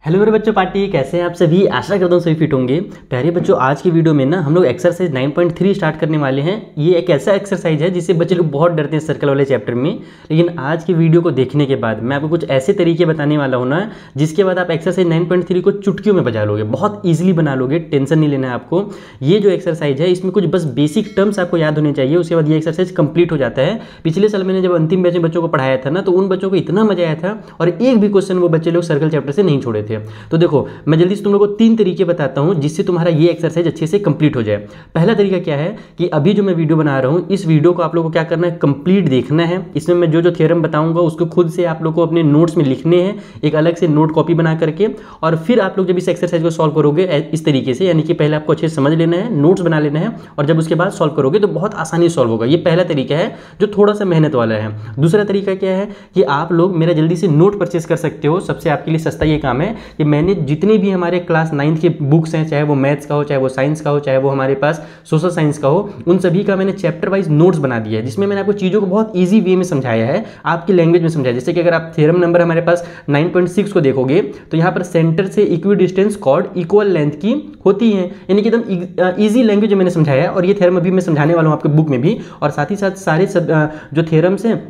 Hello मेरे बच्चों, party कैसे हैं आप सभी। आशा करता हूँ सभी फिट होंगे। प्यारे बच्चों, आज की वीडियो में ना हम लोग एक्सरसाइज 9.3 स्टार्ट करने वाले हैं। ये एक ऐसा एक्सरसाइज है जिससे बच्चे लोग बहुत डरते हैं सर्कल वाले चैप्टर में, लेकिन आज की वीडियो को देखने के बाद मैं आपको कुछ ऐसे तरीके बताने वाला हूँ ना, जिसके बाद आप एक्सरसाइज 9.3 को चुटकियों में बजा लोगे, बहुत ईजिली बना लोगे। टेंशन नहीं लेना है आपको। ये जो एक्सरसाइज है इसमें कुछ बस बेसिक टर्म्स आपको याद होने चाहिए, उसके बाद ये एक्सरसाइज कंप्लीट हो जाता है। पिछले साल मैंने जब अंतिम बैच में बच्चों को पढ़ाया था ना, तो उन बच्चों को इतना मजा आया था और एक भी क्वेश्चन वो बच्चे लोग सर्कल चैप्टर से नहीं छोड़े थे। तो देखो, मैं जल्दी से तुम लोगों को 3 तरीके बताता हूं जिससे तुम्हारा ये एक्सरसाइज अच्छे से कंप्लीट हो जाए। पहला तरीका क्या है कि अभी जो मैं वीडियो बना रहा हूं, इस वीडियो को आप लोगों को क्या करना है, कंप्लीट देखना है। इसमें मैं जो जो थ्योरम बताऊंगा उसको खुद से आप लोग को अपने नोट्स में लिखने हैं, एक अलग से नोट कॉपी बना करके। और फिर आप लोग जब इस एक्सरसाइज को सॉल्व करोगे इस तरीके से, यानी कि पहले आपको अच्छे से समझ लेना है, नोट्स बना लेना है, और जब उसके बाद सॉल्व करोगे तो बहुत आसानी से सॉल्व होगा। ये पहला तरीका है जो थोड़ा सा मेहनत वाला है। दूसरा तरीका क्या है कि आप लोग मेरा जल्दी से नोट परचेस कर सकते हो। सबसे आपके लिए सस्ता ये काम है कि मैंने जितने भी हमारे क्लास 9th के बुक्स हैं, चाहे वो मैथ्स का हो, चाहे वो साइंस का हो, चाहे वो हमारे पास सोशल साइंस का हो, उन सभी का मैंने चैप्टर वाइज नोट्स बना दिया है, जिसमें मैंने आपको चीज़ों को बहुत ईजी वे में समझाया है, आपकी लैंग्वेज में समझाया। जैसे कि अगर आप थ्योरम नंबर हमारे पास 9.6 को देखोगे तो यहाँ पर सेंटर से equidistance chord equal length की होती है, यानी कि एकदम ईजी लैंग्वेज में मैंने समझाया है। और ये थ्योरम अभी मैं समझाने वाला हूँ आपके बुक में भी, और साथ ही साथ सारे जो थ्योरम्स हैं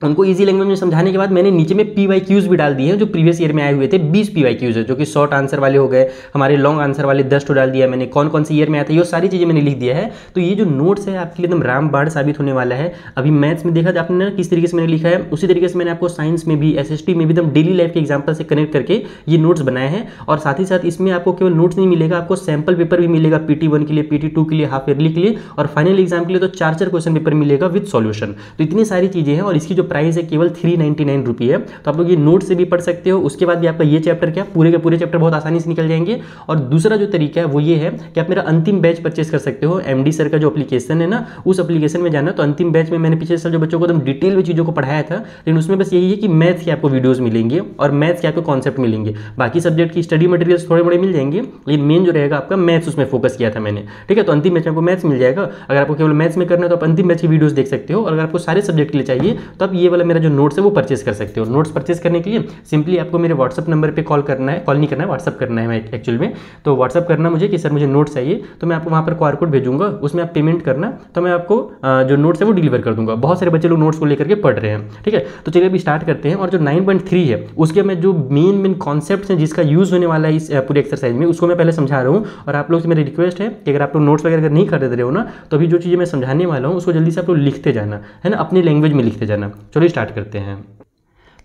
उनको इजी लैंग्वेज में समझाने के बाद मैंने नीचे में PYQs भी डाल दिए हैं, जो प्रीवियस ईयर में आए हुए थे। 20 PYQs है, जो कि शॉर्ट आंसर वाले हो गए, हमारे लॉन्ग आंसर वाले 10 तो डाल दिया मैंने, कौन कौन से ईयर में आया था ये सारी चीज़ें मैंने लिख दिया है। तो ये जो नोट्स है आपके लिए एकदम रामबाण साबित होने वाला है। अभी मैथ्स में देखा आपने ना किस तरीके से मैंने लिखा है, उसी तरीके से मैंने आपको साइंस में भी, SST में भी एकदम डेली लाइफ के एग्जाम्पल से कनेक्ट करके ये नोट्स बनाए हैं। और साथ ही साथ इसमें आपको केवल नोट्स नहीं मिलेगा, आपको सैम्पल पेपर भी मिलेगा, PT1 के लिए, PT2 के लिए, हाफ ईयरली के लिए, और फाइनल एग्जाम के लिए तो 4 क्वेश्चन पेपर मिलेगा विद सॉल्यूशन। तो इतनी सारी चीज़ें हैं, और इसकी जो प्राइस है केवल 399 रुपये है। तो आप लोग ये नोट से भी पढ़ सकते हो। उसके बाद भी आपका ये चैप्टर क्या, पूरे के पूरे चैप्टर बहुत आसानी से निकल जाएंगे। और दूसरा जो तरीका है वो ये है कि आप मेरा अंतिम बैच परचेस कर सकते हो। MD सर का जो एप्लीकेशन है ना, उस एप्लीकेशन में जाना। तो अंतिम बैच में मैंने पिछले साल जो बच्चों को एकदम डिटेल में चीज़ों को पढ़ाया था, लेकिन उसमें बस यही है कि मैथ्स के आपको वीडियोज़ मिलेंगे और मैथ्स के आपको कॉन्सेप्ट मिलेंगे। बाकी सब्जेक्ट की स्टडी मटेरियल्स थोड़े बड़े मिल जाएंगे, लेकिन मेन जो रहेगा आपका मैथ्स, उसमें फोकस किया था मैंने। ठीक है, तो अंतिम बैच में आपको मैथ्स मिल जाएगा। अगर आपको केवल मैथ्स में करना है तो आप अंतिम बैच की वीडियोज़ देख सकते हो, और अगर आपको सारे सब्जेक्ट के लिए चाहिए तो आप ये वाला मेरा जो नोट्स है वो परचेस कर सकते हो। नोट्स परचेस करने के लिए सिंपली आपको मेरे व्हाट्सअप नंबर पे कॉल करना है, कॉल नहीं करना है, व्हाट्सअप करना है एक्चुअल में। तो व्हाट्सअप करना मुझे कि सर मुझे नोट्स चाहिए, तो मैं आपको वहाँ पर QR कोड भेजूंगा, उसमें आप पेमेंट करना, तो मैं आपको जो नोट्स है वो डिलीवर कर दूंगा। बहुत सारे बच्चे लोग नोट्स को लेकर के पढ़ रहे हैं। ठीक है, तो चलिए अभी स्टार्ट करते हैं। और जो 9.3 है उसके मैं जो मेन कॉन्सेप्ट हैं जिसका यूज़ होने वाला है इस पूरे एक्सरसाइज में, उसको मैं पहले समझा रहा हूँ। और आप लोग से मेरी रिक्वेस्ट है कि अगर आप लोग नोट्स वगैरह नहीं खरीद रहे हो ना, तो अभी जो चीज़ें मैं समझाने वाला हूँ उसको जल्दी से आप लोग लिखते जाना है ना, अपनी लैंग्वेज में लिखते जाना। चलिए स्टार्ट करते हैं।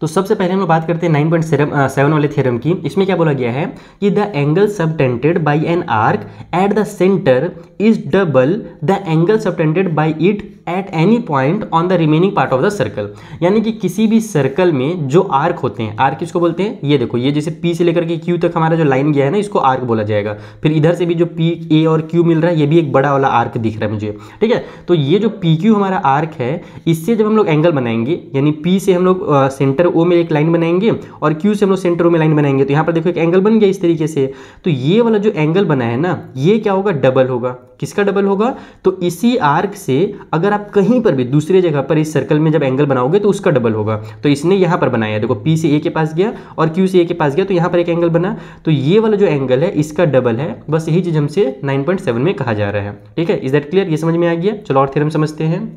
तो सबसे पहले हम लोग बात करते हैं 9.7 वाले थ्योरम की। इसमें क्या बोला गया है कि the angle subtended bye an arc at the centre is double the angle subtended bye it at any point on the remaining part of the circle. यानी कि किसी भी सर्कल में जो आर्क होते हैं, आर्क किसको बोलते हैं, ये देखो, ये जैसे P से लेकर के Q तक हमारा जो लाइन गया है ना, इसको आर्क बोला जाएगा। फिर इधर से भी जो P, A और Q मिल रहा है, ये भी एक बड़ा वाला आर्क दिख रहा है मुझे। ठीक है, तो ये जो PQ हमारा आर्क है, इससे जब हम लोग एंगल बनाएंगे, यानी P से हम लोग सेंटर O में एक लाइन बनाएंगे और Q से हम लोग सेंटर O में लाइन बनाएंगे, तो यहाँ पर देखो एक एंगल बन गया इस तरीके से। तो ये वाला जो एंगल बना है ना, ये क्या होगा, डबल होगा। किसका डबल होगा, तो इसी आर्क से अगर आप कहीं पर भी दूसरी जगह पर इस सर्कल में जब एंगल बनाओगे तो उसका डबल होगा। तो इसने यहाँ पर बनाया, देखो P से A के पास गया और Q से A के पास गया, तो यहाँ पर एक एंगल बना। तो ये वाला जो एंगल है इसका डबल है। बस यही चीज़ हमसे 9.7 में कहा जा रहा है। ठीक है, इज दैट क्लियर, ये समझ में आ गया। चलो और थ्योरम समझते हैं।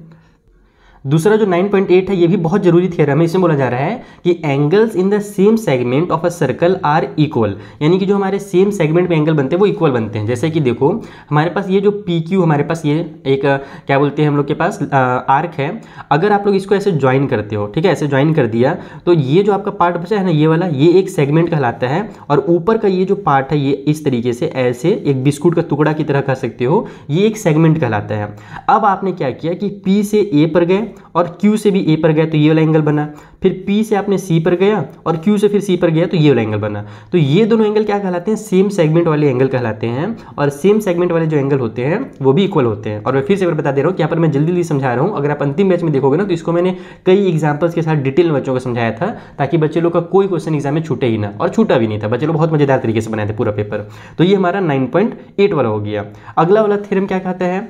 दूसरा जो 9.8 है ये भी बहुत जरूरी थ्योरम है। इसमें बोला जा रहा है कि angles in the same segment of a circle are equal, यानी कि जो हमारे सेम सेगमेंट में एंगल बनते हैं वो इक्वल बनते हैं। जैसे कि देखो हमारे पास ये जो PQ हमारे पास ये एक क्या बोलते हैं हम लोग के पास आर्क है। अगर आप लोग इसको ऐसे ज्वाइन करते हो, ठीक है, ऐसे ज्वाइन कर दिया, तो ये जो आपका पार्ट बचा है ना, ये वाला, ये एक सेगमेंट कहलाता है। और ऊपर का ये जो पार्ट है, ये इस तरीके से ऐसे एक बिस्कुट का टुकड़ा की तरह कह सकते हो, ये एक सेगमेंट कहलाता है। अब आपने क्या किया कि P से A पर गए और Q से भी A पर गया, तो ये वाला एंगल बना। फिर P से आपने C पर गया और Q से फिर C पर गया, तो ये वाला एंगल बना। तो ये दोनों एंगल क्या कहलाते हैं, सेम सेगमेंट वाले एंगल कहलाते हैं। और सेम सेगमेंट वाले जो एंगल होते हैं वो भी इक्वल होते हैं। और मैं फिर से बता दे रहा हूँ, यहाँ पर मैं जल्दी जल्दी समझा रहा हूँ। अगर आप अंतिम बैच में देखोगे ना, तो इसको मैंने कई एग्जाम्पल्स के साथ डिटेल में बच्चों को समझाया था, ताकि बच्चे लोग का कोई क्वेश्चन एग्जाम में छूटे ही ना, और छूटा भी नहीं था। बच्चे लोग बहुत मजेदार तरीके से बनाए थे पूरा पेपर। तो ये हमारा 9.8 वाला हो गया। अगला वाला थ्योरम क्या कहता है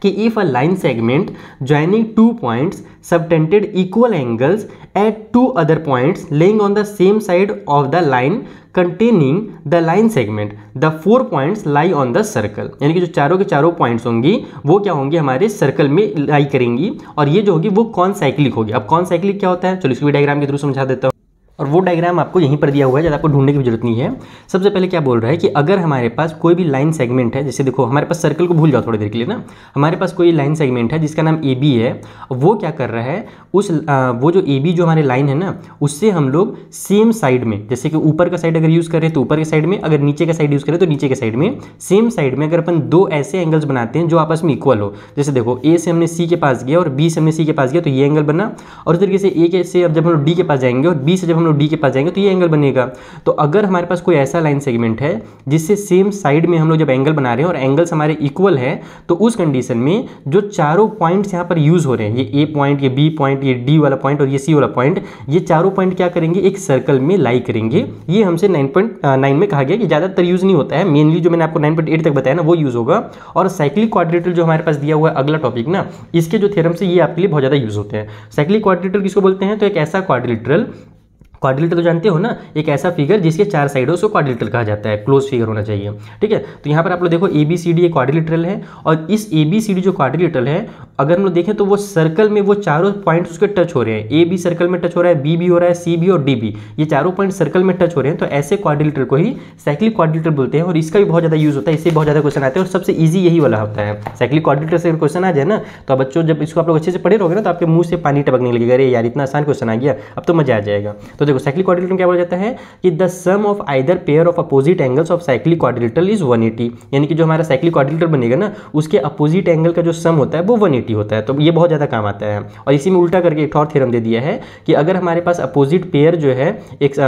कि if a line segment joining two points subtended equal angles at two other points lying on the same side of the line containing the line segment the 4 points lie on the circle, यानी कि जो चारों के चारों points होंगी वो क्या होंगी, हमारे सर्कल में लाई करेंगी, और ये जो होगी वो कौन साइक्लिक होगी। अब कौन साइक्लिक क्या होता है, चलो इसको भी डायग्राम के थ्रू समझा देता हूँ, और वो डायग्राम आपको यहीं पर दिया हुआ है, ज़्यादा आपको ढूंढने की जरूरत नहीं है। सबसे पहले क्या बोल रहा है कि अगर हमारे पास कोई भी लाइन सेगमेंट है, जैसे देखो हमारे पास सर्कल को भूल जाओ थोड़ी देर के लिए ना, हमारे पास कोई लाइन सेगमेंट है जिसका नाम ए बी है, वो क्या कर रहा है, वो जो ए बी जो हमारे लाइन है ना, उससे हम लोग सेम साइड में, जैसे कि ऊपर का साइड अगर यूज़ करें तो ऊपर के साइड में, अगर नीचे का साइड यूज़ करें तो नीचे के साइड में, सेम साइड में अगर अपन दो ऐसे एंगल्स बनाते हैं जो आपस में इक्वल हो, जैसे देखो ए से हमने सी के पास गया और बी से हमने सी के पास गया तो ये एंगल बना, और इस तरीके से ए के से अब जब हम लोग डी के पास जाएंगे और बी से जब हम लोग डी के पास जाएंगे तो ये एंगल बनेगा। तो अगर हमारे पास कोई ऐसा लाइन सेगमेंट है जिससे सेम साइड में हम लोग जब एंगल बना रहे हैं और एंगल्स हमारे इक्वल है, तो उस कंडीशन में जो चारों पॉइंट्स यहाँ पर यूज हो रहे हैं, ये ए पॉइंट, ये बी पॉइंट, ये डी वाला पॉइंट और ये सी वाला पॉइंट, ये चारों पॉइंट क्या करेंगे, एक सर्कल में लाई करेंगे। ये हमसे 9.9 में कहा गया कि ज़्यादातर यूज नहीं होता है, मेनली जो मैंने आपको 9.8 तक बताया ना वो यूज होगा। और साइक्लिक क्वाड्रेटर जो हमारे पास दिया हुआ है अगला टॉपिक ना, इसके जो थ्योरम से ये आपके लिए बहुत ज़्यादा यूज होते हैं। साइक्लिक क्वाड्रेटर किसको बोलते हैं, तो एक ऐसा क्वाड्रिलेटरल तो जानते हो ना, एक ऐसा फिगर जिसके चार साइड हो उसको क्वाड्रिलेटरल कहा जाता है, क्लोज फिगर होना चाहिए, ठीक है। तो यहाँ पर आप लोग देखो ए बी सी डी एक क्वाड्रिलेटरल है, और इस ए बी सी डी जो क्वाड्रिलेटरल है अगर हम लोग देखें तो वो सर्कल में वो चारों पॉइंट्स उसके टच हो रहे हैं, ए बी सर्कल में टच हो रहा है, बी भी हो रहा है, सी भी और डी भी, ये चारों पॉइंट सर्कल में टच हो रहे हैं, तो ऐसे क्वाड्रिलेटरल को ही साइक्लिक क्वाड्रिलेटरल बोलते हैं। और इसका भी बहुत ज़्यादा यूज होता है, इससे बहुत ज़्यादा क्वेश्चन आते हैं और सबसे ईजी यही वाला होता है। साइक्लिक क्वाड्रिलेटरल से क्वेश्चन आ जाए ना तो बच्चों जब इसको आप लोग अच्छे से पढ़े रहोगे ना तो आपके मुंह से पानी टपकने लगेगा, अरे यार इतना आसान क्वेश्चन आ गया, अब तो मजा आ जाएगा। तो देखो साइक्लिक क्वाड्रिलेटरल क्या बोला जाता है कि the sum of either pair of opposite angles of cyclic quadrilateral is 180, यानी कि जो हमारा साइक्लिक क्वाड्रिलेटरल बनेगा ना उसके अपोजिट एंगल का जो सम होता है वो 180 होता है। तो ये बहुत ज़्यादा काम आता है। और इसी में उल्टा करके एक और थ्योरम दे दिया है कि अगर हमारे पास अपोजिट पेयर जो है, एक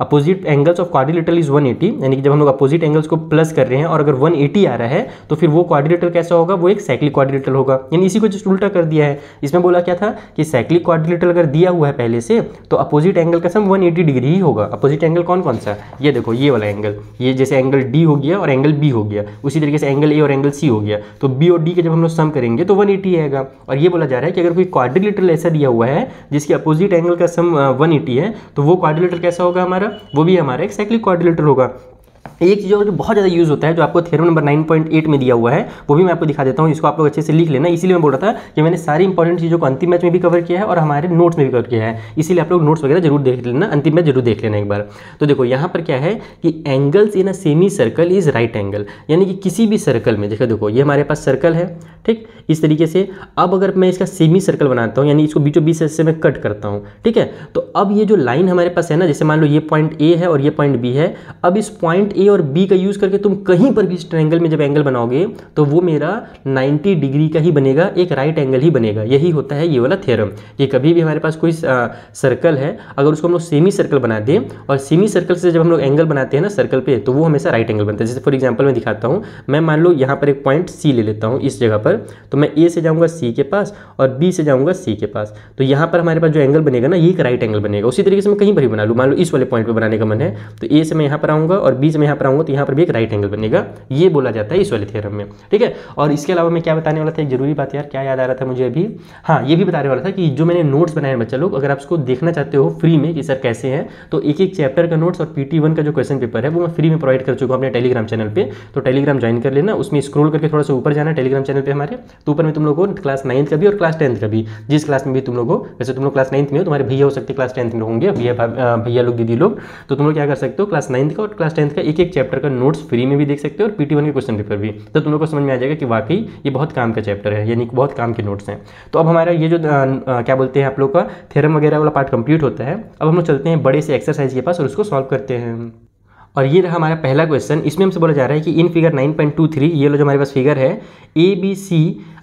opposite angles of quadrilateral is 180, यानी कि जब हम लोग अपोजिट एंगल्स को प्लस कर रहे हैं और अगर 180 आ रहा है तो फिर वो क्वाड्रिलेटरल कैसा होगा, वो एक साइक्लिक क्वाड्रिलेटरल होगा। यानी इसी को जस्ट उल्टा कर दिया है। इसमें बोला क्या था कि साइक्लिक क्वाड्रिलेटरल अगर दिया हुआ है पहले से तो अपोजिट एंगल का सम 180 डिग्री ही होगा। अपोजिट एंगल कौन कौन सा, ये देखो ये वाला एंगल, ये जैसे एंगल डी हो गया और एंगल बी हो गया, उसी तरीके से एंगल ए और एंगल सी हो गया, तो बी और डी के जब हम लोग सम करेंगे तो 180 आएगा। और ये बोला जा रहा है कि अगर कोई क्वाड्रिलेटरल ऐसा दिया हुआ है जिसके अपोजिट एंगल का सम 180 है तो वो क्वाड्रिलेटरल कैसा होगा हमारा, वो भी हमारा एक साइक्लिक क्वाड्रिलेटरल होगा। एक चीज़ और जो बहुत ज़्यादा यूज़ होता है जो आपको थ्योरम नंबर 9.8 में दिया हुआ है वो भी मैं आपको दिखा देता हूँ, इसको आप लोग अच्छे से लिख लेना। इसीलिए मैं बोल रहा था कि मैंने सारी इंपॉर्टेंट चीज़ों को अंतिम मैच में भी कवर किया है और हमारे नोट्स में भी कवर किया है, इसीलिए आप लोग नोट्स वगैरह जरूर देख लेना, अंतिम मैच जरूर देख लेना एक बार। तो देखो यहाँ पर क्या है कि angles in a semi circle is right angle, यानी कि किसी भी सर्कल में देखो ये हमारे पास सर्कल है, ठीक, इस तरीके से। अब अगर मैं इसका सेमी सर्कल बनाता हूँ यानी इसको बीचों बीच से मैं कट करता हूँ, ठीक है, तो अब ये जो लाइन हमारे पास है ना, जैसे मान लो ये पॉइंट ए है और ये पॉइंट बी है, अब इस पॉइंट ए और बी का यूज करके तुम कहीं पर भी इस ट्रायंगल में जब एंगल बनाओगे तो वो मेरा 90 डिग्री का ही बनेगा, एक राइट एंगल ही बनेगा। यही होता है ये वाला थ्योरम कि कभी भी हमारे पास कोई सर्कल है अगर उसको हम लोग सेमी सर्कल बना दें और सेमी सर्कल से जब हम लोग एंगल बनाते हैं ना सर्कल पे तो वो हमेशा राइट एंगल बनता है। जैसे फॉर एग्जांपल मैं दिखाता हूँ, मैं मान लो यहाँ पर एक पॉइंट सी ले लेता हूँ इस जगह पर, तो मैं ए से जाऊँगा सी के पास और बी से जाऊँगा सी के पास, तो यहाँ पर हमारे पास जो एंगल बनेगा ना ये एक राइट एंगल बनेगा। उसी तरीके से मैं कहीं पर भी बना लूँ, मान लो इस वाले पॉइंट पर बनाने का मन है तो ए से मैं यहाँ पर आऊँगा और बी से मैं यहाँ पर आऊँगा तो यहाँ पर भी एक राइट एंगल बनेगा। ये बोला जाता है इस वाले थ्योरम में, ठीक है। और इसके अलावा मैं क्या बताने वाला था, एक जरूरी बात यार, क्या याद आ रहा था मुझे अभी, हाँ ये भी बताने वाला था कि जो मैंने नोट्स बनाए हैं बच्चा लोग, अगर आप उसको देखना चाहते हो फ्री में कि सर कैसे हैं, तो एक एक चैप्टर का नोट्स और PT1 का जो क्वेश्चन पेपर है वो मैं फ्री में प्रोवाइड कर चुका हूँ अपने टेलीग्राम चैनल पे। तो टेलीग्राम ज्वाइन कर लेना, उसमें स्क्रॉल करके थोड़ा सा ऊपर जाना टेलीग्राम चैनल पे हमारे, तो ऊपर में तुम लोगों को क्लास 9th का भी और क्लास 10th का भी, जिस क्लास में भी तुम लोगों, वैसे तुम लोग क्लास 9th में हो, तुम्हारे भैया हो सकते क्लास 10th में होंगे, भैया लोग दीदी लोग, तो तुम लोग क्या कर सकते हो क्लास 9th का और क्लास 10th का एक एक चैप्टर का नोट्स फ्री में भी देख सकते हो और PT1 के क्वेश्चन पेपर भी, तो तुम लोग को समझ में आ जाएगा कि वाकई ये बहुत काम का चैप्टर है, यानी बहुत काम के नोट्स हैं। तो अब हमारा ये जो क्या बोलते हैं आप लोग का थ्योरम वगैरह वाला पार्ट कंप्लीट होता है। अब हम लोग चलते हैं बड़े से एक्सरसाइज के पास और उसको सॉल्व करते हैं। और ये रहा हमारा पहला क्वेश्चन, इसमें हमसे बोला जा रहा है कि इन फिगर 9.23 ये लो जो हमारे पास फिगर है, ABC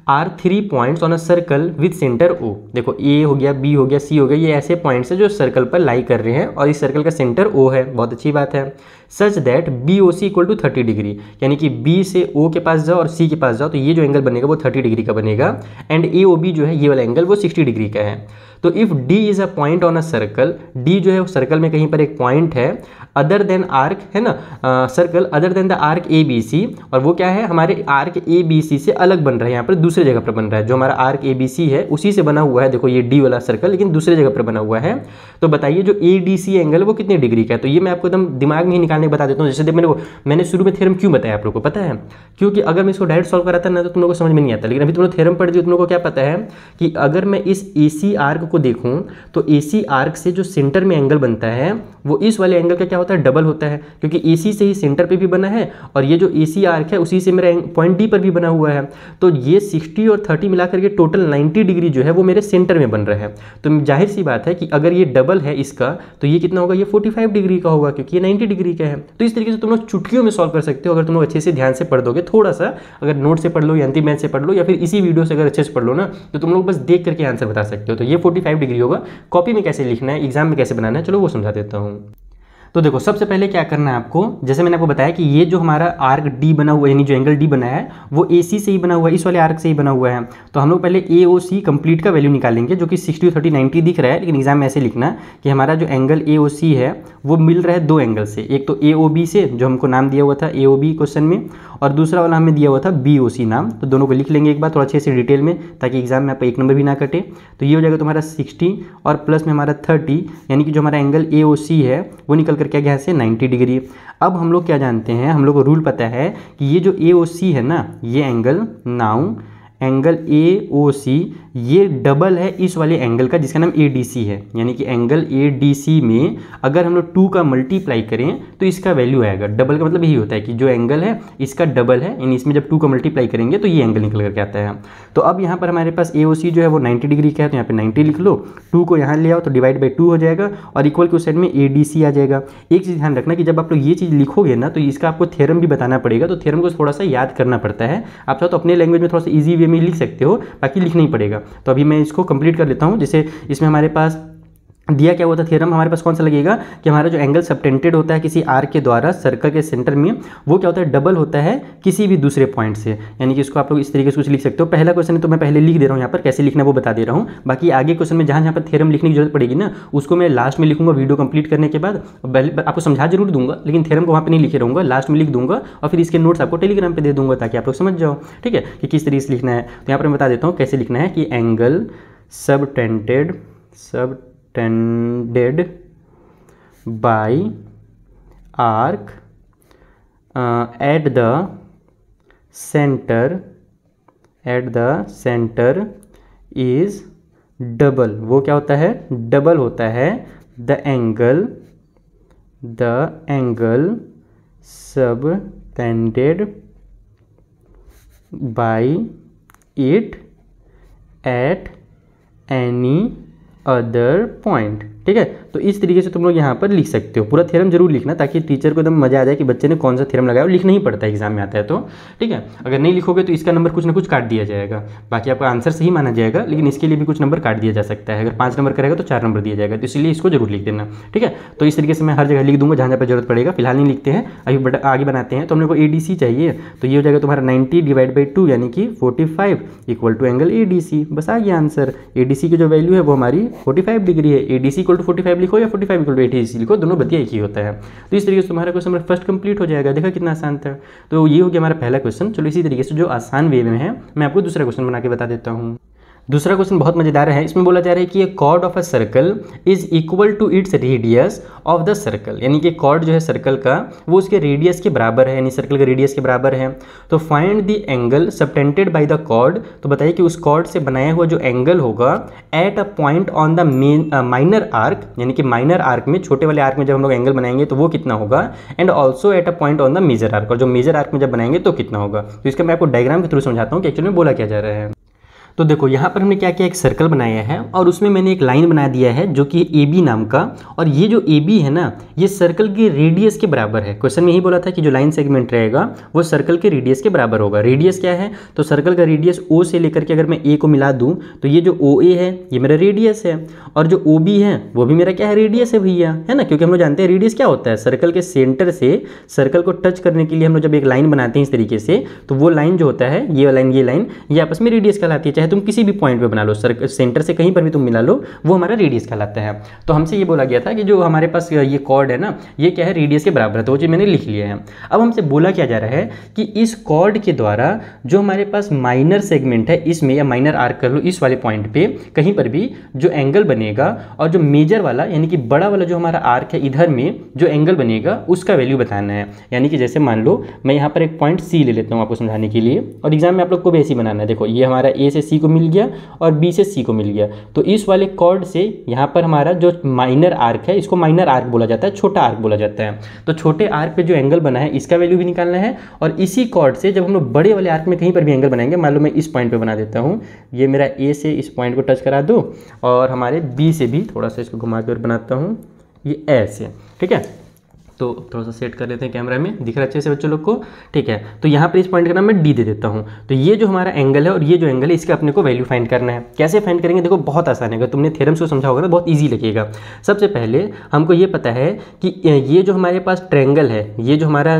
are 3 points on a circle with center O। देखो A हो गया, B हो गया, C हो गया, ये ऐसे पॉइंट्स है जो सर्कल पर लाई कर रहे हैं और इस सर्कल का सेंटर O है, बहुत अच्छी बात है। Such that B O C equal to 30 degree, यानी कि बी से ओ के पास जाओ और सी के पास जाओ तो ये जो एंगल बनेगा वो 30 डिग्री का बनेगा, एंड ए ओ बी जो है ये वाला एंगल वो 60 डिग्री का है। तो if D is a point on a circle, D जो है वो सर्कल में कहीं पर एक पॉइंट है, अदर देन आर्क है ना, circle other than the arc A B C, और वो क्या है हमारे आर्क ए बी सी से अलग बन रहा है, यहाँ पर दूसरे जगह पर बन रहा है। जो हमारा आर्क ए बी सी है उसी से बना हुआ है, देखो ये डी वाला सर्कल लेकिन दूसरे जगह पर बना हुआ है। तो बताइए जो ए डी सी एंगल वो कितने डिग्री का है। तो ये मैं आपको एकदम दिमाग में ही निकालने बता देता हूँ। जैसे मैंने शुरू में थ्योरम क्यों बताया आप लोगों को पता है, क्योंकि अगर मैं इसको डायरेक्ट सॉल्व कराता ना तो तुम लोगों को समझ में नहीं आता, लेकिन अभी तुम लोग थ्योरम पढ़ दिए, तुम लोगों को क्या पता है कि अगर मैं इस ए सी आर्क को देखूँ तो ए सी आर्क से जो सेंटर में एंगल बनता है वो इस वाले एंगल का क्या होता है, डबल होता है, क्योंकि ए सी से ही सेंटर पे भी बना है और ये जो ए सी आर्क है उसी से मेरा पॉइंट डी पर भी बना हुआ है। तो ये 60 और 30 मिलाकर के टोटल 90 डिग्री जो है वो मेरे सेंटर में बन रहा है। तो जाहिर सी बात है कि अगर ये डबल है इसका तो ये कितना होगा, ये 45 डिग्री का होगा, क्योंकि ये 90 डिग्री का है। तो इस तरीके से तुम लोग चुटकियों में सॉल्व कर सकते हो अगर तुम लोग अच्छे से ध्यान से पढ़ दोगे। थोड़ा सा अगर नोट से पढ़ लो या अंतिम मैथ से पढ़ लो या फिर इसी वीडियो से अगर अच्छे से पढ़ लो ना तो तुम लोग बस देख करके आंसर बता सकते हो। तो ये 45 डिग्री होगा। कॉपी में कैसे लिखना है, एग्जाम में कैसे बनाना है, चलो वो समझा देता हूँ। तो देखो सबसे पहले क्या करना है आपको, जैसे मैंने आपको बताया कि ये जो हमारा आर्क डी बना हुआ है, यानी जो एंगल डी बना है वो ए सी से ही बना हुआ है, इस वाले आर्क से ही बना हुआ है। तो हम लोग पहले ए ओ सी कंप्लीट का वैल्यू निकालेंगे, जो कि 60, 30, 90 दिख रहा है, लेकिन एग्जाम में ऐसे लिखना कि हमारा जो एंगल ए ओ सी है वो मिल रहा है दो एंगल से, एक तो ए ओ बी से जो हमको नाम दिया हुआ था ए ओ बी क्वेश्चन में, और दूसरा वाला हमें दिया हुआ था बी ओ सी नाम। तो दोनों को लिख लेंगे एक बार थोड़ा अच्छे से डिटेल में, ताकि एग्जाम में आपका एक नंबर भी ना कटे। तो ये हो जाएगा तुम्हारा 60 और प्लस में हमारा 30, यानी कि जो हमारा एंगल ए ओ सी है वो निकल करके आ गया से 90 डिग्री। अब हम लोग क्या जानते हैं, हम लोग को रूल पता है कि ये जो ए ओ सी है ना, ये एंगल नाउ एंगल ए ओ सी ये डबल है इस वाले एंगल का जिसका नाम ए डी सी है, यानी कि एंगल ए डी सी में अगर हम लोग 2 का मल्टीप्लाई करें तो इसका वैल्यू आएगा। डबल का मतलब यही होता है कि जो एंगल है इसका डबल है, यानी इसमें जब 2 का मल्टीप्लाई करेंगे तो ये एंगल निकल करके आता है। तो अब यहाँ पर हमारे पास ए ओ सी जो है वो 90 डिग्री का है, तो यहाँ पे 90 लिख लो, 2 को यहाँ ले आओ तो डिवाइड बाई 2 हो जाएगा, और इक्वल के उस साइड में ए डी सी आ जाएगा। एक चीज़ ध्यान रखना कि जब आप लोग ये चीज़ लिखोगे ना तो इसका आपको थ्योरम भी बताना पड़ेगा, तो थ्योरम को थोड़ा सा याद करना पड़ता है। आप चाहो तो अपने लैंग्वेज में थोड़ा सा ईजी वे में लिख सकते हो, बाकी लिखना ही पड़ेगा। तो अभी मैं इसको कंप्लीट कर लेता हूँ। जैसे इसमें हमारे पास दिया क्या हुआ था थ्योरम, हमारे पास कौन सा लगेगा कि हमारा जो एंगल सबटेंडेड होता है किसी आर्क के द्वारा सर्कल के सेंटर में, वो क्या होता है, डबल होता है किसी भी दूसरे पॉइंट से। यानी कि इसको आप लोग इस तरीके से कुछ लिख सकते हो। पहला क्वेश्चन है तो मैं पहले लिख दे रहा हूँ यहाँ पर, कैसे लिखना है वो बता दे रहा हूँ। बाकी आगे क्वेश्चन में जहाँ जहाँ पर थ्योरम लिखने की जरूरत पड़ेगी ना उसको मैं लास्ट में लिखूंगा वीडियो कंप्लीट करने के बाद। पहले आपको समझा जरूर दूंगा, लेकिन थ्योरम को वहाँ पर नहीं लिखे रहूँगा, लास्ट में लिख दूंगा और फिर इसके नोट्स आपको टेलीग्राम पर दे दूंगा ताकि आप लोग समझ जाओ, ठीक है, कि किस तरीके से लिखना है। तो यहाँ पर मैं बता देता हूँ कैसे लिखना है कि angle subtended by arc at the center is double। वो क्या होता है, डबल होता है the angle subtended by it at any other point, ठीक है। तो इस तरीके से तुम लोग यहाँ पर लिख सकते हो। पूरा थ्योरम जरूर लिखना ताकि टीचर को एकदम मजा आ जाए कि बच्चे ने कौन सा थ्योरम लगाया, और लिखना ही पड़ता है एग्जाम में आता है तो, ठीक है। अगर नहीं लिखोगे तो इसका नंबर कुछ ना कुछ काट दिया जाएगा, बाकी आपका आंसर सही माना जाएगा, लेकिन इसके लिए भी कुछ नंबर काट दिया जा सकता है। अगर 5 नंबर करेगा तो 4 नंबर दिया जाएगा, तो इसलिए इसको जरूर लिख देना, ठीक है। तो इस तरीके से मैं हर जगह लिख दूंगा जहाँ जहाँ पर जरूरत पड़ेगा। फिलहाल नहीं लिखते हैं, अभी आगे बनाते हैं। तो हम लोग को ए डी सी चाहिए, तो ये हो जाएगा तुम्हारा 90 डिवाइड बाई 2 यानी कि 45 equal to angle A D C. बस आ गया आंसर। ए डी सी की जो वैल्यू है वो हमारी 45 डिग्री है। A D C equal to 45 लिखो या 45 equal to A D C लिखो, दोनों बतिया एक ही होता है। तो इस तरीके से तुम्हारा क्वेश्चन नंबर फर्स्ट कंप्लीट हो जाएगा। देखा कितना आसान था। तो ये हो गया हमारा पहला क्वेश्चन। चलो इसी तरीके से जो आसान वे में है मैं आपको दूसरा क्वेश्चन बना के बता देता हूँ। दूसरा क्वेश्चन बहुत मजेदार है। इसमें बोला जा रहा है कि chord of a circle is equal to its radius of the circle, यानी कि कॉर्ड जो है सर्कल का वो उसके रेडियस के बराबर है, यानी सर्कल का रेडियस के बराबर है। तो find the angle subtended by the chord. तो बताइए कि उस कॉर्ड से बनाया हुआ जो एंगल होगा eight a point on the minor arc, यानी कि माइनर आर्क में, छोटे वाले आर्क में जब हम लोग एंगल बनाएंगे तो वो कितना होगा, and also at a point on the major arc, और जो मेजर आर्क में जब बनाएंगे तो कितना होगा। तो इसका मैं आपको डायग्राम के थ्रू समझाता हूँ कि एक्चुअली में बोला क्या जा रहा है। तो देखो यहाँ पर हमने क्या किया, एक सर्कल बनाया है और उसमें मैंने एक लाइन बना दिया है जो कि ए बी नाम का, और ये जो ए बी है ना ये सर्कल के रेडियस के बराबर है। क्वेश्चन में यही बोला था कि जो लाइन सेगमेंट रहेगा वो सर्कल के रेडियस के बराबर होगा। रेडियस क्या है, तो सर्कल का रेडियस ओ से लेकर के अगर मैं ए को मिला दूँ तो ये जो ओ ए है ये मेरा रेडियस है, और जो ओ बी है वो भी मेरा क्या है, रेडियस है भैया, है ना। क्योंकि हम लोग जानते हैं रेडियस क्या होता है, सर्कल के सेंटर से सर्कल को टच करने के लिए हम लोग जब एक लाइन बनाते हैं इस तरीके से, तो वो लाइन जो होता है ये लाइन ये आपस में रेडियस कहलाती है। चाहे तुम किसी भी पॉइंट पे बना लो, सेंटर से कहीं पर भी तुम मिला लो, वो हमारा रेडियस कहलाता है। तो हमसे ये बोला गया था कि जो हमारे पास ये कॉर्ड है ना ये क्या है, रेडियस के बराबर है, तो वो चीज़ मैंने लिख लिया है। अब हमसे बोला क्या जा रहा है कि इस कॉर्ड के द्वारा जो हमारे पास माइनर सेगमेंट है इसमें, या माइनर आर्क कर लो, इस वाले पॉइंट पे कहीं पर भी जो एंगल बनेगा और जो मेजर वाला यानी कि बड़ा वाला जो हमारा आर्क है इधर में जो एंगल बनेगा उसका वैल्यू बताना है। यानी कि जैसे मान लो मैं यहाँ पर एक पॉइंट सी ले लेता हूँ आपको समझाने के लिए, और एग्जाम में आप लोग को भी ऐसे बनाना है। देखो ये हमारा ए से सी को मिल गया और बी से सी को मिल गया, तो इस वाले कॉर्ड से यहाँ पर हमारा जो माइनर आर्क है इसको माइनर आर्क बोला जाता है, छोटा आर्क बोला जाता है। तो छोटे आर्क पे जो एंगल बना है इसका वैल्यू भी निकालना है, और इसी कॉर्ड से जब हम लोग बड़े वाले आर्क में कहीं पर भी एंगल बनाएंगे, मान लो मैं इस पॉइंट पे बना देता हूँ, ये मेरा ए से इस पॉइंट को टच करा दो और हमारे बी से भी थोड़ा सा इसको घुमा कर बनाता हूँ, ये ऐसे, ठीक है। तो थोड़ा सा सेट कर लेते हैं कैमरा में, दिख रहा है अच्छे से बच्चों लोग को, ठीक है। तो यहाँ पर इस पॉइंट का नाम मैं डी दे देता हूँ। तो ये जो हमारा एंगल है और ये जो एंगल है इसका अपने को वैल्यू फाइंड करना है। कैसे फाइंड करेंगे, देखो बहुत आसान है, अगर तुमने थ्योरम्स को समझा होगा ना बहुत ईजी लगेगा। सबसे पहले हमको ये पता है कि ये जो हमारे पास ट्रायंगल है, ये जो हमारा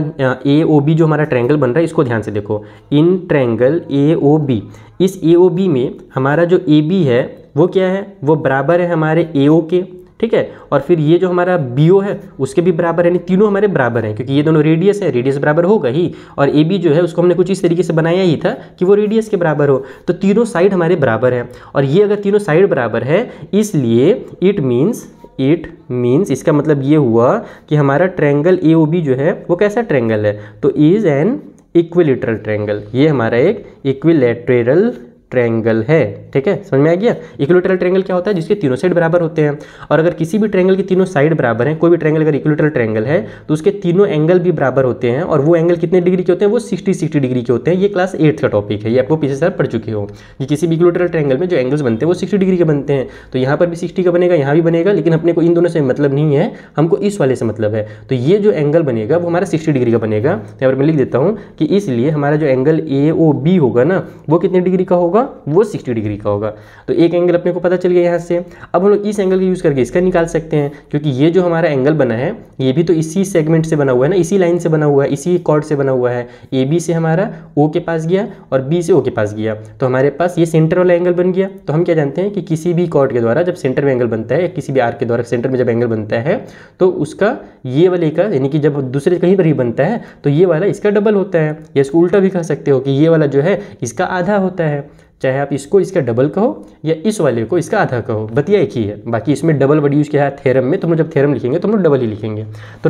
ए ओ बी जो हमारा ट्रायंगल बन रहा है, इसको ध्यान से देखो, in triangle A O B, इस ए ओ बी में हमारा जो ए बी है वो क्या है, वो बराबर है हमारे ए ओ के, ठीक है। और फिर ये जो हमारा बी ओ है उसके भी बराबर है, यानी तीनों हमारे बराबर हैं, क्योंकि ये दोनों रेडियस है, रेडियस बराबर होगा ही। और ए बी जो है उसको हमने कुछ इस तरीके से बनाया ही था कि वो रेडियस के बराबर हो, तो तीनों साइड हमारे बराबर है। और ये अगर तीनों साइड बराबर है इसलिए इट मीन्स इसका मतलब ये हुआ कि हमारा ट्रायंगल ए ओ बी जो है वो कैसा ट्रायंगल है, तो इज एन इक्विलैटरल ट्रायंगल। ये हमारा एक इक्विलैटरल ट्रायंगल है, ठीक है, समझ में आ गया। इक्विलैटरल ट्रायंगल क्या होता है, जिसके तीनों साइड बराबर होते हैं। और अगर किसी भी ट्रायंगल के तीनों साइड बराबर हैं, कोई भी ट्रायंगल अगर इक्विलैटरल ट्रायंगल है तो उसके तीनों एंगल भी बराबर होते हैं, और वो एंगल कितने डिग्री के होते हैं, वो 60 डिग्री के होते हैं। ये क्लास 8th का टॉपिक है, ये आपको पीछे से पढ़ चुके हो कि किसी भी इक्विलैटरल ट्रायंगल में जो एंगल्स बनते हैं वो 60 डिग्री के बनते हैं। तो यहाँ पर भी 60 का बनेगा, यहाँ भी बनेगा, लेकिन अपने को इन दोनों से मतलब नहीं है, हमको इस वाले से मतलब है। तो ये जो एंगल बनेगा वो हमारा 60 डिग्री का बनेगा। तो यहाँ पर मैं लिख देता हूँ कि इसलिए हमारा जो एंगल ए ओ बी होगा ना वो कितने डिग्री का होगा, वो 60 डिग्री का होगा। तो एक एंगल अपने को पता चल गया यहाँ से। अब हम लोग इस एंगल का यूज़ करके इसका निकाल सकते हैं, क्योंकि ये जो हमारा एंगल बना है ये भी तो इसी सेगमेंट से बना हुआ है ना, इसी लाइन से बना हुआ है, इसी कॉर्ड से बना हुआ है। ए बी से हमारा ओ के पास गया और बी से ओ के पास गया, तो हमारे पास ये सेंटर वाला एंगल बन गया। तो हम क्या जानते हैं कि किसी भी कॉर्ड के द्वारा जब सेंटर में एंगल बनता है, या किसी भी आर्क के द्वारा सेंटर में जब एंगल बनता है तो उसका ये वाले का, यानी कि जब दूसरे कहीं पर ही बनता है तो ये वाला इसका डबल होता है, या इसको उल्टा भी कह सकते हो कि ये वाला जो है इसका आधा होता है। चाहे आप इसको इसका डबल कहो या इस वाले को इसका आधा कहो, बतिया एक ही है। बाकी इसमें डबल वर्ड यूज़ किया है थ्योरम में, तो हम जब थ्योरम लिखेंगे तो हम लोग डबल ही लिखेंगे। तो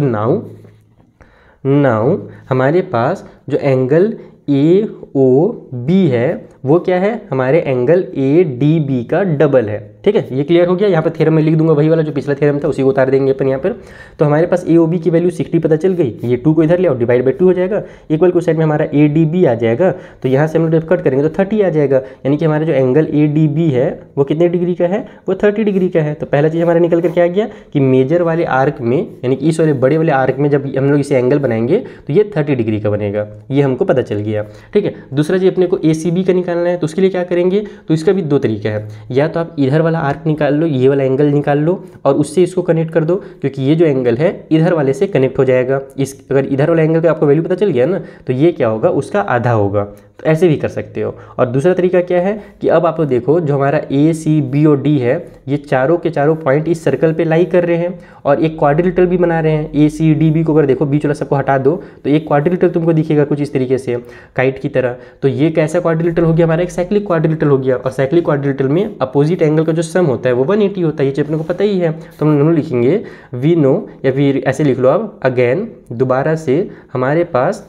नाउ हमारे पास जो एंगल ए ओ बी है वो क्या है, हमारे एंगल ए डी बी का डबल है, ठीक है। ये क्लियर हो गया। यहाँ पर थ्योरम में लिख दूंगा वही वाला जो पिछला थ्योरम था, उसी को उतार देंगे अपन यहाँ पर। तो हमारे पास ए ओ बी की वैल्यू 60 पता चल गई। ये 2 को इधर ले आओ, डिवाइड बाई 2 हो जाएगा, इक्वल को साइड में हमारा ए डी बी आ जाएगा। तो यहाँ से हम लोग कट करेंगे तो 30 आ जाएगा, यानी कि हमारा जो एंगल ए डी बी है वो कितने डिग्री का है, वो 30 डिग्री का है। तो पहला चीज़ हमारा निकल कर क्या आ गया कि मेजर वाले आर्क में, यानी कि इस वाले बड़े वाले आर्क में जब हम लोग इसे एंगल बनाएंगे तो ये 30 डिग्री का बनेगा, ये हमको पता चल गया, ठीक है। दूसरा चीज़ अपने को ए सी बी का निकालना है, तो उसके लिए क्या करेंगे, तो इसका भी 2 तरीका है। या तो आप इधर वाला आर्क निकाल लो, ये वाला एंगल निकाल लो और उससे इसको कनेक्ट कर दो, क्योंकि ये जो एंगल है इधर वाले से कनेक्ट हो जाएगा। इस अगर इधर वाला एंगल का आपको वैल्यू पता चल गया ना, तो ये क्या होगा, उसका आधा होगा। तो ऐसे भी कर सकते हो। और दूसरा तरीका क्या है कि अब आप देखो जो हमारा ए सी बी और डी है, ये चारों के चारों पॉइंट इस सर्कल पे लाई कर रहे हैं और एक क्वाड्रिलेटरल भी बना रहे हैं। ए सी डी बी को अगर देखो, बीच वाला सबको हटा दो तो एक क्वाड्रिलेटरल तुमको दिखेगा कुछ इस तरीके से, काइट की तरह। तो ये कैसा क्वाड्रिलेटरल हो गया, हमारा एक साइक्लिक क्वाड्रिलेटरल हो गया। और साइक्लिक क्वाड्रिलेटरल में अपोजिट एंगल का जो सम होता है वो 180 होता है, ये अपने को पता ही है। तो हम दोनों लिखेंगे वी नो, या फिर ऐसे लिख लो आप अगेन, दोबारा से हमारे पास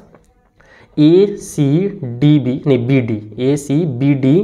ए सी डी बी नहीं B D, A C B D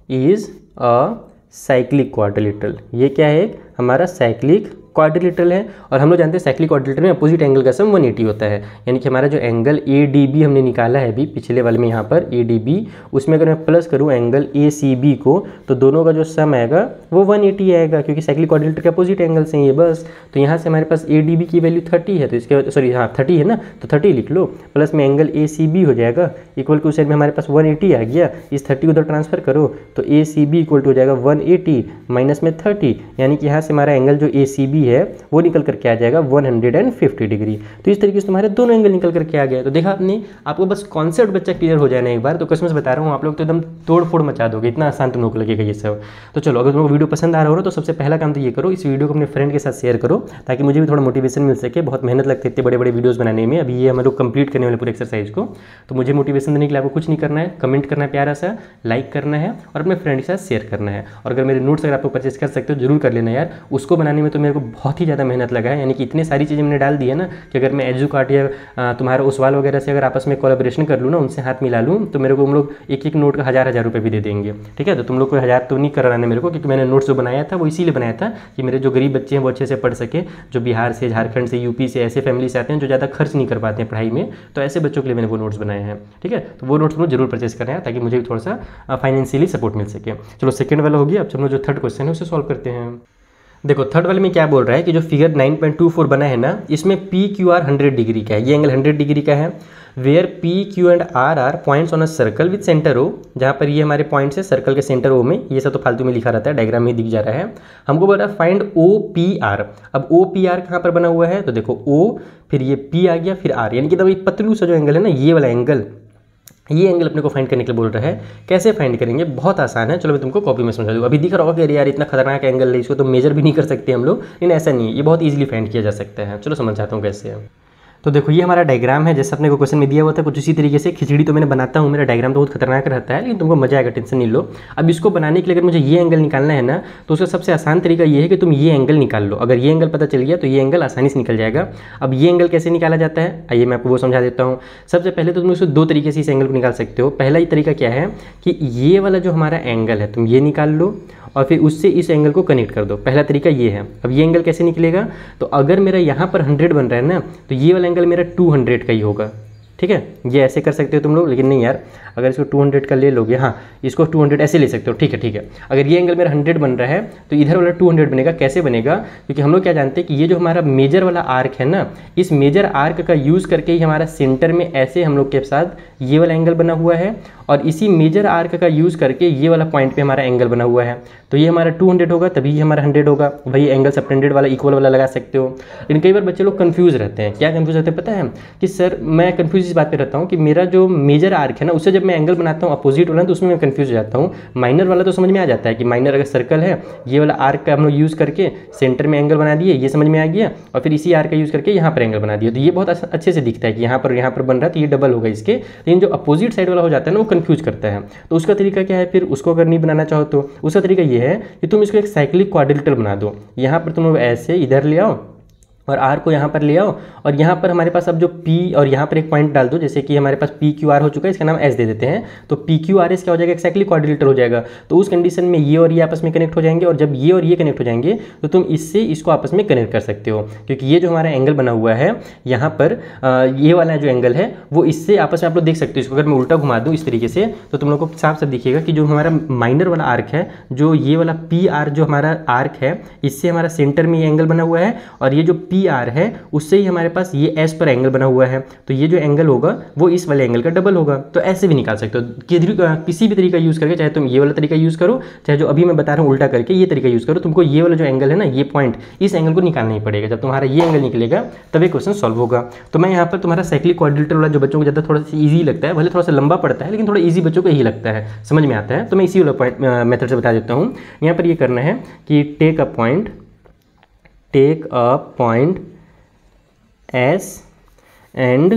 is a cyclic quadrilateral. ये क्या है, हमारा साइक्लिक क्वाड्रिलेटरल है और हम लोग जानते हैं साइक्लिक क्वाड्रिलेटरल में अपोजिट एंगल का सम 180 होता है। यानी कि हमारा जो एंगल ADB हमने निकाला है अभी पिछले वाले में यहाँ पर ADB, उसमें अगर मैं प्लस करूँ एंगल ACB को तो दोनों का जो सम आएगा वो 180 आएगा, क्योंकि साइक्लिक क्वाड्रिलेटरल के अपोजिट एंगल से ये बस। तो यहाँ से हमारे पास ADB की वैल्यू 30 है, तो इसके सॉरी हाँ 30 है ना, तो 30 लिख लो, प्लस में एंगल ACB हो जाएगा इक्वल टू साइड में हमारे पास 180 आ गया। इस 30 को उधर ट्रांसफर करो तो ACB इक्वल टू हो जाएगा 180 माइनस में 30, यानी कि यहाँ से हमारा एंगल जो ACB है वो निकल करके आ जाएगा 150 डिग्री। तो इस तरीके से तुम्हारे दोनों एंगल निकल करके आ गया। तो देखा आपने, आपको बस कॉन्सेप्ट बच्चा क्लियर हो जाए ना एक बार, तो कसम से बता रहा हूँ आप लोग तो एकदम तोड़ फोड़ मचा दोगे, इतना आसान तुम लोग को लगेगा ये सब। तो चलो, अगर तुमको वीडियो पसंद आ रहा हो ना तो सबसे पहला काम तो ये करो, इस वीडियो को अपने फ्रेंड के साथ शेयर करो ताकि मुझे भी थोड़ा मोटिवेशन मिल सके। बहुत मेहनत लगती है इतने बड़े बड़े वीडियोस बनाने में। अभी ये हम लोग कंप्लीट करने वाले पूरे एक्सरसाइज को, तो मुझे मोटिवेशन देने के लिए आपको कुछ नहीं करना है, कमेंट करना है प्यारा सा, लाइक करना है और अपने फ्रेंड के साथ शेयर करना है। और अगर मेरे नोट्स अगर आपको परचेस कर सकते हो जरूर कर लेना यार, उसको बनाने में तो मेरे को बहुत ही ज़्यादा मेहनत लगा है। यानी कि इतनी सारी चीज़ें मैंने डाल दी है ना कि अगर मैं एजुकार्ट या तुम्हारा उस्वाल वगैरह से अगर आपस में कोलैबोरेशन कर लूँ ना, उनसे हाथ मिला लूँ, तो मेरे को हम लोग एक एक नोट का 1000 रुपये भी दे देंगे। ठीक है, तो तुम लोग को 1000 तो नहीं कराना मेरे को, क्योंकि मैंने नोट्स जो बनाया था वो इसीलिए बनाया था कि मेरे जो गरीब बच्चे हैं वो अच्छे से पढ़ सके, जो बिहार से, झारखंड से, यूपी से, ऐसे फैमिली से आते हैं जो ज़्यादा खर्च नहीं कर पाते हैं पढ़ाई में, तो ऐसे बच्चों के लिए मैंने वो नोट्स बनाए हैं। ठीक है, तो वो नोट्स मुझे जरूर परचेस करना है ताकि मुझे भी थोड़ा सा फाइनेंशियली सपोर्ट मिल सके। चलो सेकंड वाला हो गया, अब हम लोग जो थर्ड क्वेश्चन है उसे सॉल्व करते हैं। देखो थर्ड वाले में क्या बोल रहा है कि जो फिगर 9.24 बना है ना, इसमें PQR 100 डिग्री का है, ये एंगल 100 डिग्री का है। Where PQ and R are points on a circle with center O, जहाँ पर ये हमारे पॉइंट्स है सर्कल के सेंटर O में, ये सब तो फालतू में लिखा रहता है, डायग्राम में दिख जा रहा है। हमको बोल रहा है फाइंड OPR। अब OPR कहाँ पर बना हुआ है, तो देखो O फिर ये P आ गया फिर R, यानी कि तब पतलू सा जो एंगल है ना, ये वाला एंगल, ये एंगल अपने को फाइंड करने के लिए बोल रहा है। कैसे फाइंड करेंगे, बहुत आसान है, चलो मैं तुमको कॉपी में समझा दूँ। अभी दिख रहा होगा कि यार इतना खतरनाक एंगल है, इसको तो मेजर भी नहीं कर सकते हम लोग, लेकिन ऐसा नहीं है, ये बहुत इजीली फाइंड किया जा सकता है। चलो समझाता हूँ कैसे है। तो देखो ये हमारा डायग्राम है, जैसे अपने को क्वेश्चन में दिया हुआ था कुछ इसी तरीके से। खिचड़ी तो मैंने बनाता हूँ, मेरा डायग्राम तो बहुत खतरनाक रहता है, लेकिन तुमको मजा आएगा, टेंशन नहीं लो। अब इसको बनाने के लिए अगर मुझे ये एंगल निकालना है ना, तो उसका सबसे आसान तरीका ये है कि तुम ये एंगल निकाल लो। अगर ये एंगल पता चल गया तो ये एंगल आसानी से निकल जाएगा। अब ये एंगल कैसे निकाला जाता है, आइए मैं आपको वो समझा देता हूँ। सबसे पहले तो तुम इसको दो तरीके से इस एंगल को निकाल सकते हो। पहला ही तरीका क्या है कि ये वाला जो हमारा एंगल है तुम ये निकाल लो और फिर उससे इस एंगल को कनेक्ट कर दो। पहला तरीका ये है। अब ये एंगल कैसे निकलेगा, तो अगर मेरा यहाँ पर 100 बन रहा है ना, तो ये वाला एंगल मेरा 200 का ही होगा। ठीक है, ये ऐसे कर सकते हो तुम लोग, लेकिन नहीं यार, अगर इसको 200 का ले लोगे, हाँ इसको 200 ऐसे ले सकते हो। ठीक है ठीक है, अगर ये एंगल मेरा 100 बन रहा है तो इधर वाला 200 बनेगा। कैसे बनेगा, क्योंकि हम लोग क्या जानते हैं कि ये जो हमारा मेजर वाला आर्क है ना, इस मेजर आर्क का यूज़ करके ही हमारा सेंटर में ऐसे हम लोग के साथ ये वाला एंगल बना हुआ है, और इसी मेजर आर्क का यूज़ करके ये वाला पॉइंट पे हमारा एंगल बना हुआ है। तो ये हमारा 200 होगा, तभी ये हमारा 100 होगा। वही एंगल सबटेंडेड वाला इक्वल वाला लगा सकते हो। लेकिन कई बार बच्चे लोग कंफ्यूज रहते हैं। क्या कंफ्यूज रहते हैं पता है, कि सर मैं कंफ्यूज इस बात पे रहता हूँ कि मेरा जो मेजर आर्क है ना, उससे जब मैं एंगल बनाता हूँ अपोजिट वाला, तो उसमें मैं कंफ्यूज हो जाता हूँ। माइनर वाला तो समझ में आ जाता है कि माइनर अगर सर्कल है, ये वाला आर्क का हम लोग यूज़ करके सेंटर में एंगल बना दिए, ये समझ में आ गया, और फिर इसी आर्क का यूज़ करके यहाँ पर एंगल बना दिया, तो ये बहुत अच्छे से दिखता है कि यहाँ पर बन रहा है तो ये डबल होगा इसके। लेकिन जो अपोजिट साइड वाला हो जाता है ना, वो कंफ्यूज करता है। तो उसका तरीका क्या है, फिर उसको अगर नहीं बनाना चाहो तो उसका तरीका ये है कि तुम इसको एक साइक्लिक क्वाड्रिलेटरल बना दो। यहाँ पर तुम लोग ऐसे इधर ले आओ और आर को यहाँ पर ले आओ, और यहाँ पर हमारे पास अब जो P और यहाँ पर एक पॉइंट डाल दो, जैसे कि हमारे पास PQR हो चुका है, इसका नाम S दे देते हैं। तो PQRS क्या हो जाएगा, एक्सैक्टली क्वाड्रिलेटरल हो जाएगा। तो उस कंडीशन में ये और ये आपस में कनेक्ट हो जाएंगे, और जब ये और ये कनेक्ट हो जाएंगे तो तुम इससे इसको आपस में कनेक्ट कर सकते हो, क्योंकि ये जो हमारा एंगल बना हुआ है यहाँ पर, ये वाला जो एंगल है वो इससे आपस में आप लोग देख सकते हो। इसको अगर मैं उल्टा घुमा दूँ इस तरीके से, तो तुम लोग को साफ साफ दिखेगा कि जो हमारा माइनर वाला आर्क है, जो ये वाला PR जो हमारा आर्क है, इससे हमारा सेंटर में ये एंगल बना हुआ है, और ये जो PR है उससे ही हमारे पास ये S पर एंगल बना हुआ है। तो ये जो एंगल होगा वो इस वाले एंगल का डबल होगा। तो ऐसे भी निकाल सकते हो किसी भी तरीका यूज़ करके, चाहे तुम ये वाला तरीका यूज़ करो, चाहे जो अभी मैं बता रहा हूँ उल्टा करके ये तरीका यूज़ करो। तुमको ये वाला जो एंगल है ना, ये पॉइंट, इस एंगल को निकालना ही पड़ेगा। जब तुम्हारा ये एंगल निकलेगा तभी क्वेश्चन सॉल्व होगा। तो मैं यहाँ पर तुम्हारा साइक्लिक क्वाड्रिलेटरल वाला जो बच्चों को ज़्यादा थोड़ा सा ईजी लगता है, भले थोड़ा सा लंबा पड़ता है, लेकिन थोड़ा ईजी बच्चों को यही लगता है, समझ में आता है, तो मैं इसी वाला पॉइंट मेथड से बता देता हूँ। यहाँ पर ये करना है कि take a point S and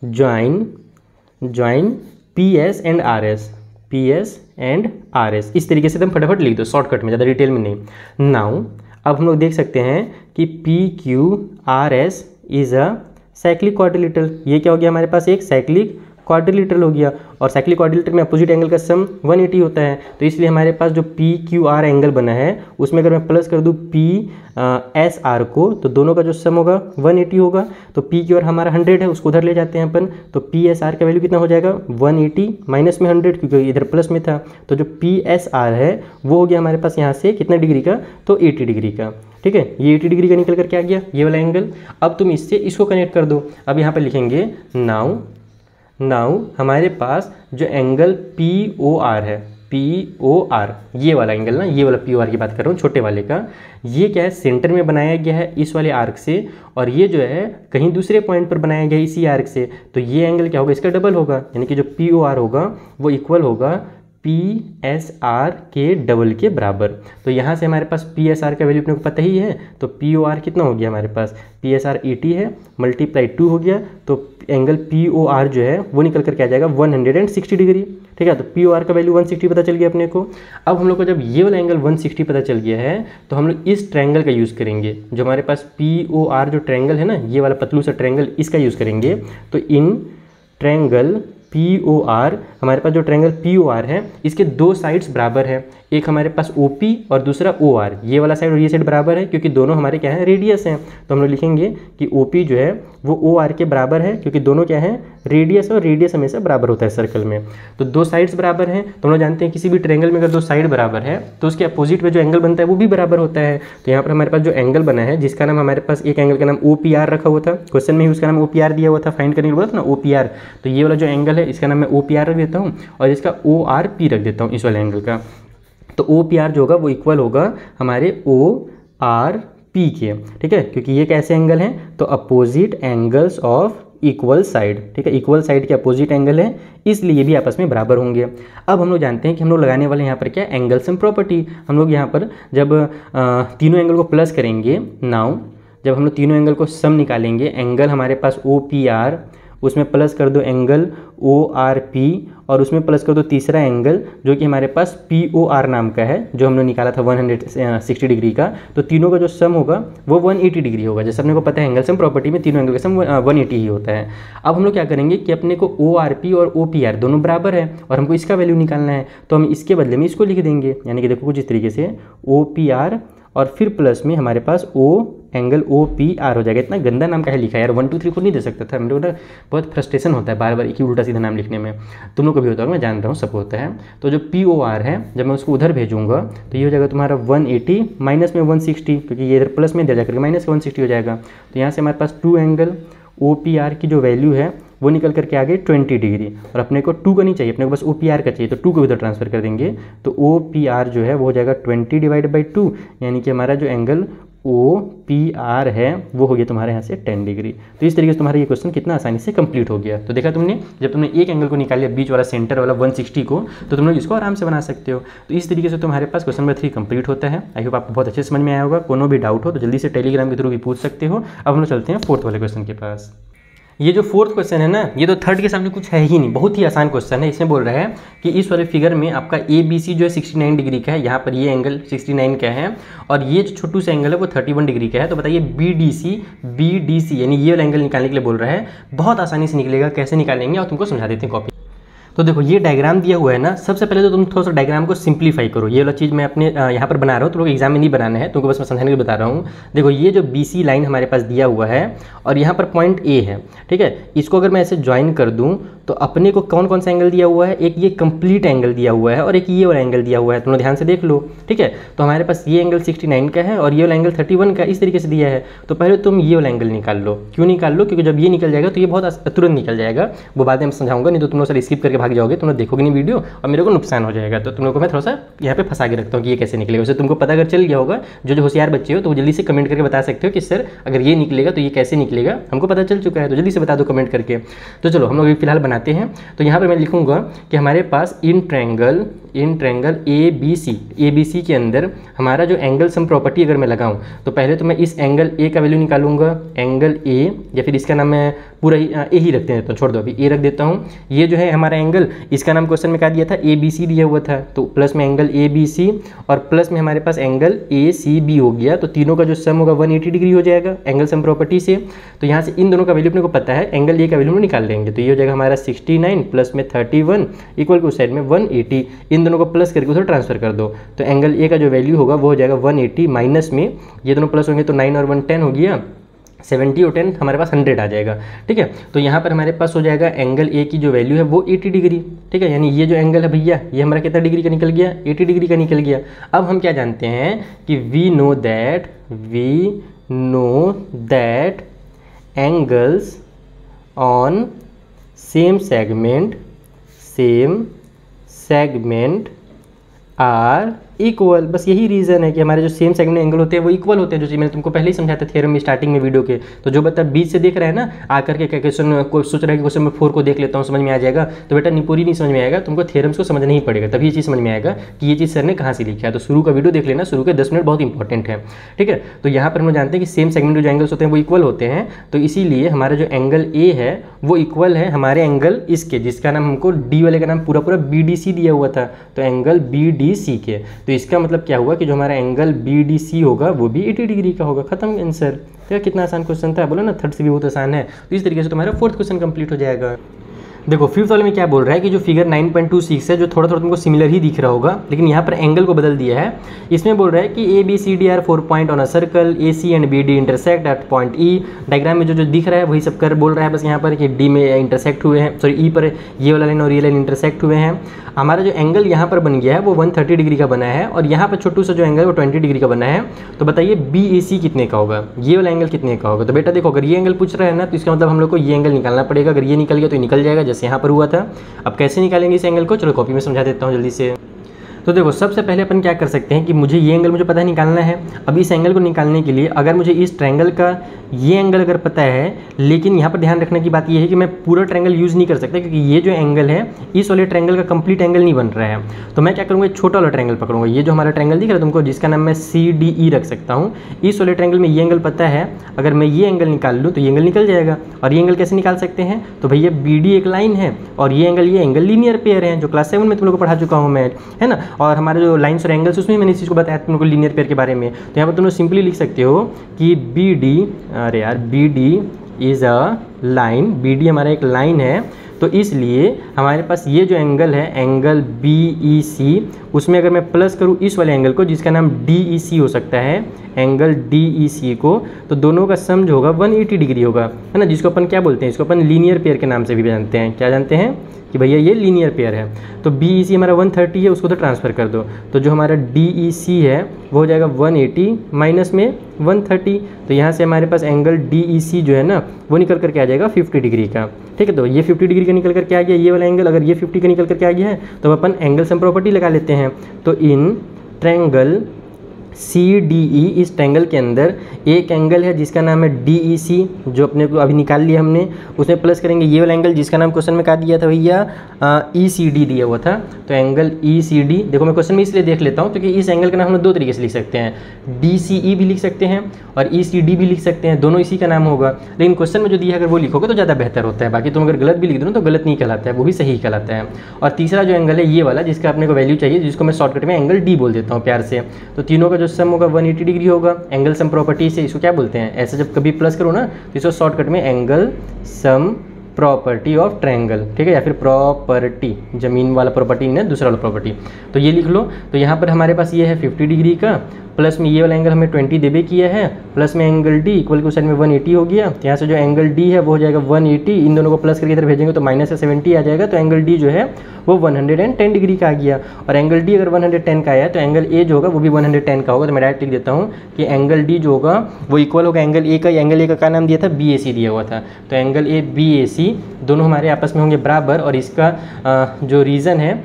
join PS and RS, इस तरीके से तुम फटाफट लिख दो शॉर्टकट में, ज़्यादा डिटेल में नहीं। नाउ अब हम लोग देख सकते हैं कि PQRS is a cyclic quadrilateral. ये क्या हो गया हमारे पास, एक साइक्लिक क्वाड्रिलेटरल हो गया, और साइक्लिक क्वाड्रिलेटरल में अपोजिट एंगल का सम 180 होता है। तो इसलिए हमारे पास जो पी क्यू आर एंगल बना है उसमें अगर मैं प्लस कर दूँ पी एस आर को, तो दोनों का जो सम होगा 180 होगा। तो पी क्यू आर हमारा 100 है, उसको उधर ले जाते हैं अपन, तो पी एस आर का वैल्यू कितना हो जाएगा 180 माइनस में 100, क्योंकि इधर प्लस में था। तो जो पी एस आर है वो हो गया हमारे पास यहाँ से कितना डिग्री का, तो 80 डिग्री का। ठीक है, ये 80 डिग्री का निकल कर क्या आ गया, ये वाला एंगल। अब तुम इससे इसको कनेक्ट कर दो। अब यहाँ पर लिखेंगे नाउ हमारे पास जो एंगल पी ओ आर है, पी ओ आर, ये वाला एंगल ना, ये वाला पी ओ आर की बात कर रहा हूँ, छोटे वाले का, ये क्या है सेंटर में बनाया गया है इस वाले आर्क से, और ये जो है कहीं दूसरे पॉइंट पर बनाया गया है इसी आर्क से। तो ये एंगल क्या होगा, इसका डबल होगा, यानी कि जो पी ओ आर होगा वो इक्वल होगा पी एस आर के डबल के बराबर। तो यहाँ से हमारे पास पी एस आर का वैल्यू अपने को पता ही है, तो पी ओ आर कितना हो गया हमारे पास, पी एस आर 80 है, मल्टीप्लाई 2 हो गया, तो एंगल पी ओ आर जो है वो निकल कर क्या आ जाएगा 160 डिग्री। ठीक है, तो पी ओ आर का वैल्यू 160 पता चल गया अपने को। अब हम लोग को जब ये वाला एंगल 160 पता चल गया है, तो हम लोग इस ट्रायंगल का यूज़ करेंगे, जो हमारे पास पी ओ आर जो ट्रायंगल है ना, ये वाला पतलू सा ट्रायंगल, इसका यूज़ करेंगे। तो इन ट्रायंगल पी ओ आर, हमारे पास जो ट्रायंगल पी ओ आर है इसके दो साइड्स बराबर है, एक हमारे पास ओ पी और दूसरा ओ आर, ये वाला साइड और ये साइड बराबर है, क्योंकि दोनों हमारे क्या है रेडियस हैं। तो हम लोग लिखेंगे कि ओ पी जो है वो ओ आर के बराबर है, क्योंकि दोनों क्या है रेडियस, और रेडियस हमेशा बराबर होता है सर्कल में। तो दो साइड्स बराबर हैं, तो हम लोग जानते हैं किसी भी ट्रायंगल में अगर दो साइड बराबर है तो उसके अपोजिट में जो एंगल बनता है वो भी बराबर होता है। तो यहाँ पर हमारे पास जो एंगल बना है, जिसका नाम हमारे पास एक एंगल का नाम ओ पी आर रखा हुआ था, क्वेश्चन में ही उसका नाम ओ पी आर दिया हुआ था, फाइंड करने के बोला था ना ओ पी आर। तो ये वाला जो एंगल है इसका नाम मैं ओ पी आर रख देता हूँ, और इसका ओ आर पी रख देता हूँ इस वाले एंगल का। तो ओ पी आर जो होगा वो इक्वल होगा हमारे ओ आर पी के। ठीक है, क्योंकि ये कैसे एंगल हैं, तो opposite angles of equal side. ठीक है, इक्वल साइड के अपोजिट एंगल है, इसलिए ये भी आपस में बराबर होंगे। अब हम लोग जानते हैं कि हम लोग लगाने वाले यहाँ पर क्या एंगल सम प्रॉपर्टी। हम लोग यहाँ पर जब तीनों एंगल को प्लस करेंगे, नाउ जब हम लोग तीनों एंगल को सम निकालेंगे, एंगल हमारे पास ओ पी आर, उसमें प्लस कर दो एंगल ओ आर पी, और उसमें प्लस कर दो तीसरा एंगल जो कि हमारे पास पी ओ आर नाम का है, जो हमने निकाला था 160 डिग्री का। तो तीनों का जो सम होगा वो 180 डिग्री होगा। जैसे अपने को पता है एंगल सम प्रॉपर्टी में तीनों एंगल का सम 180 ही होता है। अब हम लोग क्या करेंगे कि अपने को ओ आर पी और ओ पी आर दोनों बराबर है, और हमको इसका वैल्यू निकालना है, तो हम इसके बदले में इसको लिख देंगे। यानी कि देखो कुछ इस तरीके से ओ पी आर और फिर प्लस में हमारे पास O angle O P R हो जाएगा। इतना गंदा नाम का है लिखा है यार, 1 2 3 4 नहीं दे सकता था। मेरे को ना बहुत फ्रस्ट्रेशन होता है बार बार एक ही उल्टा सीधा नाम लिखने में, तुम लोग को भी होता होगा, मैं जान रहा हूँ सबको होता है। तो जो पी ओ आर है जब मैं उसको उधर भेजूंगा तो ये हो जाएगा तुम्हारा 180 माइनस में 160, क्योंकि ये इधर प्लस में इधर जाकर माइनस 160 हो जाएगा। तो यहाँ से हमारे पास 2 एंगल ओ पी आर की जो वैल्यू है वो निकल करके आ गई 20 डिग्री, और अपने को 2 का नहीं चाहिए, अपने को बस ओ पी आर का चाहिए, तो 2 को इधर ट्रांसफर कर देंगे। तो ओ पी आर जो है वो हो जाएगा 20 डिवाइड बाई 2, यानी कि हमारा जो एंगल ओ पी आर है वो हो गया तुम्हारे यहाँ से 10 डिग्री। तो इस तरीके से तुम्हारा ये क्वेश्चन कितना आसानी से कंप्लीट हो गया। तो देखा तुमने, जब तुमने एक एंगल को निकाल लिया बीच वाला सेंटर वाला 160 को, तो तुम लोग इसको आराम से बना सकते हो। तो इस तरीके से तुम्हारे पास क्वेश्चन नंबर 3 कंप्लीट होता है। आई होप आपको बहुत अच्छे समझ में आया होगा। कोनो भी डाउट हो तो जल्दी से टेलीग्राम के थ्रू भी पूछ सकते हो। अब हम लोग चलते हैं 4th वाले क्वेश्चन के पास। ये जो 4th क्वेश्चन है ना, ये तो 3rd के सामने कुछ है ही नहीं, बहुत ही आसान क्वेश्चन है। इसमें बोल रहा है कि इस वाले फिगर में आपका ए बी सी जो है 69 डिग्री का है, यहाँ पर ये एंगल 69 का है, और ये जो छोटू सा एंगल है वो 31 डिग्री का है। तो बताइए बी डी सी यानी ये वाला एंगल निकालने के लिए बोल रहा है। बहुत आसानी से निकलेगा, कैसे निकालेंगे और तुमको समझा देते हैं कॉपी। तो देखो ये डायग्राम दिया हुआ है ना, सबसे पहले तो तुम थोड़ा सा डायग्राम को सिंप्लीफाई करो। ये वाला चीज़ मैं अपने यहाँ पर बना रहा हूँ, तो लोग एग्जाम में नहीं बनाना है, तुमको बस मैं समझाने के लिए बता रहा हूँ। देखो ये जो बी सी लाइन हमारे पास दिया हुआ है और यहाँ पर पॉइंट ए है, ठीक है। इसको अगर मैं ऐसे ज्वाइन कर दूँ तो अपने को कौन कौन सा एंगल दिया हुआ है, एक ये कंप्लीट एंगल दिया हुआ है और एक ये वाला एंगल दिया हुआ है। तुम लोग ध्यान से देख लो, ठीक है। तो हमारे पास ये एंगल 69 का है और ये वाला एंगल 31 का, इस तरीके से दिया है। तो पहले तुम ये वाला एंगल निकाल लो। क्यों निकाल लो? क्योंकि जब ये निकल जाएगा तो ये बहुत तुरंत निकल जाएगा। वो बातें मैं समझाऊंगा, नहीं तो तुम लोग सर स्किप करके भाग जाओगे, तुम लोग देखोगे नहीं वीडियो और मेरे को नुकसान हो जाएगा। तो तुम लोग को मैं थोड़ा सा यहाँ पे फंसा के रखता हूँ कि ये कैसे निकलेगा। वैसे तुमको पता अगर चल गया होगा, जो होशियार बच्चे हो तो वो जल्दी से कमेंट करके बता सकते हो कि सर अगर ये निकलेगा तो ये कैसे निकलेगा, हमको पता चल चुका है, तो जल्दी से बता दो कमेंट करके। तो चलो हम लोग फिलहाल बनाते हैं। तो यहाँ पर मैं लिखूंगा कि हमारे पास इन ट्रायंगल ए बी सी के अंदर हमारा जो एंगल सम प्रॉपर्टी अगर मैं लगाऊं तो पहले तो मैं इस एंगल ए का वैल्यू निकालूंगा, एंगल ए, या फिर इसका नाम मैं पूरा ए ही रख देता हूँ, छोड़ दो अभी ए रख देता हूँ। ये जो है हमारा एंगल एंगल, इसका नाम क्वेश्चन में क्या दिया था, ABC दिया हुआ था, तो प्लस में एंगल ABC और प्लस में हमारे पास एंगल ACB हो गया, तो तीनों का जो सम होगा 180 डिग्री हो जाएगा एंगल सम प्रॉपर्टी से। तो यहाँ से इन दोनों का वैल्यू अपने को पता है, एंगल A का वैल्यू निकाल लेंगे, तो ये हो जाएगा हमारा 69 प्लस में 31 इक्वल टू उस साइड में 180, इन दोनों को प्लस करके उधर ट्रांसफर कर दो, तो एंगल A का जो वैल्यू होगा वो हो जाएगा 180 माइनस में ये दोनों प्लस होंगे तो 9 और 1 10 हो गया, 70 और 10 हमारे पास 100 आ जाएगा। ठीक है, तो यहाँ पर हमारे पास हो जाएगा एंगल A की जो वैल्यू है वो 80 डिग्री। ठीक है, यानी ये जो एंगल है भैया ये हमारा कितना डिग्री का निकल गया, 80 डिग्री का निकल गया। अब हम क्या जानते हैं कि we know that angles on same segment are equal. बस यही रीज़न है कि हमारे जो सेम सेगमेंट एंगल होते हैं वो इक्वल होते हैं, जो चीज़ मैंने तुमको पहले ही समझाया था थ्योरम में स्टार्टिंग में वीडियो के। तो जो बता बीच से देख रहा है ना आकर के क्वेश्चन को सोच रहा है कि क्वेश्चन में 4 को देख लेता हूँ समझ में आ जाएगा, तो बेटा पूरी नहीं समझ में आएगा, तुमको थ्योरम्स को समझना ही पड़ेगा, तभी ये चीज़ समझ में आएगा कि ये चीज़ सर ने कहाँ से लिखा है। तो शुरू का वीडियो देख लेना, शुरू के 10 मिनट बहुत इंपॉर्टेंट है। ठीक है, तो यहाँ पर हम जानते हैं कि सेम सेगमेंट जो एंगल्स होते हैं वो इक्वल होते हैं, तो इसीलिए हमारा जो एंगल A है वो इक्वल है हमारे एंगल इसके, जिसका नाम हमको D वाले का नाम पूरा BDC दिया हुआ था, तो एंगल BDC के। तो इसका मतलब क्या हुआ कि जो हमारा एंगल BDC होगा वो भी 80 डिग्री का होगा। खत्म आंसर। तो कितना आसान क्वेश्चन था, बोलो ना थर्ड से भी बहुत आसान है। तो इस तरीके से तुम्हारा 4th क्वेश्चन कंप्लीट हो जाएगा। देखो 5th वाले में क्या बोल रहा है कि जो फिगर 9.26 है जो थोड़ा थोड़ा तुमको सिमिलर ही दिख रहा होगा, लेकिन यहाँ पर एंगल को बदल दिया है। इसमें बोल रहा है कि ABCD are 4 point on a circle, AC and BD intersect at point E। Diagram में जो दिख रहा है वही सब कर बोल रहा है, बस यहाँ पर कि D में इंटरसेक्ट हुए हैं, सॉरी E पर ये वाला लाइन और ये लाइन इंटरसेक्ट हुए हैं। हमारा जो एंगल यहाँ पर बन गया है वो 130 डिग्री का बना है, और यहाँ पर छोटू सा जो एंगल है वो 20 डिग्री का बना है। तो बताइए BAC कितने का होगा, ये वाला एंगल कितने का होगा। तो बेटा देखो अगर ये एंगल पूछ रहा है ना तो इसका मतलब हम लोग को ये एंगल निकालना पड़ेगा, अगर ये निकल गया तो निकल जाएगा जैसे यहाँ पर हुआ था। अब कैसे निकालेंगे इस एंगल को, चलो कॉपी में समझा देता हूँ जल्दी से। तो देखो सबसे पहले अपन क्या कर सकते हैं कि मुझे ये एंगल मुझे पता निकालना है। अब इस एंगल को निकालने के लिए अगर मुझे इस ट्रायंगल का ये एंगल अगर पता है, लेकिन यहाँ पर ध्यान रखने की बात ये है कि मैं पूरा ट्रायंगल यूज़ नहीं कर सकता, क्योंकि ये जो एंगल है इस वाले ट्रायंगल का कंप्लीट एंगल नहीं बन रहा है। तो मैं क्या करूँगा, छोटा वाला ट्रायंगल पकड़ूंगा, ये जो हमारा ट्रायंगल दिख रहा है तुमको, जिसका नाम मैं CDE रख सकता हूँ। इस वाले ट्रायंगल में ये एंगल पता है, अगर मैं ये एंगल निकाल लूँ तो ये एंगल निकल जाएगा। और ये एंगल कैसे निकाल सकते हैं, तो भैया BD एक लाइन है और ये एंगल लीनियर पेयर है, जो क्लास 7 में तुम लोग को पढ़ा चुका हूँ मैं, है ना। और हमारे जो लाइन्स और एंगल्स उसमें मैंने इस चीज़ को बताया तुमको लीनियर पेयर के बारे में। तो यहाँ पर तुम लोग सिंपली लिख सकते हो कि BD is a line, BD हमारा एक लाइन है, तो इसलिए हमारे पास ये जो एंगल है एंगल BEC, उसमें अगर मैं प्लस करूँ इस वाले एंगल को जिसका नाम DEC हो सकता है, एंगल DEC को, तो दोनों का सम जो होगा 180 डिग्री होगा, है ना, जिसको अपन क्या बोलते हैं, इसको अपन लीनियर पेयर के नाम से भी जानते हैं। क्या जानते हैं कि भैया ये लीनियर पेयर है। तो BEC हमारा 130 है, उसको तो ट्रांसफ़र कर दो, तो जो हमारा DEC है वो हो जाएगा 180 माइनस में 130, तो यहाँ से हमारे पास एंगल DEC जो है ना वो निकल करके आ जाएगा 50 डिग्री का। ठीक है, तो ये 50 डिग्री का निकल करके आ गया ये वाला एंगल, अगर ये 50 का निकल करके आ गया है तो अपन एंगल सम प्रॉपर्टी लगा लेते हैं। तो इन ट्रायंगल CDE, इस ट्रायंगल के अंदर एक एंगल है जिसका नाम है DEC, जो अपने को अभी निकाल लिया हमने, उसमें प्लस करेंगे ये वाला एंगल जिसका नाम क्वेश्चन में क्या दिया था भैया, ECD दिया हुआ था। तो एंगल ECD, देखो मैं क्वेश्चन में इसलिए देख लेता हूँ क्योंकि इस एंगल का नाम हम लोग 2 तरीके से लिख सकते हैं, DCE भी लिख सकते हैं और ECD भी लिख सकते हैं, दोनों इसी का नाम होगा। लेकिन क्वेश्चन में जो दिया है अगर वो लिखोगे तो ज़्यादा बेहतर होता है, बाकी तुम अगर गलत भी लिख दो तो गलत नहीं कहलाता है, वो भी सही कहलाता है। और तीसरा जो एंगल है ये वाला जिसका अपने को वैल्यू चाहिए, जिसको मैं शॉर्टकट में एंगल D बोल देता हूँ प्यार से। तो तीनों का जो सम होगा 180 डिग्री होगा। एंगल सम प्रॉपर्टी से इसको क्या बोलते हैं, ऐसे जब कभी प्लस करो ना तो इसको शॉर्टकट में angle sum property of triangle, ठीक है, या फिर प्रॉपर्टी, जमीन वाला प्रॉपर्टी नहीं, दूसरा वाला प्रॉपर्टी, तो ये लिख लो। तो यहाँ पर हमारे पास ये है 50 डिग्री का, प्लस में ये वाला एंगल हमें 20 देबे किया है, प्लस में एंगल D इक्वल के साइड में 180 हो गया। तो यहाँ से जो एंगल D है वो हो जाएगा 180, इन दोनों को प्लस करके इधर भेजेंगे तो माइनस से 70 आ जाएगा, तो एंगल D जो है वो 110 डिग्री का आ गया। और एंगल D अगर 110 का आया तो एंगल A जो होगा वो भी 110 का होगा। तो मैं डायरेक्ट लिख देता हूँ कि एंगल D जो होगा वो इक्वल होगा एंगल A का। एंगल A का क्या नाम दिया था, BAC दिया हुआ था। तो एंगल A BAC दोनों हमारे आपस में होंगे बराबर, और इसका जो रीज़न है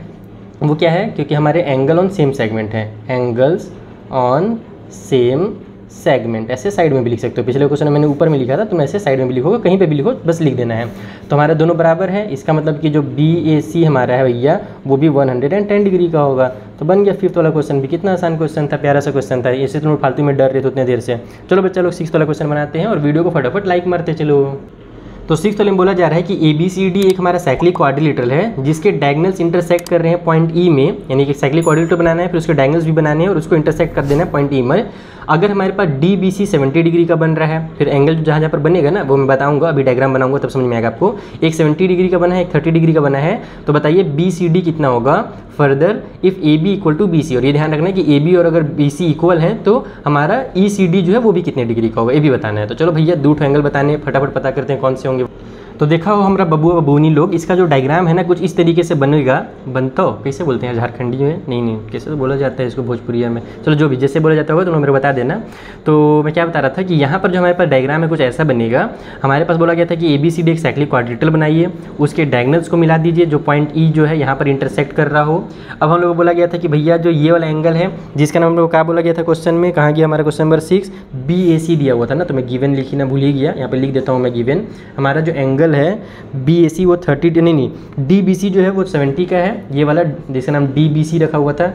वो क्या है, क्योंकि हमारे एंगल ऑन सेम सेगमेंट है, एंगल्स ऑन सेम सेगमेंट। ऐसे साइड में भी लिख सकते हो, पिछले क्वेश्चन में मैंने ऊपर में लिखा था, तुम ऐसे साइड में भी लिखोगे, कहीं पे भी लिखो, बस लिख देना है। तो हमारे दोनों बराबर है, इसका मतलब कि जो BAC हमारा है भैया वो भी 110 डिग्री का होगा। तो बन गया 5th वाला क्वेश्चन भी। कितना आसान क्वेश्चन था, प्यारा सा क्वेश्चन था, ऐसे तुम फालतू में डर रहे थे उतने देर से। चलो बच्चा लोग 6th वाला क्वेश्चन बनाते हैं और वीडियो को फटाफट लाइक मारते चलो। तो 6th वाले में बोला जा रहा है कि ABCD एक हमारा साइक्लिक क्वाड्रिलेटरल है जिसके डायगोनल्स इंटरसेक्ट कर रहे हैं पॉइंट ई में, यानी कि साइक्लिक क्वाड्रिलेटरल बनाना है, फिर उसके डायगोनल्स भी बनाने हैं और उसको इंटरसेक्ट कर देना है पॉइंट ई में। अगर हमारे पास DBC 70 डिग्री का बन रहा है, फिर एंगल जहाँ जहाँ पर बनेगा ना वो मैं बताऊंगा, अभी डायग्राम बनाऊंगा तब समझ में आएगा आपको। एक 70 डिग्री का बना है, एक 30 डिग्री का बना है, तो बताइए BCD कितना होगा further if AB equal to BC। और ये ध्यान रखना है कि AB और अगर BC इक्वल है तो हमारा ECD जो है वो भी कितने डिग्री का होगा, ये भी बताना है। तो चलो भैया 2 एंगल बताने, फटाफट पता करते हैं कौन से होंगे। तो देखा हो हमारा बबुआ बबूनी लोग, इसका जो डायग्राम है ना कुछ इस तरीके से बनेगा। बनता हो कैसे बोलते हैं झारखंडी में, नहीं कैसे तो बोला जाता है इसको भोजपुरिया में, चलो जो भी जैसे बोला जाता होगा तो मेरे बता देना। तो मैं क्या बता रहा था कि यहाँ पर जो हमारे पास डायग्राम है कुछ ऐसा बनेगा। हमारे पास बोला गया था कि ABCD एक साइक्लिक क्वाड्रिलेटरल बनाइए, उसके डायगोनल्स को मिला दीजिए जो पॉइंट E जो है यहाँ पर इंटरसेक्ट कर रहा हो। अब हम लोग को बोला गया था कि भैया जो ये वाला एंगल है जिसका नाम हम लोग को क्या बोला गया था क्वेश्चन में, कहाँ गया हमारा क्वेश्चन नंबर 6, BAC दिया हुआ था ना, तो मैं गिवन लिखी ना भूल ही गया, यहाँ पर लिख देता हूँ मैं गिवन। हमारा जो एंगल है BAC वो 30 नहीं DBC जो है वो 70 का है, ये वाला जिसका नाम DBC रखा हुआ था,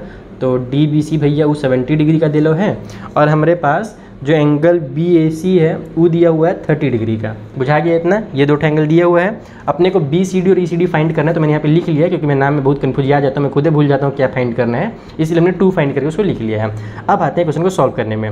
तो DBC भैया वो 70 डिग्री का दिलो है। और हमारे पास जो एंगल BAC है वो दिया हुआ है 30 डिग्री का। बुझा गया इतना, ये 2 एंगल दिया हुआ है। अपने को BCD और ECD फाइंड करना है, तो मैंने यहाँ पे लिख लिया क्योंकि मैं नाम में बहुत कन्फ्यूज आ जाता हूँ, मैं खुद भूल जाता हूँ क्या फाइंड करना है, इसलिए हमने 2 फाइंड करके उसको लिख लिया है। अब आते हैं क्वेश्चन को सॉल्व करने में।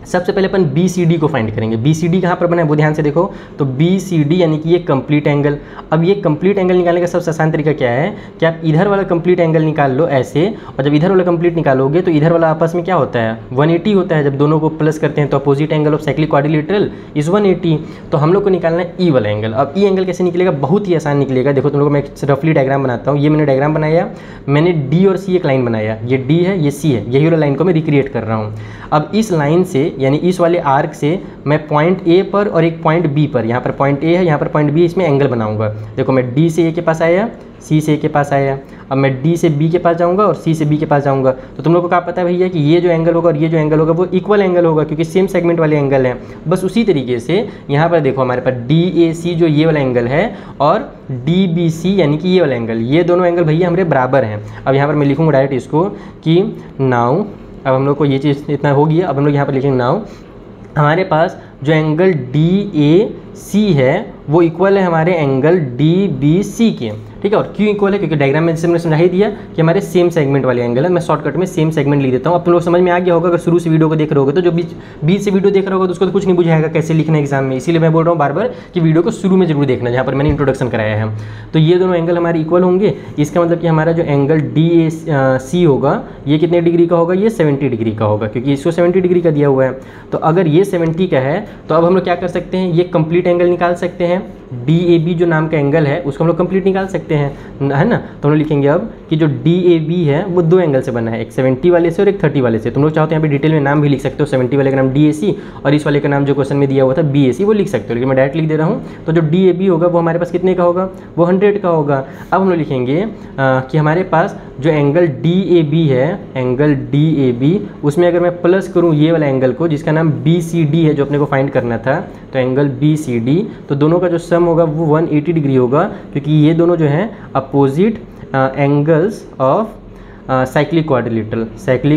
सबसे पहले अपन BCD को फाइंड करेंगे। BCD कहाँ पर बना है वो ध्यान से देखो, तो BCD यानी कि ये कंप्लीट एंगल। अब ये कंप्लीट एंगल निकालने का सबसे आसान तरीका क्या है कि आप इधर वाला कंप्लीट एंगल निकाल लो ऐसे, और जब इधर वाला कंप्लीट निकालोगे तो इधर वाला आपस में क्या होता है 180 होता है। जब दोनों को प्लस करते हैं तो opposite angle of cyclic quadrilateral is 180। तो हम लोग को निकालना है E वाला एंगल। अब E एंगल कैसे निकलेगा, बहुत ही आसान निकलेगा। देखो तुम लोग को मैं रफली डायग्राम बनाता हूँ। ये मैंने डायग्राम बनाया, मैंने D और C एक लाइन बनाया, ये D है ये C है, यही वाला लाइन को मैं रिक्रिएट कर रहा हूँ। अब इस लाइन से यानी इस वाले आर्क से मैं पॉइंट A पर और एक पॉइंट B पर, यहाँ पर पॉइंट A है यहाँ पर पॉइंट B, इसमें एंगल बनाऊंगा। देखो मैं D से A के पास आया, C से A के पास आया, अब मैं D से B के पास जाऊंगा और C से B के पास जाऊंगा। तो तुम लोग को क्या पता है भैया कि ये जो एंगल होगा और ये जो एंगल होगा वो इक्वल एंगल होगा क्योंकि सेम सेगमेंट वाले एंगल हैं। बस उसी तरीके से यहाँ पर देखो हमारे पास DAC जो ये वाला एंगल है और DBC यानी कि ये वाला एंगल, ये दोनों एंगल भैया हमारे बराबर हैं। अब यहाँ पर मैं लिखूँगा डायरेक्ट इसको कि नाउ, अब हम लोग को ये चीज़ इतना हो गया। अब हम लोग यहाँ पर लिखेंगे नाउ हमारे पास जो एंगल DAC है वो इक्वल है हमारे एंगल DBC के, ठीक है। और क्यों इक्वल है, क्योंकि डायग्राम में जैसे मैंने समझा ही दिया कि हमारे सेम सेगमेंट वाले एंगल है। मैं शॉर्टकट में सेम सेगमेंट लिख देता हूँ। अब तुम लोग समझ में आ गया होगा अगर शुरू से वीडियो को देख रहे होगे, तो जो बीच से वीडियो देख रहा होगा तो उसको तो कुछ नहीं बुझाएगा कैसे लिखना है एग्जाम में। इसीलिए मैं बोल रहा हूँ बार बार कि वीडियो को शुरू में जरूर देखना, जहाँ पर मैंने इंट्रोडक्शन कराया है। तो ये दोनों एंगल हमारे इक्वल होंगे, इसका मतलब कि हमारा जो एंगल DAC होगा ये कितने डिग्री का होगा, ये 70 डिग्री का होगा क्योंकि इसको 70 डिग्री का दिया हुआ है। तो अगर ये 70 का है तो अब हम लोग क्या कर सकते हैं, ये कंप्लीट एंगल निकाल सकते हैं। DAB जो नाम का एंगल है उसको हम लोग कंप्लीट निकाल सकते हैं, है ना। तो हम लोग लिखेंगे अब कि जो DAB है वो 2 एंगल से बना है, एक 70 वाले से और एक 30 वाले से। तुम लोग चाहो तो यहाँ पे डिटेल में नाम भी लिख सकते हो, 70 वाले का नाम DAC और इस वाले का नाम जो क्वेश्चन में दिया हुआ था BAC वो लिख सकते हो, लेकिन मैं डायरेक्ट लिख दे रहा हूँ। तो जो DAB होगा वो हमारे पास कितने का होगा, वो 100 का होगा। अब हम लोग लिखेंगे कि हमारे पास जो एंगल DAB है, एंगल DAB उसमें अगर मैं प्लस करूँ ये वाला एंगल को जिसका नाम BCD है जो अपने को फाइंड करना था, तो एंगल BCD, तो दोनों का जो सम होगा वो 180 डिग्री होगा क्योंकि ये दोनों जो हैं opposite angles of cyclic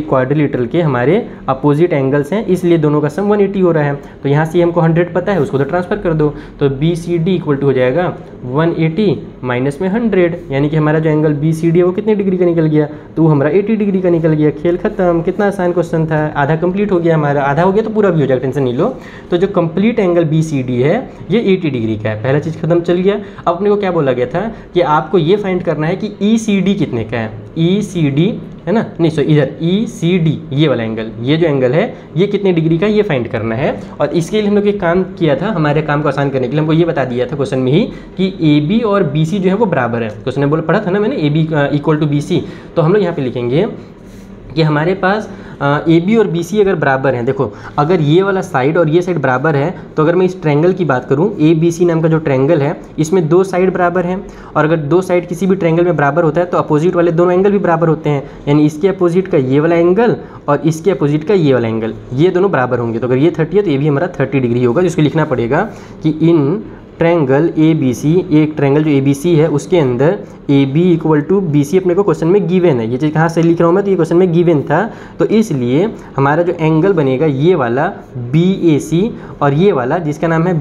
quadrilateral के हमारे अपोजिट एंगल्स हैं, इसलिए दोनों का सम 180 हो रहा है। तो यहाँ से हमको 100 पता है, उसको तो ट्रांसफर कर दो, तो BCD इक्वल टू हो जाएगा 180 माइनस में 100, यानी कि हमारा जो एंगल BCD है वो कितने डिग्री का निकल गया, तो वो हमारा 80 डिग्री का निकल गया। खेल खत्म, कितना आसान क्वेश्चन था, आधा कंप्लीट हो गया हमारा, आधा हो गया तो पूरा भी हो जाएगा, टेंशन नहीं लो। तो जो कंप्लीट एंगल BCD है ये 80 डिग्री का है, पहला चीज़ खत्म, चल गया। अब अपने को क्या बोला गया था कि आपको ये फाइंड करना है कि ECD कितने का है, ECD है ना, नहीं सो इधर ECD ये वाला एंगल, ये जो एंगल है ये कितने डिग्री का ये फाइंड करना है। और इसके लिए हम लोग एक काम किया था, हमारे काम को आसान करने के लिए हमको ये बता दिया था क्वेश्चन में ही कि AB और BC जो है वो बराबर है। क्वेश्चन में पढ़ा था ना मैंने AB इक्वल टू BC, तो हम लोग यहाँ पे लिखेंगे कि हमारे पास AB और BC अगर बराबर हैं, देखो अगर ये वाला साइड और ये साइड बराबर है तो अगर मैं इस ट्रायंगल की बात करूं, ABC नाम का जो ट्रायंगल है इसमें 2 साइड बराबर हैं, और अगर 2 साइड किसी भी ट्रायंगल में बराबर होता है तो अपोजिट वाले दोनों एंगल भी बराबर होते हैं, यानी इसके अपोजिट का ये वाला एंगल और इसके अपोजिट का ये वाला एंगल, ये दोनों बराबर होंगे। तो अगर ये 30 है तो ये भी हमारा 30 डिग्री होगा, जिसको लिखना पड़ेगा कि इन ट्रायंगल ABC, एक ट्रायंगल जो ABC है उसके अंदर AB इक्वल टू BC अपने को क्वेश्चन में गिवन है। ये चीज़ कहाँ से लिख रहा हूँ मैं, तो ये क्वेश्चन में गिवन था, तो इसलिए हमारा जो एंगल बनेगा ये वाला BAC और ये वाला जिसका नाम है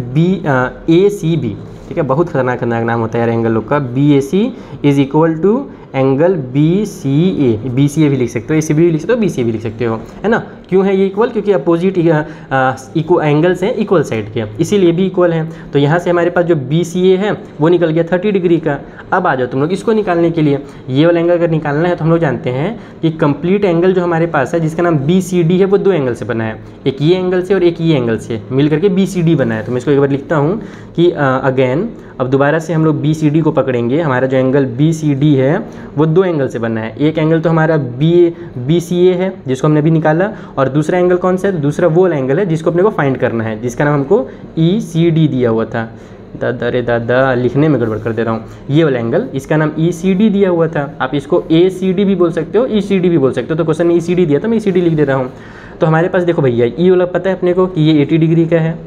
ACB, ठीक है, बहुत खतरनाक खतरनाक नाम होता है यार एंगल लोग का। BAC is equal to angle BCA, BCA भी लिख सकते हो, AC भी लिख सकते हो, BCA भी लिख सकते हो, है ना। क्यों है ये इक्वल? क्योंकि अपोजिट एंगल्स हैं इक्वल साइड के, इसीलिए भी इक्वल है। तो यहाँ से हमारे पास जो BCA है वो निकल गया 30 डिग्री का। अब आ जाओ तुम लोग इसको निकालने के लिए, ये वाला एंगल अगर निकालना है तो हम लोग जानते हैं कि कंप्लीट एंगल जो हमारे पास है जिसका नाम BCD है वो 2 एंगल से बना है, एक ये एंगल से और एक ये एंगल से मिल करके BCD बना है। तो मैं इसको एक बार लिखता हूँ कि अगेन अब दोबारा से हम लोग BCD को पकड़ेंगे। हमारा जो एंगल BCD है वो 2 एंगल से बनना है। एक एंगल तो हमारा BCA है जिसको हमने अभी निकाला, और दूसरा एंगल कौन सा है? दूसरा वो वाला एंगल है जिसको अपने को फाइंड करना है, जिसका नाम हमको ECD दिया हुआ था। दादा रे दादा, लिखने में गड़बड़ कर दे रहा हूँ। ये वाला एंगल, इसका नाम ECD दिया हुआ था। आप इसको ACD भी बोल सकते हो, ECD भी बोल सकते हो। तो क्वेश्चन में ECD दिया था, मैं ECD लिख दे रहा हूँ। तो हमारे पास देखो भैया, ये वाला पता है अपने को कि ये 80 डिग्री का है,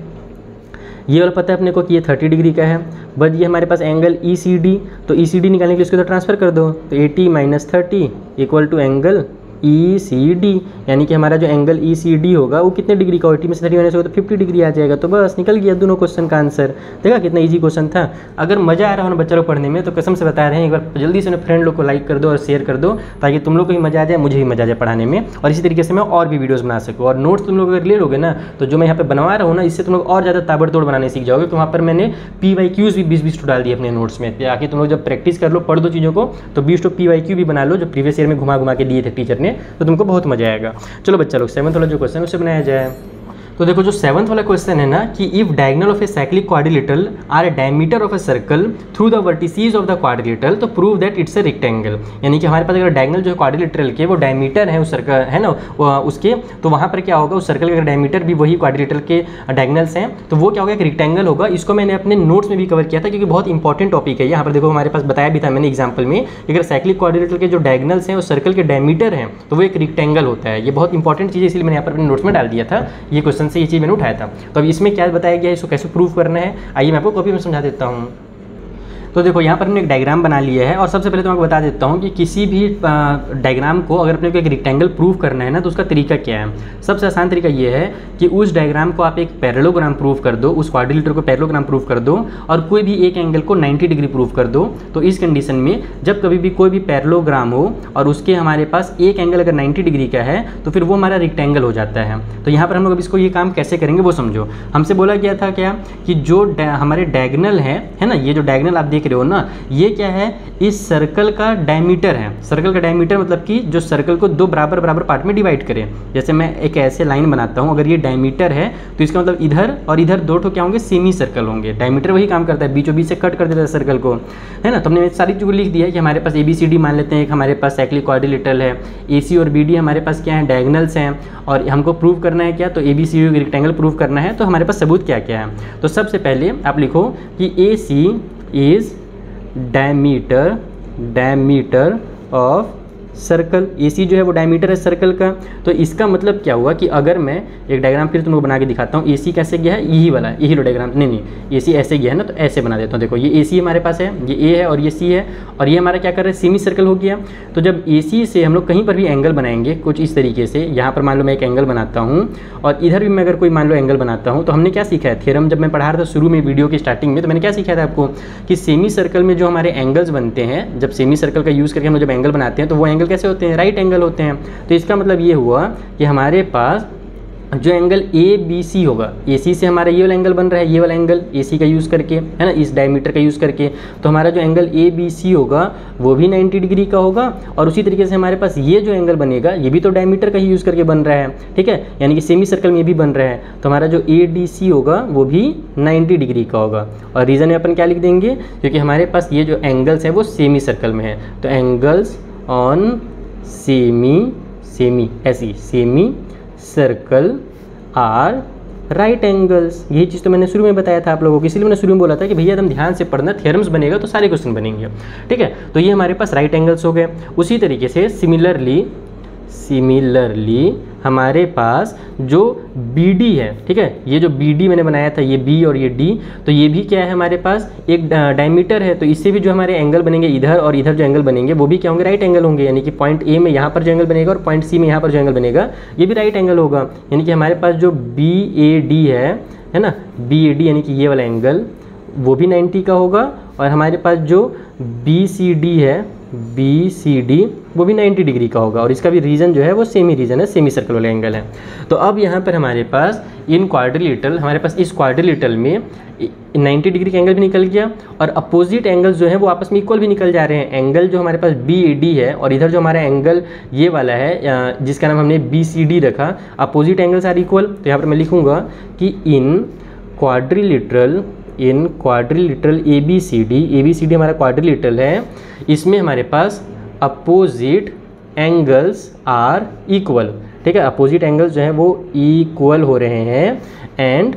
ये वाला पता है अपने को कि ये 30 डिग्री का है। बट ये हमारे पास एंगल ECD, तो ECD निकालने के लिए इसको तो ट्रांसफ़र कर दो, तो 80 - 30 इक्वल टू एंगल ECD, यानी कि हमारा जो एंगल ECD होगा वो कितने डिग्री का? 80 में से 30 माइनस होगा तो 50 डिग्री आ जाएगा। तो बस निकल गया दोनों क्वेश्चन का आंसर। देखा कितना इजी क्वेश्चन था। अगर मज़ा आ रहा हो ना बच्चा लोग पढ़ने में तो कसम से बता रहे हैं, एक बार जल्दी से अपने फ्रेंड लोग को लाइक कर दो और शेयर कर दो, ताकि तुम लोग को भी मज़ा आ जाए, मुझे भी मज़ा आ जाए पढ़ाने में, और इसी तरीके से मैं और भी वीडियोज़ बना सकूँ। और नोट्स तुम लोग अगर ले लोगे ना तो जो मैं यहाँ पर बनवा रहा हूँ ना, इससे तुम लोग और ज़्यादा ताबड़तोड़ बनाने सीख जाओगे। तो वहाँ पर मैंने PYQs भी 20-20 डाल दिए अपने नोट्स में, ताकि तुम लोग जब प्रैक्टिस कर लो, पढ़ दो चीज़ों को, तो 20 PYQ भी बना लो जो प्रीवियस ईयर में घुमा घुमा के दिए थे टीचर ने, तो तुमको बहुत मजा आएगा। चलो बच्चा लोग 7th वाला जो क्वेश्चन है उससे बनाया जाए। तो देखो जो 7th वाला क्वेश्चन है ना कि if diagonal of a cyclic quadrilateral are a diameter of a circle through the vertices of the quadrilateral तो prove that it's a rectangle. यानी कि हमारे पास अगर डायगोनल जो है क्वाड्रिलेटरल के वो डायमीटर है उस सर्कल है ना उसके, तो वहाँ पर क्या होगा, उस सर्कल का डायमीटर भी वही क्वाड्रिलेटरल के डायगोनल्स हैं, तो वो क्या होगा, एक रेक्टेंगल होगा। इसको मैंने अपने नोट्स में भी कवर किया था क्योंकि बहुत इंपॉर्टेंट टॉपिक है। यहाँ पर देखो हमारे पास बताया भी था मैंने एग्जाम्पल में, अगर साइक्लिक क्वाड्रिलेटरल के जो डायगोनल्स हैं उस सर्कल के डायमीटर हैं तो वो एक रेक्टेंगल होता है। ये बहुत इंपॉर्टेंट चीज़ है, इसलिए मैंने यहाँ पर अपने नोट्स में डाल दिया था। ये क्वेश्चन से ये चीज़ मैंने उठाया था। तो अब इसमें क्या बताया गया है, इसको कैसे प्रूव करना है, आइए मैं आपको कॉपी में समझा देता हूँ। तो देखो यहाँ पर हमने एक डायग्राम बना लिया है, और सबसे पहले तो मैं आपको बता देता हूँ कि किसी भी डायग्राम को अगर अपने को एक रेक्टेंगल प्रूव करना है ना तो उसका तरीका क्या है। सबसे आसान तरीका ये है कि उस डायग्राम को आप एक पैरेललोग्राम प्रूव कर दो, उस क्वाड्रिलेटरल को पैरेललोग्राम प्रूव कर दो, और कोई भी एक एंगल को 90 डिग्री प्रूव कर दो। तो इस कंडीशन में जब कभी भी कोई भी पैरेललोग्राम हो और उसके हमारे पास एक एंगल अगर 90 डिग्री का है तो फिर वो हमारा रेक्टेंगल हो जाता है। तो यहाँ पर हम लोग अब इसको ये काम कैसे करेंगे वो समझो। हमसे बोला गया था क्या कि जो हमारे डायगोनल है ना, ये जो डायगोनल आप देख रहे हो ना, ये क्या है, इस सर्कल का डायमीटर है। सर्कल का डायमीटर मतलब कि जो सर्कल को दो बराबर बराबर पार्ट में डिवाइड करे। जैसे मैं एक ऐसे लाइन बनाता हूँ, अगर ये डायमीटर है तो इसका मतलब इधर और इधर दो ठो क्या होंगे, सेमी सर्कल होंगे। डायमीटर वही काम करता है, बीचों बीच से कट कर देता है सर्कल को, है ना। तो हमने सारी चीज़ लिख दिया है कि हमारे पास ABCD मान लेते हैं, एक हमारे पास साइक्लिक क्वाड्रिलेटरल है, AC और BD हमारे पास क्या है, डायगोनल्स हैं, और हमको प्रूव करना है क्या, तो ABCD रेक्टेंगल प्रूव करना है। तो हमारे पास सबूत क्या क्या है। तो सबसे पहले आप लिखो कि AC is diameter of circle. AC जो है वो डायमीटर है सर्कल का। तो इसका मतलब क्या हुआ कि अगर मैं एक डायग्राम फिर तुमको बना के दिखाता हूँ, AC कैसे गया है, यही वाला, यही लो डायग्राम, नहीं AC ऐसे गया है ना, तो ऐसे बना देता हूँ। देखो ये AC हमारे पास है, ये A है और ये C है, और ये हमारा क्या कर रहा है, सेमी सर्कल हो गया। तो जब AC से हम लोग कहीं पर भी एंगल बनाएंगे कुछ इस तरीके से, यहाँ पर मान लो मैं एक एंगल बनाता हूँ और इधर भी मैं अगर कोई मान लो एंगल बनाता हूँ, तो हमने क्या सीखा है, थ्योरम जब मैं पढ़ा रहा था शुरू में वीडियो की स्टार्टिंग में, तो मैंने क्या सीखा था आपको कि सेमी सर्कल में जो हमारे एंगल्स बनते हैं, जब सेमी सर्कल का यूज़ करके हम लोग जब एंगल बनाते हैं तो वो एंगल कैसे होते हैं, राइट एंगल होते हैं। तो इसका मतलब ये हुआ कि हमारे पास जो एंगल ABC होगा, AC से हमारा ये वाला एंगल बन रहा है, ये वाला एंगल AC का यूज़ करके, है ना, इस डायमीटर का यूज़ करके, तो हमारा जो एंगल ABC होगा वो भी 90 डिग्री का होगा। और उसी तरीके से हमारे पास ये जो एंगल बनेगा ये भी तो डायमीटर का ही यूज़ करके बन रहा है, ठीक है, यानी कि सेमी सर्कल में ये भी बन रहा है। तो हमारा जो ADC होगा वो भी 90 डिग्री का होगा। और रीज़न में अपन क्या लिख देंगे, क्योंकि हमारे पास ये जो एंगल्स हैं वो सेमी सर्कल में है, तो angles on semi circle are right angles. यही चीज़ तो मैंने शुरू में बताया था आप लोगों को, इसलिए मैंने शुरू में बोला था कि भैया एकदम ध्यान से पढ़ना, थ्योरम्स बनेगा तो सारे क्वेश्चन बनेंगे, ठीक है। तो ये हमारे पास राइट एंगल्स हो गए। उसी तरीके से सिमिलरली हमारे पास जो BD है, ठीक है, ये जो BD मैंने बनाया था, ये B और ये D, तो ये भी क्या है हमारे पास एक डायमीटर है। तो इससे भी जो हमारे एंगल बनेंगे इधर और इधर जो एंगल बनेंगे वो भी क्या होंगे, राइट एंगल होंगे। यानी कि पॉइंट A में यहाँ पर जो एंगल बनेगा और पॉइंट C में यहाँ पर जो एंगल बनेगा ये भी राइट एंगल होगा। यानी कि हमारे पास जो BAD है ना, BAD यानी कि ये वाला एंगल वो भी 90 का होगा, और हमारे पास जो BCD है, BCD वो भी 90 डिग्री का होगा, और इसका भी रीजन जो है वो सेमी रीजन है, सेमी सर्कल वाला एंगल है। तो अब यहाँ पर हमारे पास इन क्वाड्रिलेटरल, हमारे पास इस क्वाड्रिलेटरल में 90 डिग्री का एंगल भी निकल गया, और अपोजिट एंगल्स जो है वो आपस में इक्वल भी निकल जा रहे हैं। एंगल जो हमारे पास BAD है, और इधर जो हमारा एंगल ये वाला है जिसका नाम हमने BCD रखा, अपोजिट एंगल्स आर इक्वल। तो यहाँ पर मैं लिखूँगा कि इन क्वाड्रिलेटरल ABCD हमारा क्वाड्रिलेटरल है, इसमें हमारे पास अपोजिट एंगल्स आर इक्वल। ठीक है, अपोजिट एंगल्स जो हैं वो इक्वल हो रहे हैं, एंड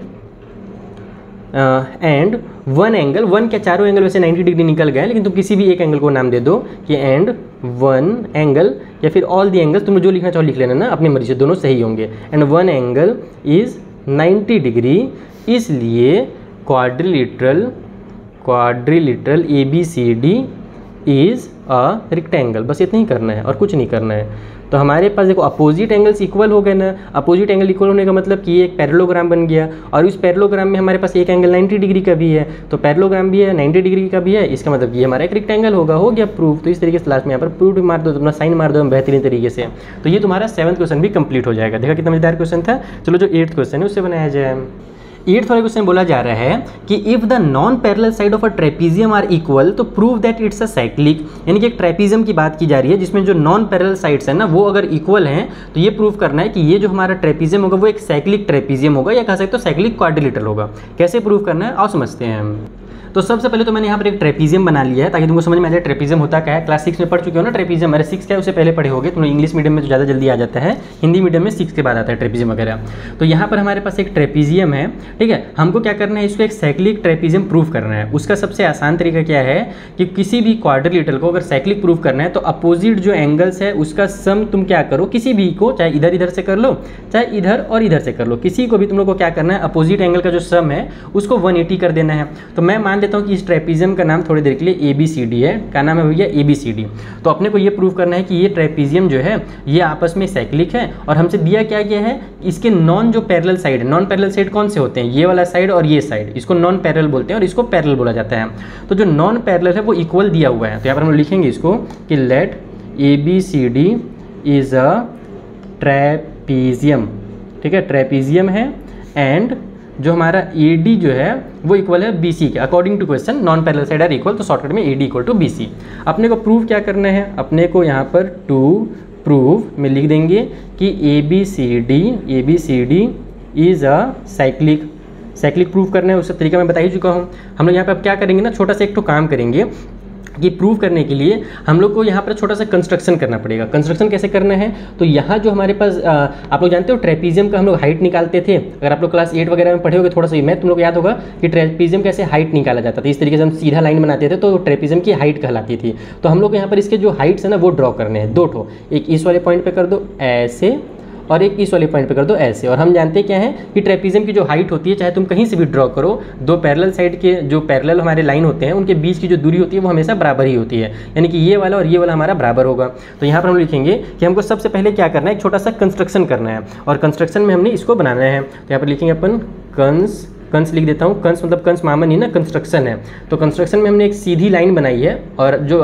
वन एंगल, वन क्या चारों एंगल वैसे 90 डिग्री निकल गए, लेकिन तुम किसी भी एक एंगल को नाम दे दो कि एंड वन एंगल, या फिर ऑल द एंगल्स, तुम जो लिखना चाहो लिख लेना ना, अपनी मर्जी से, दोनों सही होंगे। And one angle is 90 degree, इसलिए quadrilateral ABCD is a rectangle. बस इतना ही करना है और कुछ नहीं करना है। तो हमारे पास देखो अपोजिट एंगल्स इक्वल हो गए ना, अपोजिट एंगल इक्वल होने का मतलब कि ये एक पैरेललोग्राम बन गया, और उस पैरेललोग्राम में हमारे पास एक एंगल 90 डिग्री का भी है, तो पैरेललोग्राम भी है 90 डिग्री का भी है, इसका मतलब ये हमारा एक रेक्टेंगल होगा। हो गया प्रूफ। तो इस तरीके से लास्ट में यहाँ पर प्रूफ मार दो, अपना साइन मार दो बेहतरीन तरीके से। तो ये तुम्हारा 7th क्वेश्चन भी कंप्लीट हो जाएगा। देखा कितना मजेदार क्वेश्चन था। चलो जो 8th क्वेश्चन है उससे बनाया जाए। 8th वाले क्वेश्चन बोला जा रहा है कि if the non parallel side of a trapezium are equal तो prove that it's a cyclic. यानी कि एक ट्रेपीजियम की बात की जा रही है जिसमें जो नॉन पैरेलल साइड्स है ना वो अगर इक्वल हैं, तो ये प्रूव करना है कि ये जो हमारा ट्रेपीजियम होगा वो एक साइक्लिक ट्रेपीजियम होगा, या कह सकते हो साइक्लिक क्वाड्रिलेटरल होगा। कैसे प्रूव करना है आओ समझते हैं हम। तो सबसे पहले तो मैंने यहाँ पर एक ट्रेपीजियम बना लिया है ताकि तुमको समझ में आ जाए ट्रेपीजियम होता क्या है। क्लास 6 में पढ़ चुके हो ना ट्रेपीजियम, अरे 6 क्या है उससे पहले पढ़े होगे तुम। इंग्लिश मीडियम में तो ज़्यादा जल्दी आ जाता है, हिंदी मीडियम में 6 के बाद आता है ट्रेपीजियम वगैरह। तो यहाँ पर हमारे पास एक ट्रेपीजियम है, ठीक है। हमको क्या करना है, इसको एक साइक्लिक ट्रेपीजियम प्रूव करना है। उसका सबसे आसान तरीका क्या है कि किसी भी क्वाड्रिलेटरल को अगर साइक्लिक प्रूव करना है तो अपोजिट जो एंगल्स है उसका सम तुम क्या करो, किसी भी को, चाहे इधर इधर से कर लो चाहे इधर और इधर से कर लो, किसी को भी तुम लोग को क्या करना है, अपोजिट एंगल का जो सम है उसको 180 कर देना है। तो मैं मान देता हूँ कि इस ट्रेपीजियम का नाम थोड़ी देर के लिए ABCD है। क्या नाम है भैया, ABCD। तो अपने को ये प्रूव करना है कि ये ट्रेपीजियम जो है ये आपस में साइक्लिक है, और हमसे दिया क्या गया है, इसके नॉन जो पैरेलल साइड है, नॉन पैरेलल साइड कौन से होते हैं, ये वाला साइड और ये साइड, इसको नॉन पैरेलल बोलते हैं और इसको पैरेलल बोला जाता है। तो जो नॉन पैरेलल है वो इक्वल दिया हुआ है। तो यहाँ पर हम लिखेंगे इसको कि let ABCD is a trapezium, ठीक है, ट्रेपीजियम है, एंड जो हमारा AD जो है वो इक्वल है BC के। According to question non parallel side are equal, तो शॉर्टकट में AD इक्वल टू BC। अपने को प्रूव क्या करना है, अपने को यहाँ पर टू प्रूव में लिख देंगे कि ABCD is a cyclic prove करना है। उसका तरीका मैं बता ही चुका हूँ। हम लोग यहाँ पर अब क्या करेंगे ना, छोटा सा एक तो काम करेंगे कि प्रूव करने के लिए हम लोग को यहाँ पर छोटा सा कंस्ट्रक्शन करना पड़ेगा। कंस्ट्रक्शन कैसे करना है, तो यहाँ जो हमारे पास आप लोग जानते हो ट्रेपीजियम का हम लोग हाइट निकालते थे। अगर आप लोग क्लास 8 वगैरह में पढ़े होगे, थोड़ा सा मैथ तुम लोग याद होगा कि ट्रेपीजियम कैसे हाइट निकाला जाता था। इस तरीके से हम सीधा लाइन बनाते थे तो ट्रेपीजियम की हाइट कहलाती थी। तो हम लोग यहाँ पर इसके जो हाइट्स है ना वो ड्रॉ करने हैं, 2 ठो, एक इस वाले पॉइंट पर कर दो ऐसे और एक इस वाले पॉइंट पे कर दो ऐसे। और हम जानते हैं क्या है कि ट्रेपीजियम की जो हाइट होती है, चाहे तुम कहीं से भी ड्रॉ करो, दो पैरेलल साइड के जो पैरेलल हमारे लाइन होते हैं उनके बीच की जो दूरी होती है वो हमेशा बराबर ही होती है, यानी कि ये वाला और ये वाला हमारा बराबर होगा। तो यहाँ पर हम लिखेंगे कि हमको सबसे पहले क्या करना है, एक छोटा सा कंस्ट्रक्शन करना है, और कंस्ट्रक्शन में हमने इसको बनाना है। तो यहाँ पर लिखेंगे अपन कंस लिख देता हूँ। कंस मतलब कंस मामा नहीं ना, कंस्ट्रक्शन है। तो कंस्ट्रक्शन में हमने एक सीधी लाइन बनाई है, और जो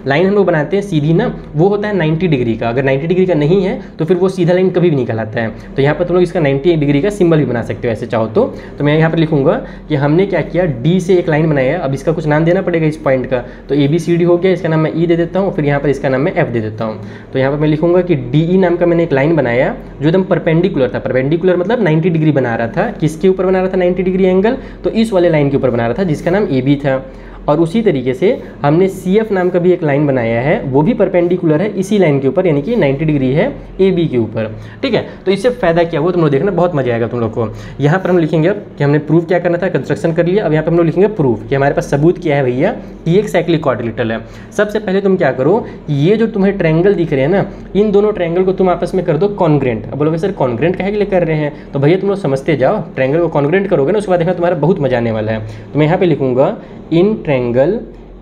लाइन हम लोग बनाते हैं सीधी ना, वो होता है 90 डिग्री का। अगर 90 डिग्री का नहीं है तो फिर वो सीधा लाइन कभी भी नहीं कहलाता है। तो यहाँ पर तुम लोग इसका 90 डिग्री का सिंबल भी बना सकते हो ऐसे चाहो तो मैं यहाँ पर लिखूंगा कि हमने क्या किया, D से एक लाइन बनाया है। अब इसका कुछ नाम देना पड़ेगा इस पॉइंट का, तो ABCD हो गया, इसका नाम मैं E दे देता हूँ, फिर यहाँ पर इसका नाम मैं F दे देता हूँ। तो यहाँ पर मैं लिखूंगा कि DE नाम का मैंने एक लाइन बनाया जो एकदम परपेंडिकुलर था। परपेंडिकुलर मतलब 90 डिग्री बना रहा था। किसके ऊपर बना रहा था 90 डिग्री एंगल, तो इस वाले लाइन के ऊपर बना रहा था जिसका नाम AB था। और उसी तरीके से हमने CF नाम का भी एक लाइन बनाया है, वो भी परपेंडिकुलर है इसी लाइन के ऊपर, यानी कि 90 डिग्री है AB के ऊपर, ठीक है। तो इससे फायदा क्या हुआ तुम लोग देखना, बहुत मजा आएगा तुम लोग को। यहाँ पर हम लिखेंगे अब कि हमने प्रूव क्या करना था, कंस्ट्रक्शन कर लिया। अब यहाँ पर हम लोग लिखेंगे प्रूव कि हमारे पास सबूत क्या है भैया कि एक साइक्लिक क्वाड्रिलेटरल है। सबसे पहले तुम क्या करो, ये जो तुम्हें ट्रायंगल दिख रहे हैं ना, इन दोनों ट्रायंगल को तुम आपस में कर दो कॉन्ग्रेंट। अब बोलोगे सर कॉन्ग्रेंट काहे के लिए कर रहे हैं, तो भैया तुम लोग समझते जाओ, ट्रायंगल को कॉन्ग्रेंट करोगे ना उसके बाद देखना तुम्हारा बहुत मजा आने वाला है। तो मैं यहाँ पे लिखूंगा इन ट्रायंगल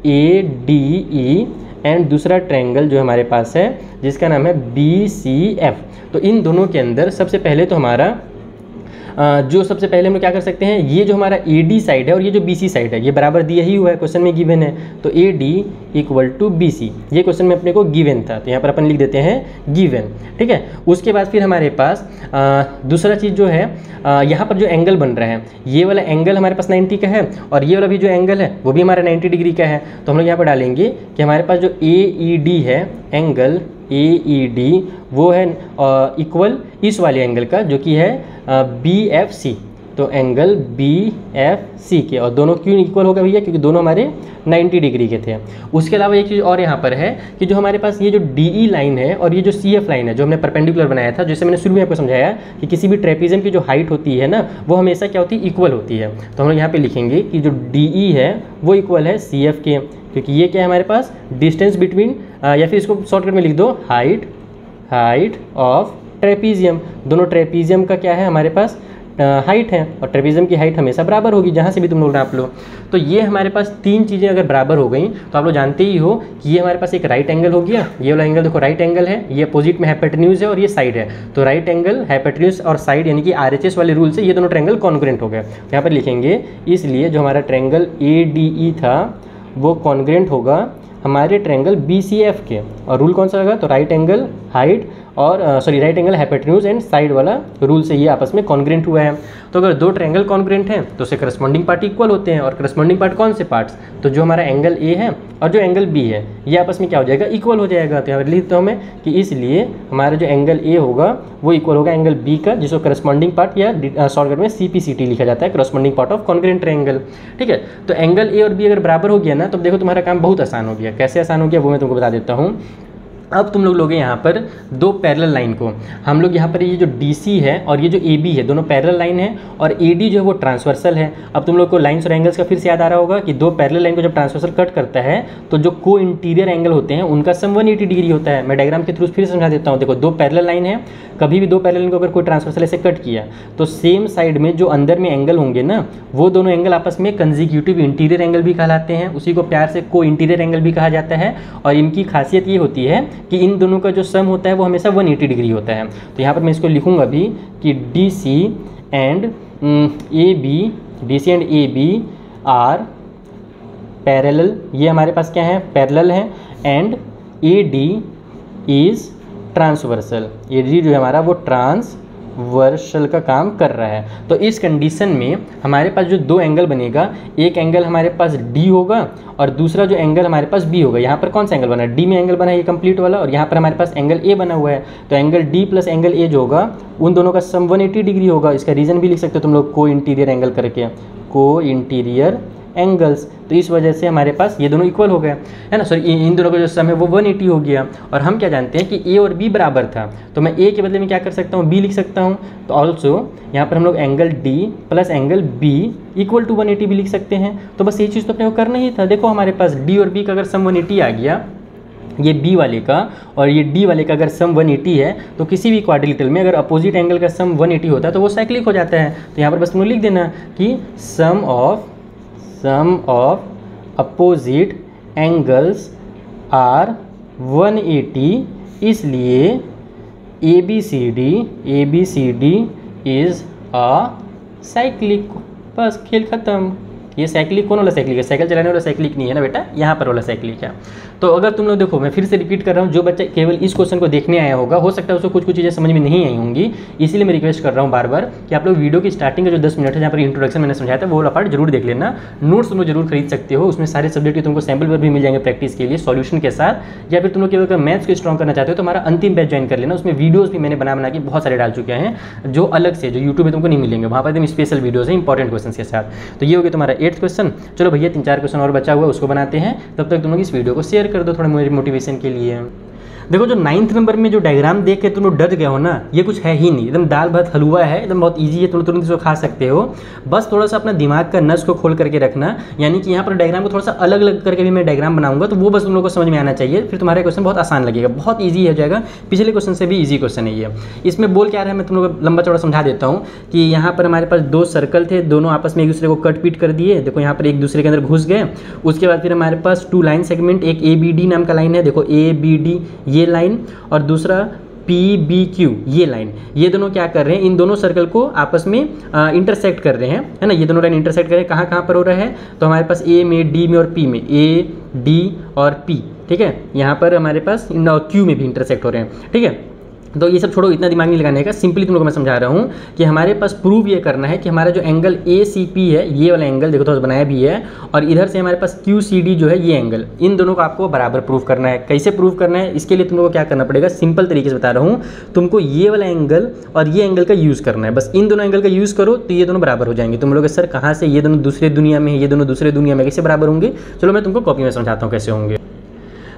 ADE एंड दूसरा ट्रायंगल जो हमारे पास है जिसका नाम है BCF। तो इन दोनों के अंदर सबसे पहले तो हमारा जो सबसे पहले हम लोग क्या कर सकते हैं, ये जो हमारा AD साइड है और ये जो BC साइड है ये बराबर दिया ही हुआ है, क्वेश्चन में गिवन है, तो AD इक्वल टू BC, ये क्वेश्चन में अपने को गिवन था, तो यहाँ पर अपन लिख देते हैं गिवन। ठीक है, उसके बाद फिर हमारे पास दूसरा चीज़ जो है, यहाँ पर जो एंगल बन रहा है ये वाला एंगल हमारे पास 90 का है और ये वाला भी जो एंगल है वो भी हमारा 90 डिग्री का है। तो हम लोग यहाँ पर डालेंगे कि हमारे पास जो AED है, एंगल AED वो है इक्वल इस वाले एंगल का जो कि है BFC, तो एंगल BFC के, और दोनों क्यों इक्वल होगा भैया, क्योंकि दोनों हमारे 90 डिग्री के थे। उसके अलावा एक चीज़ और यहाँ पर है कि जो हमारे पास ये जो DE लाइन है और ये जो CF लाइन है जो हमने परपेंडिकुलर बनाया था, जैसे मैंने शुरू में आपको समझाया कि किसी भी ट्रेपीजियम की जो हाइट होती है ना वो हमेशा क्या होती है, इक्वल होती है। तो हम लोग यहाँ पे लिखेंगे कि जो DE है वो इक्वल है CF के, क्योंकि ये क्या है हमारे पास डिस्टेंस बिटवीन, या फिर इसको शॉर्टकट में लिख दो हाइट ऑफ ट्रेपीजियम। दोनों ट्रेपीजियम का क्या है हमारे पास हाइट है, और ट्रेपीजियम की हाइट हमेशा बराबर होगी जहाँ से भी तुम लोग नाप लो। तो ये हमारे पास तीन चीज़ें अगर बराबर हो गई तो आप लोग जानते ही हो कि ये हमारे पास एक राइट एंगल हो गया। ये वाला एंगल देखो राइट एंगल है, ये अपोजिट में हाइपोटेन्यूज है और ये साइड है, तो राइट एंगल हाइपोटेन्यूज और साइड यानी कि RHS वाले रूल से ये दोनों ट्रायंगल कॉन्ग्रुएंट हो गए। यहाँ पर लिखेंगे इसलिए जो हमारा ट्रायंगल ADE था वो कॉन्ग्रुएंट होगा हमारे ट्रायंगल BCF के, और रूल कौन सा लगा, तो राइट एंगल हाइट और right angle hypotenuse and side वाला रूल से ये आपस में कॉन्ग्रुएंट हुआ है। तो अगर दो ट्रायंगल कॉन्ग्रुएंट हैं तो उससे करस्पॉन्डिंग पार्ट इक्वल होते हैं, और करस्पॉन्डिंग पार्ट कौन से पार्ट्स, तो जो हमारा एंगल A है और जो एंगल B है ये आपस में क्या हो जाएगा, इक्वल हो जाएगा। तो यहाँ पर लिखता हूँ मैं कि इसलिए हमारा जो एंगल A होगा वो इक्वल होगा एंगल B का, जिसको करस्पॉन्डिंग पार्ट या शॉर्टकट में CPCT लिखा जाता है, corresponding part of congruent triangle. ठीक है, तो एंगल A और B अगर बराबर हो गया ना तो देखो तुम्हारा काम बहुत आसान हो गया। कैसे आसान हो गया वो मैं तुमको बता देता हूँ। अब तुम लोग लोगे यहाँ पर दो पैरेलल लाइन को, हम लोग यहाँ पर ये जो DC है और ये जो AB है दोनों पैरेलल लाइन है, और AD जो है वो ट्रांसवर्सल है। अब तुम लोग को लाइन्स और एंगल्स का फिर से याद आ रहा होगा कि दो पैरेलल लाइन को जब ट्रांसवर्सल कट करता है तो जो को इंटीरियर एंगल होते हैं उनका सम 180 डिग्री होता है। मैं डायग्राम के थ्रू फिर समझा देता हूँ। देखो दो पैरेलल लाइन है, कभी भी दो पैरेलल लाइन को अगर कोई ट्रांसवर्सल ऐसे कट किया तो सेम साइड में जो अंदर में एंगल होंगे ना वो दोनों एंगल आपस में कंजिक्यूटिव इंटीरियर एंगल भी कहलाते हैं, उसी को प्यार से को इंटीरियर एंगल भी कहा जाता है। और इनकी खासियत ये होती है कि इन दोनों का जो सम होता है वो हमेशा 180 डिग्री होता है। तो यहाँ पर मैं इसको लिखूंगा भी कि DC and AB are parallel, ये हमारे पास क्या है, पैरेलल है, and AD is transversal. AD जो है हमारा वो ट्रांसवर्सल का काम कर रहा है। तो इस कंडीशन में हमारे पास जो दो एंगल बनेगा, एक एंगल हमारे पास D होगा और दूसरा जो एंगल हमारे पास B होगा। यहाँ पर कौन सा एंगल बना है, D में एंगल बना है ये कंप्लीट वाला, और यहाँ पर हमारे पास एंगल A बना हुआ है। तो angle D plus angle A जो होगा उन दोनों का सम 180 डिग्री होगा। इसका रीज़न भी लिख सकते हो तुम लोग को इंटीरियर एंगल करके, को इंटीरियर एंगल्स। तो इस वजह से हमारे पास ये दोनों इक्वल हो गए, है ना, सॉरी इन दोनों का जो सम है वो 180 हो गया। और हम क्या जानते हैं कि A और B बराबर था, तो मैं A के बदले में क्या कर सकता हूँ, B लिख सकता हूँ। तो ऑल्सो यहाँ पर हम लोग angle D plus angle B equal to 180 भी लिख सकते हैं। तो बस ये चीज़ तो अपने को करना ही था। देखो हमारे पास D और B का अगर सम 180 आ गया, ये B वाले का और ये D वाले का अगर सम 180 है तो किसी भी क्वाड्रिलेटरल में अगर अपोजिट एंगल का सम 180 होता है तो वो साइक्लिक हो जाता है। तो यहाँ पर बस तुम लिख देना कि सम ऑफ अपोजिट एंगल्स आर 180, इसलिए ABCD इज अ साइक्लिक। बस खेल खत्म। ये साइक्लिक कौन वाला साइक्लिक है, साइकिल चलाने वाला साइक्लिक नहीं है ना बेटा, यहाँ पर वाला साइक्लिक है। तो अगर तुम लोग देखो, मैं फिर से रिपीट कर रहा हूँ, जो बच्चा केवल इस क्वेश्चन को देखने आया होगा हो सकता है उसको कुछ चीज़ें समझ में नहीं आई होंगी, इसीलिए मैं रिक्वेस्ट कर रहा हूँ बार बार कि आप लोग वीडियो की स्टार्टिंग का जो 10 मिनट है जहाँ पर इंट्रोडक्शन मैंने समझाया था वो वाला पार्ट जरूर देख लेना। नोट्स तुम लोग जरूर खरीद सकते हो, उसमें सारे सब्जेक्ट के तुमको सैम्पल पर भी मिल जाएंगे प्रैक्टिस के लिए सॉल्यूशन के साथ। या फिर तुम लोग केवल मैथ्स को स्ट्रॉन्ग करना चाहते हो तो हमारा अंतिम बैच ज्वाइन कर लेना, उसमें वीडियोज़ भी मैंने बना के बहुत सारे डाल चुके हैं जो अलग से, जो यूट्यूब में तुमको नहीं मिलेंगे, वहाँ पर एकदम स्पेशल वीडियोज़ हैं इंपॉर्टेंट क्वेश्चन के साथ। तो ये हो गया तुम्हारा 8th क्वेश्चन। चलो भैया 3-4 क्वेश्चन और बचा हुआ है उसको बनाते हैं, तब तक तुम लोग इस वीडियो को शेयर कर दो थोड़ा मोटिवेशन के लिए। देखो जो 9th नंबर में जो डायग्राम देख के तुम लोग डर गए हो ना, ये कुछ है ही नहीं, एकदम दाल भात हलवा है, एकदम बहुत इजी है, तुम तुरंत इसको खा सकते हो। बस थोड़ा सा अपना दिमाग का नस को खोल करके रखना, यानी कि यहाँ पर डायग्राम को थोड़ा सा अलग अलग करके भी मैं डायग्राम बनाऊंगा तो वो बस तुम लोग को समझ में आना चाहिए, फिर तुम्हारा क्वेश्चन बहुत आसान लगेगा, बहुत ईजी हो जाएगा। पिछले क्वेश्चन से भी ईजी क्वेश्चन है ये। इसमें बोल क्या रहा है मैं तुम लोग को लंबा चौड़ा समझा देता हूँ कि यहाँ पर हमारे पास दो सर्कल थे, दोनों आपस में एक दूसरे को कट पीट कर दिए। देखो यहाँ पर एक दूसरे के अंदर घुस गए। उसके बाद फिर हमारे पास 2 लाइन सेगमेंट, एक ABD नाम का लाइन है, देखो ABD ये लाइन, और दूसरा PBQ ये लाइन, ये दोनों क्या कर रहे हैं, इन दोनों सर्कल को आपस में इंटरसेक्ट कर रहे हैं, है ना। ये दोनों लाइन इंटरसेक्ट कर रहे हैं, कहाँ कहाँ पर हो रहा है, तो हमारे पास A में, D में और P में, A D और P, ठीक है। यहाँ पर हमारे पास Q में भी इंटरसेक्ट हो रहे हैं, ठीक है। तो ये सब छोड़ो, इतना दिमाग नहीं लगाने का, सिंपली तुम लोग को मैं समझा रहा हूँ कि हमारे पास प्रूव ये करना है कि हमारा जो एंगल ACP है, ये वाला एंगल देखो तो बनाया भी है, और इधर से हमारे पास QCD जो है ये एंगल, इन दोनों को आपको बराबर प्रूव करना है। कैसे प्रूव करना है, इसके लिए तुम लोग को क्या करना पड़ेगा, सिंपल तरीके से बता रहा हूँ, तुमको ये वाला एंगल और ये एंगल का यूज़ करना है। बस इन दोनों एंगल का यूज़ करो तो ये दोनों बराबर हो जाएंगे। तुम लोग सर कहाँ से, ये दोनों दूसरे दुनिया में है, ये दोनों दूसरे दुनिया में, कैसे बराबर होंगे, चलो मैं तुमको कॉपी में समझाता हूँ कैसे होंगे।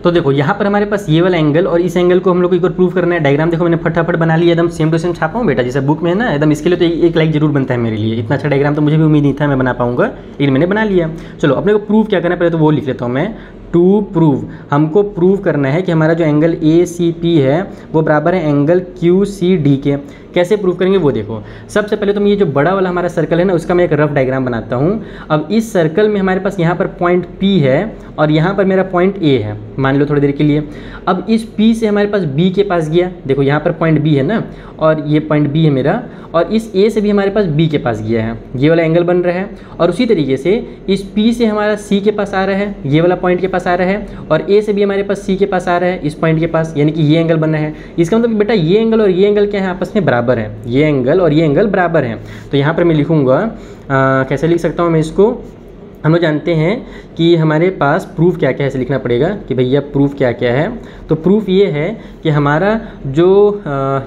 तो देखो यहाँ पर हमारे पास ये वाला एंगल और इस एंगल को हम लोग को एक बार प्रूव करना है। डायग्राम देखो मैंने फटाफट बना लिया, एकदम सेम टू सेम छापा हूँ बेटा, जैसे बुक में है ना एकदम। इसके लिए तो एक लाइक जरूर बनता है मेरे लिए, इतना अच्छा डायग्राम तो मुझे भी उम्मीद नहीं था मैं बना पाऊंगा, लेकिन मैंने बना लिया। चलो अपने को प्रूव क्या करना है, पहले तो वो लिख लेता हूँ मैं। टू प्रूव, हमको प्रूव करना है कि हमारा जो एंगल ACP है वो बराबर है एंगल QCD के। कैसे प्रूव करेंगे वो देखो। सबसे पहले तो मैं ये जो बड़ा वाला हमारा सर्कल है ना, उसका मैं एक रफ डायग्राम बनाता हूँ। अब इस सर्कल में हमारे पास यहाँ पर पॉइंट P है और यहाँ पर मेरा पॉइंट A है, मान लो थोड़ी देर के लिए। अब इस P से हमारे पास B के पास गया, देखो यहाँ पर पॉइंट B है ना, और ये पॉइंट B है मेरा, और इस A से भी हमारे पास B के पास गया है, ये वाला एंगल बन रहा है। और उसी तरीके से इस P से हमारा C के पास आ रहा है, ये वाला पॉइंट के पास आ रहा है, और A से भी हमारे पास C के पास आ रहा है, इस पॉइंट के पास, यानी कि ये एंगल बन रहा है। इसका मतलब बेटा ये एंगल और ये एंगल क्या है, आपस में बराबर है, ये एंगल और ये एंगल बराबर है। तो यहाँ पर मैं लिखूँगा, कैसे लिख सकता हूँ मैं इसको, हम लोग जानते हैं कि हमारे पास प्रूफ क्या क्या है, ऐसे लिखना पड़ेगा कि भैया प्रूफ क्या क्या है। तो प्रूफ ये है कि हमारा जो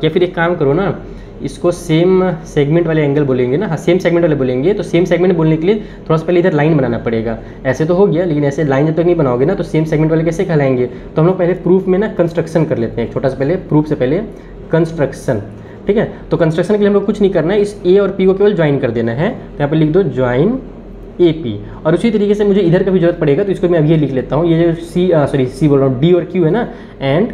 या फिर एक काम करो ना, इसको सेम सेगमेंट वाले एंगल बोलेंगे ना, हाँ सेम सेगमेंट वाले बोलेंगे। तो सेम सेगमेंट बोलने के लिए थोड़ा सा पहले इधर लाइन बनाना पड़ेगा। ऐसे तो हो गया, लेकिन ऐसे लाइन जब तक नहीं बनाओगे ना तो सेम सेगमेंट वाले कैसे कहलाएंगे। तो हम लोग पहले प्रूफ में ना कंस्ट्रक्शन कर लेते हैं, छोटा सा पहले प्रूफ से पहले कंस्ट्रक्शन, ठीक है। तो कंस्ट्रक्शन के लिए हम लोग कुछ नहीं करना है, इस A और P को केवल ज्वाइन कर देना है। तो यहाँ पर लिख दो ज्वाइन AP। और उसी तरीके से मुझे इधर का भी जरूरत पड़ेगा, तो इसको मैं अब ये लिख लेता हूँ, ये जो C बोल रहा हूँ, D और Q है ना, एंड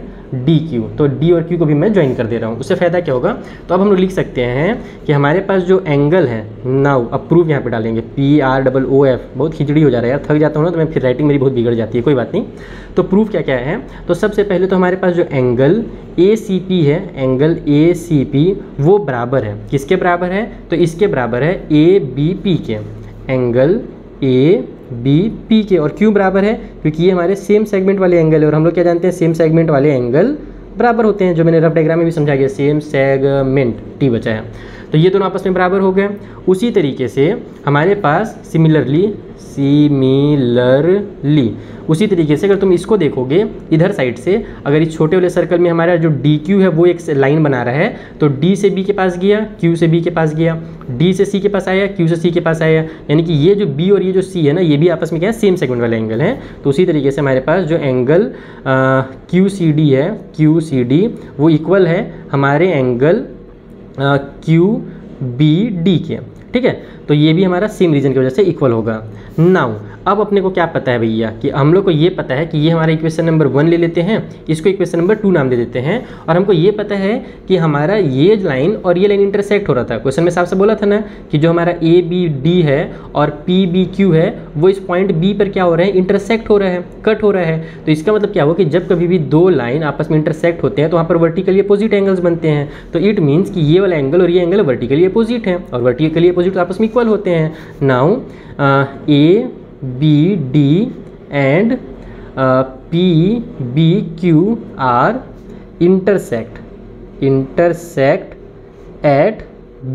DQ, तो D और Q को भी मैं ज्वाइन कर दे रहा हूँ। उससे फ़ायदा क्या होगा, तो अब हम लोग लिख सकते हैं कि हमारे पास जो एंगल है नाउ, अब प्रूफ यहाँ पे डालेंगे PROOF। बहुत खिचड़ी हो जा रहा है यार, थक जाता हूँ ना तो मैं, फिर राइटिंग मेरी बहुत बिगड़ जाती है, कोई बात नहीं। तो प्रूफ क्या क्या है, तो सबसे पहले तो हमारे पास जो एंगल ACP है, एंगल ACP वो बराबर है, किसके बराबर है, तो इसके बराबर है ABP के, एंगल ABP के। और क्यों बराबर है, क्योंकि ये हमारे सेम सेगमेंट वाले एंगल है, और हम लोग क्या जानते हैं, सेम सेगमेंट वाले एंगल बराबर होते हैं, जो मैंने रफ डायग्राम में भी समझा गया, सेम सेगमेंट, T बचा है। तो ये दोनों आपस में बराबर हो गए। उसी तरीके से हमारे पास सिमिलरली उसी तरीके से अगर तुम इसको देखोगे इधर साइड से, अगर इस छोटे वाले सर्कल में हमारा जो DQ है वो एक लाइन बना रहा है, तो D से B के पास गया, Q से B के पास गया, D से C के पास आया, Q से C के पास आया, यानी कि ये जो B और ये जो C है ना, ये भी आपस में क्या है, सेम सेगमेंट वाले एंगल है। तो उसी तरीके से हमारे पास जो एंगल QCD है, QCD वो इक्वल है हमारे एंगल QBD के, ठीक है। तो ये भी हमारा सेम रीजन की वजह से इक्वल होगा। नाउ अब अपने को क्या पता है भैया, कि हम लोग को ये पता है कि ये हमारा इक्वेशन नंबर 1 ले लेते हैं, इसको इक्वेशन नंबर 2 नाम दे देते हैं। और हमको ये पता है कि हमारा ये लाइन और ये लाइन इंटरसेक्ट हो रहा था। क्वेश्चन में साफ से बोला था ना कि जो हमारा ABD है और PBQ है वो इस पॉइंट B पर क्या हो रहा है, इंटरसेक्ट हो रहा है, कट हो रहा है। तो इसका मतलब क्या हुआ कि जब कभी भी दो लाइन आपस में इंटरसेक्ट होते हैं तो वहाँ पर वर्टिकली अपोजिट एंगल्स बनते हैं। तो इट मीन्स कि ये वाला एंगल और ये एंगल वर्टिकली अपोजिट है, और वर्टिकली अपोजिट आपस में इक्वल होते हैं। Now ABD and PBQ are intersect at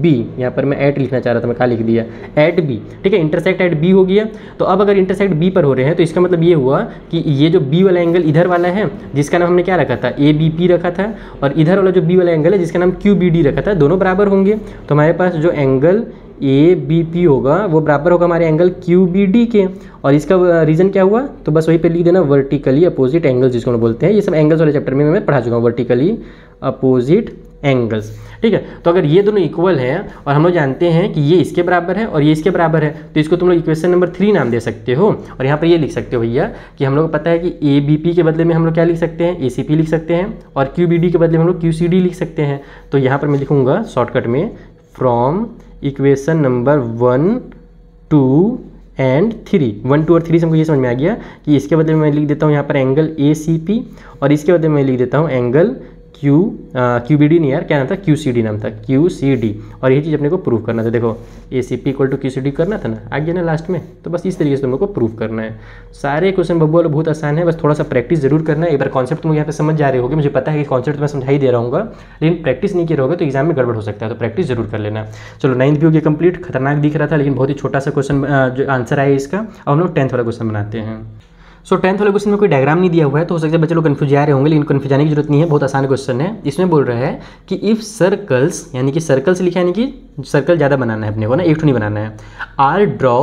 B। यहाँ पर मैं एट लिखना चाह रहा था, मैं क्या लिख दिया, एट B, ठीक है। इंटरसेक्ट एट B हो गया। तो अब अगर इंटरसेक्ट B पर हो रहे हैं तो इसका मतलब ये हुआ कि ये जो B वाला एंगल इधर वाला है जिसका नाम हमने क्या रखा था, ABP रखा था, और इधर वाला जो B वाला एंगल है जिसका नाम QBD रखा था, दोनों बराबर होंगे। तो हमारे पास जो एंगल ABP होगा वो बराबर होगा हमारे एंगल QBD के। और इसका रीज़न क्या हुआ, तो बस वही पे लिख देना, वर्टिकली अपोजिट एंगल्स जिसको हम बोलते हैं। ये सब एंगल्स वाले चैप्टर में मैं पढ़ा चुका हूँ, वर्टिकली अपोजिट एंगल्स, ठीक है। तो अगर ये दोनों इक्वल हैं और हम लोग जानते हैं कि ये इसके बराबर है और ये इसके बराबर है, तो इसको तुम लोग इक्वेशन नंबर 3 नाम दे सकते हो। और यहाँ पर ये लिख सकते हो भैया कि हम लोग को पता है कि ABP के बदले में हम लोग क्या लिख सकते हैं, ACP लिख सकते हैं, और QBD के बदले में हम लोग QCD लिख सकते हैं। तो यहाँ पर मैं लिखूँगा शॉर्टकट में, फ्रॉम इक्वेशन नंबर 1, 2 एंड 3, 1, 2 और 3 से हमको ये समझ में आ गया कि इसके बदले में मैं लिख देता हूँ यहाँ पर एंगल ACP, और इसके बदले में मैं लिख देता हूँ एंगल QBD नहीं यार, क्या नाम था, QCD नाम था, QCD। और ये चीज़ अपने को प्रूव करना था। देखो ACP इक्वल टू QCD करना था ना, आ गया ना लास्ट में। तो बस इस तरीके से तुम लोग को प्रूव करना है। सारे क्वेश्चन बब्बू वाले बहुत आसान है, बस थोड़ा सा प्रैक्टिस जरूर करना है। एक बार कॉन्सेप्ट तुम यहाँ पे समझ जा रहे होगे, मुझे पता है कि कॉन्सेप्ट मैं समझा ही दे रहा हूँ, लेकिन प्रैक्टिस नहीं किया होगा तो एग्जाम में गड़बड़ हो सकता है, तो प्रैक्टिस जरूर कर लेना। चलो 9th भी हो गया कंप्लीट। खतरनाक दिख रहा था लेकिन बहुत ही छोटा सा क्वेश्चन जो आंसर आया इसका। अब हम लोग 10th वाला क्वेश्चन बनाते हैं। सो 10th वाले क्वेश्चन में कोई डायग्राम नहीं दिया हुआ है, तो हो सकता है बच्चे लोग कन्फ्यूज जा रहे होंगे, लेकिन कन्फ्यूज जाने की जरूरत नहीं है, बहुत आसान क्वेश्चन है। इसमें बोल रहा है कि इफ़ सर्कल्स, यानी कि सर्कल्स लिखा है, यानी कि सर्कल ज़्यादा बनाना है अपने को ना, एक नहीं बनाना है। Are draw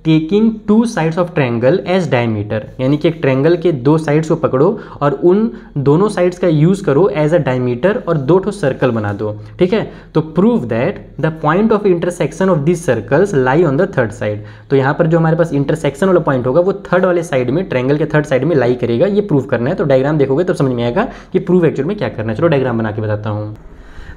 taking 2 sides of triangle as diameter, यानी कि एक ट्रायंगल के 2 साइड्स को पकड़ो और उन दोनों साइड्स का यूज़ करो एज अ डायमीटर और 2 ठो सर्कल बना दो। ठीक है, तो prove that the point of intersection of this circles lie on the third side. तो यहाँ पर जो हमारे पास इंटरसेक्शन वाला पॉइंट होगा वो थर्ड वाले साइड में, ट्रायंगल के थर्ड साइड में लाई करेगा, ये प्रूव करना है। तो डायग्राम देखोगे तो समझ में आएगा कि प्रूव एक्चुअल में क्या करना है। चलो डायग्राम बना के बताता हूँ।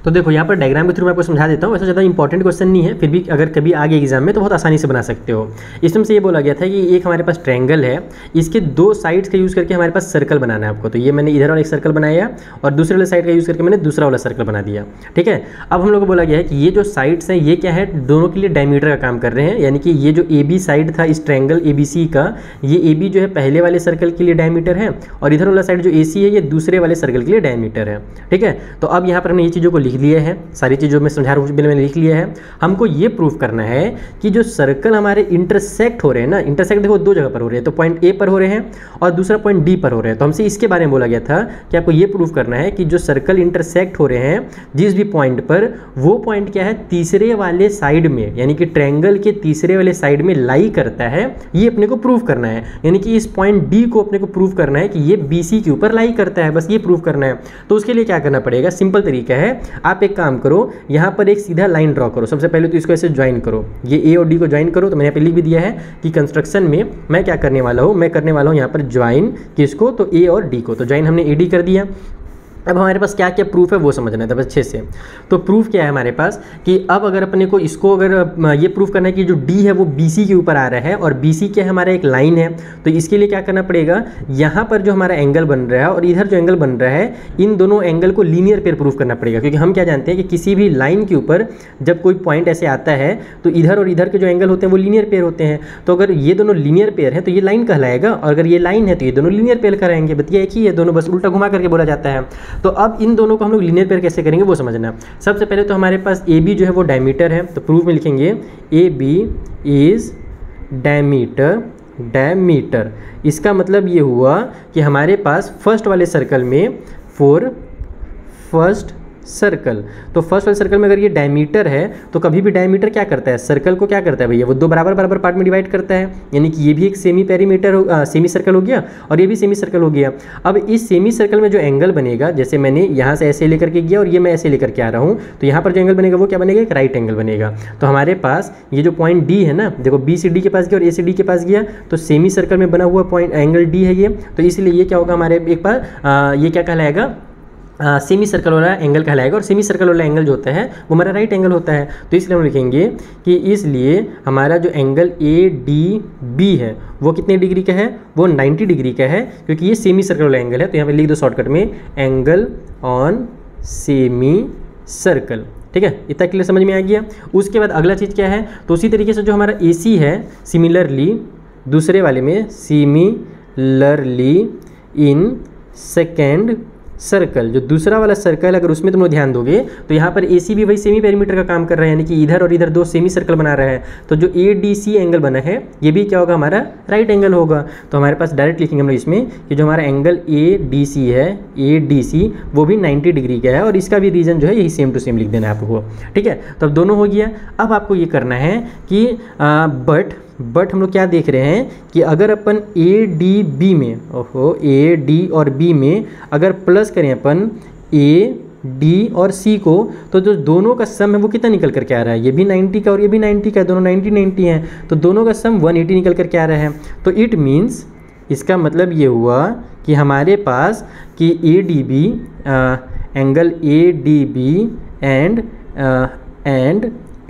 तो देखो यहाँ पर डायग्राम के थ्रू मैं आपको समझा देता हूँ। वैसे ज़्यादा इंपॉर्टेंट क्वेश्चन नहीं है, फिर भी अगर कभी आ गया एग्जाम में तो बहुत आसानी से बना सकते हो। इसमें से ये बोला गया था कि एक हमारे पास ट्रायंगल है, इसके 2 साइड्स का यूज़ करके हमारे पास सर्कल बनाना है आपको। तो ये मैंने इधर वाला एक सर्कल बनाया और दूसरे वाले साइड का यूज़ करके मैंने दूसरा वाला सर्कल बना दिया। ठीक है, अब हम लोग को बोला गया है कि ये जो साइड्स हैं ये क्या है, दोनों के लिए डायमीटर का काम कर रहे हैं। यानी कि ये जो AB साइड था इस ट्रायंगल ABC का, ये AB जो है पहले वाले सर्कल के लिए डायमीटर है और इधर वाला साइड जो AC है ये दूसरे वाले सर्कल के लिए डायमीटर है। ठीक है, तो अब यहाँ पर हमने ये चीज़ों को लिख लिया है, सारी चीज़ों में समझा रहा हूँ, मैंने लिख लिया है। हमको ये प्रूफ करना है कि जो सर्कल हमारे इंटरसेक्ट हो रहे हैं ना, इंटरसेक्ट देखो 2 जगह पर हो रहे हैं, तो पॉइंट A पर हो रहे हैं और दूसरा पॉइंट D पर हो रहे हैं। तो हमसे इसके बारे में बोला गया था कि आपको ये प्रूफ करना है कि जो सर्कल इंटरसेक्ट हो रहे हैं जिस भी पॉइंट पर, वो पॉइंट क्या है, तीसरे वाले साइड में, यानी कि ट्रायंगल के तीसरे वाले साइड में लाई करता है। ये अपने को प्रूफ करना है, यानी कि इस पॉइंट D को अपने को प्रूफ करना है कि ये BC के ऊपर लाई करता है, बस ये प्रूफ करना है। तो उसके लिए क्या करना पड़ेगा, सिंपल तरीका है। आप एक काम करो, यहाँ पर एक सीधा लाइन ड्रॉ करो। सबसे पहले तो इसको ऐसे ज्वाइन करो, ये A और D को ज्वाइन करो। तो मैंने यहाँ पे लिख भी दिया है कि कंस्ट्रक्शन में मैं क्या करने वाला हूँ, मैं करने वाला हूँ यहाँ पर ज्वाइन किसको, तो A और D को। तो ज्वाइन हमने AD कर दिया। अब हमारे पास क्या क्या प्रूफ है वो समझना है अच्छे से। तो प्रूफ क्या है हमारे पास कि अब अगर अपने को इसको अगर ये प्रूफ करना है कि जो D है वो BC के ऊपर आ रहा है और BC क्या है, हमारा एक लाइन है। तो इसके लिए क्या करना पड़ेगा, यहाँ पर जो हमारा एंगल बन रहा है और इधर जो एंगल बन रहा है, इन दोनों एंगल को लीनियर पेयर प्रूफ करना पड़ेगा। क्योंकि हम क्या जानते हैं कि किसी भी लाइन के ऊपर जब कोई पॉइंट ऐसे आता है तो इधर और इधर के जो एंगल होते हैं वो लीनियर पेयर होते हैं। तो अगर ये दोनों लीनियर पेयर है तो ये लाइन कहलाएगा, और अगर ये लाइन है तो ये दोनों लीनियर पेयर कहलाएंगे। बतिया एक ही है, दोनों बस उल्टा घुमा करके बोला जाता है। तो अब इन दोनों को हम लोग लीनियर पेयर कैसे करेंगे वो समझना। सबसे पहले तो हमारे पास AB जो है वो डायमीटर है, तो प्रूफ में लिखेंगे AB इज डायमीटर। इसका मतलब ये हुआ कि हमारे पास फर्स्ट वाले सर्कल में फर्स्ट सर्कल, तो फर्स्ट वाले सर्कल में अगर ये डायमीटर है तो कभी भी डायमीटर क्या करता है, सर्कल को क्या करता है भैया, वो 2 बराबर पार्ट में डिवाइड करता है। यानी कि ये भी एक सेमी सर्कल हो गया और ये भी सेमी सर्कल हो गया। अब इस सेमी सर्कल में जो एंगल बनेगा, जैसे मैंने यहाँ से ऐसे लेकर के गया और ये मैं ऐसे लेकर के आ रहा हूँ, तो यहाँ पर जो एंगल बनेगा वो क्या बनेगा, एक राइट एंगल बनेगा। तो हमारे पास ये जो पॉइंट D है ना, देखो B से D के पास गया और A से D के पास गया, तो सेमी सर्कल में बना हुआ पॉइंट एंगल D है ये। तो इसलिए ये क्या होगा हमारे एक बार ये क्या कहलाएगा, सेमी सर्कल वाला एंगल कहलाएगा। और सेमी सर्कल वाला एंगल जो होता है वो हमारा राइट एंगल होता है। तो इसलिए हम लिखेंगे कि इसलिए हमारा जो एंगल ADB है वो कितने डिग्री का है, वो 90 डिग्री का है, क्योंकि ये सेमी सर्कल वाला एंगल है। तो यहाँ पे लिख दो शॉर्टकट में एंगल ऑन सेमी सर्कल। ठीक है, इतना क्लियर समझ में आ गया। उसके बाद अगला चीज़ क्या है, तो उसी तरीके से जो हमारा AC है, सिमिलरली दूसरे वाले में सिमिलरली इन सेकेंड सर्कल, जो दूसरा वाला सर्कल अगर उसमें तुम लोग ध्यान दोगे तो यहाँ पर AC भी वही सेमी पेरीमीटर का काम कर रहा है, यानी कि इधर और इधर 2 सेमी सर्कल बना रहा है। तो जो ADC एंगल बना है ये भी क्या होगा, हमारा राइट एंगल होगा। तो हमारे पास डायरेक्ट लिखेंगे हम लोग इसमें कि जो हमारा एंगल ADC है, ADC वो भी 90 डिग्री का है, और इसका भी रीजन जो है यही सेम टू सेम लिख देना है आपको। ठीक है, तो अब दोनों हो गया। अब आपको ये करना है कि बट हम लोग क्या देख रहे हैं कि अगर अपन ADB में, AD और B में अगर प्लस करें अपन AD और C को, तो जो दोनों का सम है वो कितना निकल करके आ रहा है, ये भी 90 का और ये भी 90 का है, दोनों 90 हैं, तो दोनों का सम 180 निकल करके आ रहा है। तो इट मीन्स, इसका मतलब ये हुआ कि हमारे पास कि ADB angle ADB and